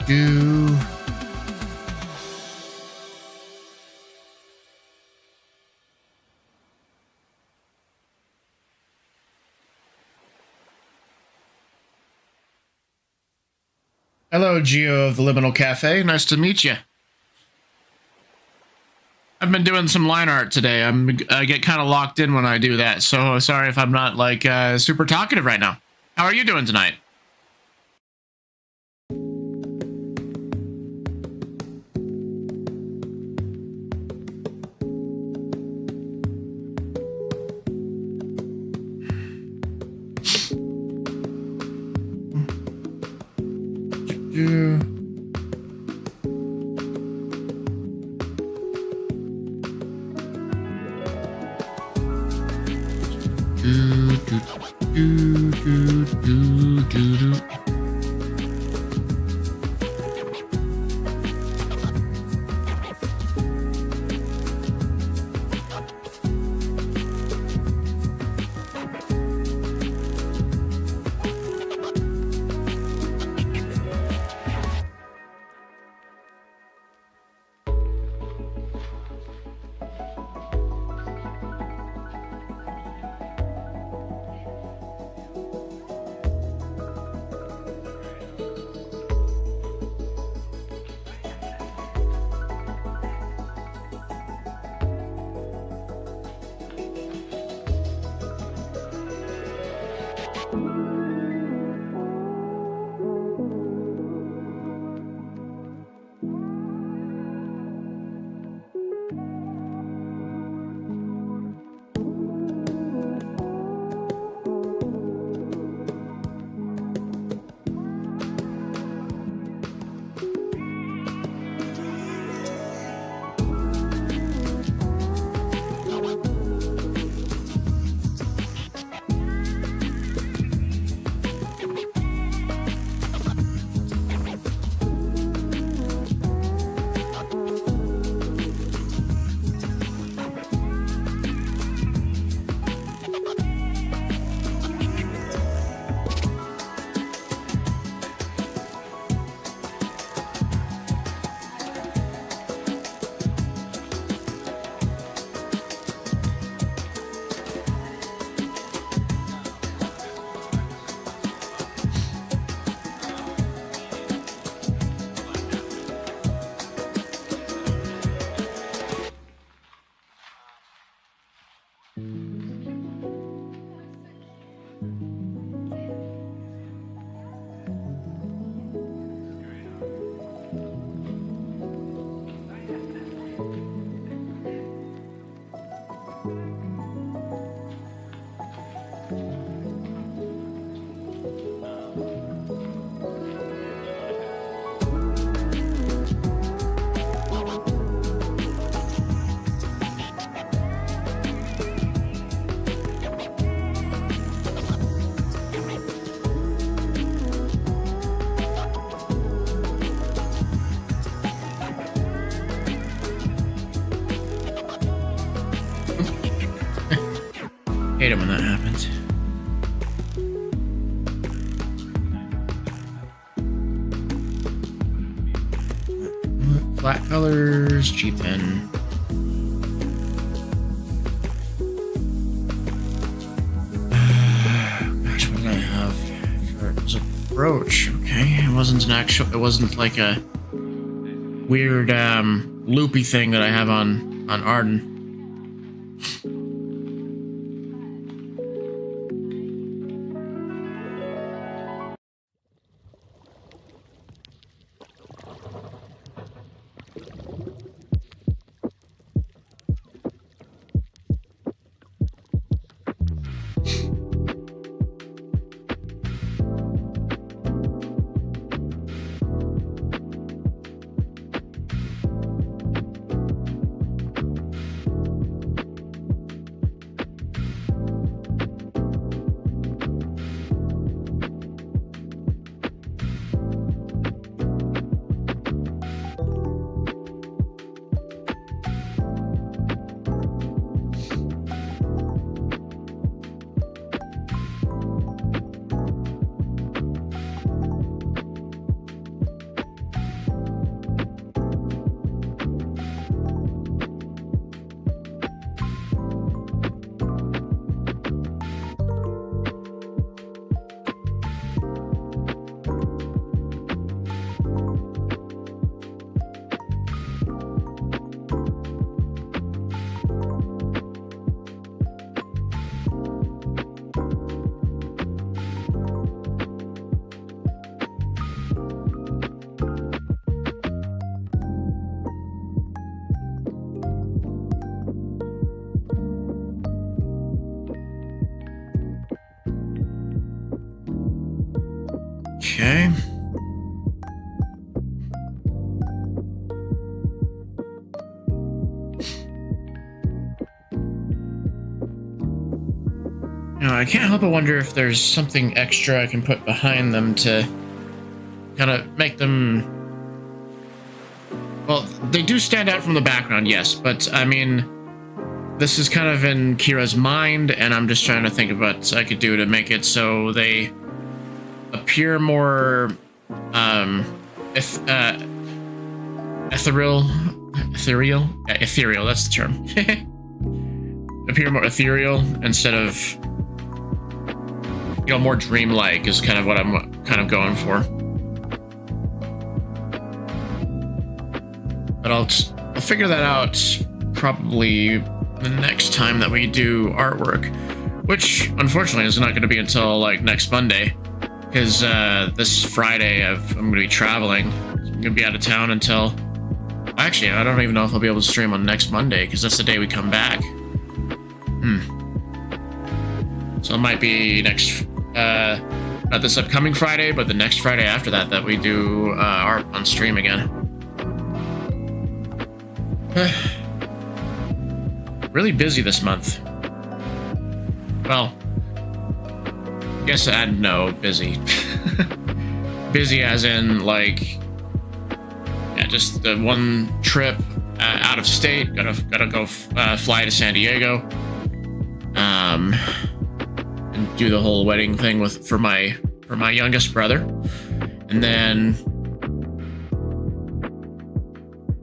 Do. Hello, Geo of the Liminal Cafe. Nice to meet you. I've been doing some line art today. I get kind of locked in when I do that, so sorry if I'm not like super talkative right now. How are you doing tonight? Hate it when that happens. Flat colors, G-pen. Gosh, what did I have? It was a brooch. Okay, it wasn't an actual. It wasn't like a weird loopy thing that I have on Arden. Okay. I can't help but wonder if there's something extra I can put behind them to kind of make them... Well, they do stand out from the background, yes, but I mean, this is kind of in Kira's mind, and I'm just trying to think of what I could do to make it so they appear more ethereal, that's the term. Appear more ethereal instead of, you know, more dreamlike is kind of what I'm kind of going for. But I'll figure that out probably the next time that we do artwork, which unfortunately is not going to be until like next Monday, because this Friday I'm going to be traveling. I'm going to be out of town until... Actually, I don't even know if I'll be able to stream on next Monday, because that's the day we come back. So it might be next... not this upcoming Friday, but the next Friday after that that we do art on stream again. Really busy this month. Well, guess I'd know busy. Busy as in like, yeah, just the one trip out of state. Gotta go fly to San Diego. And do the whole wedding thing for my youngest brother, and then.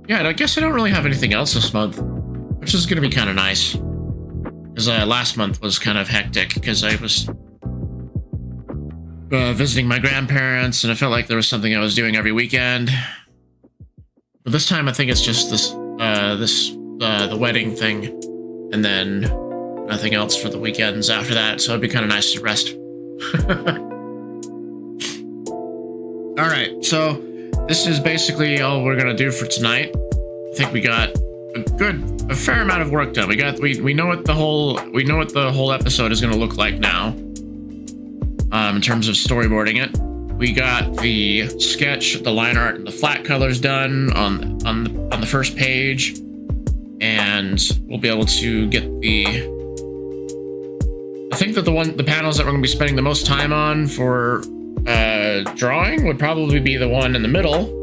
Yeah, I guess I don't really have anything else this month, which is going to be kind of nice. Because last month was kind of hectic because I was visiting my grandparents, and I felt like there was something I was doing every weekend. But this time, I think it's just the wedding thing, and then nothing else for the weekends after that. So it'd be kind of nice to rest. All right, so this is basically all we're gonna do for tonight. I think we got a fair amount of work done. We know what the whole episode is gonna look like now. In terms of storyboarding it, we got the sketch, the line art, and the flat colors done on the first page, and we'll be able to get the. I think that the panels that we're gonna be spending the most time on for drawing would probably be the one in the middle.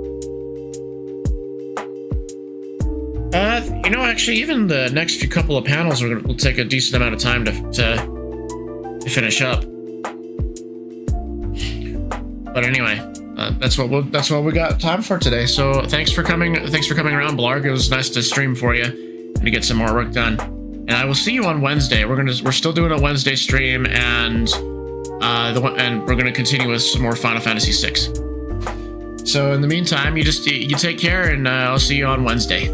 You know, actually, even the next few couple of panels will take a decent amount of time to finish up. But anyway, that's what we got time for today. So thanks for coming around, Blarg. It was nice to stream for you and to get some more work done. And I will see you on Wednesday. We're still doing a Wednesday stream, and we're gonna continue with some more Final Fantasy VI. So in the meantime, you take care, and I'll see you on Wednesday.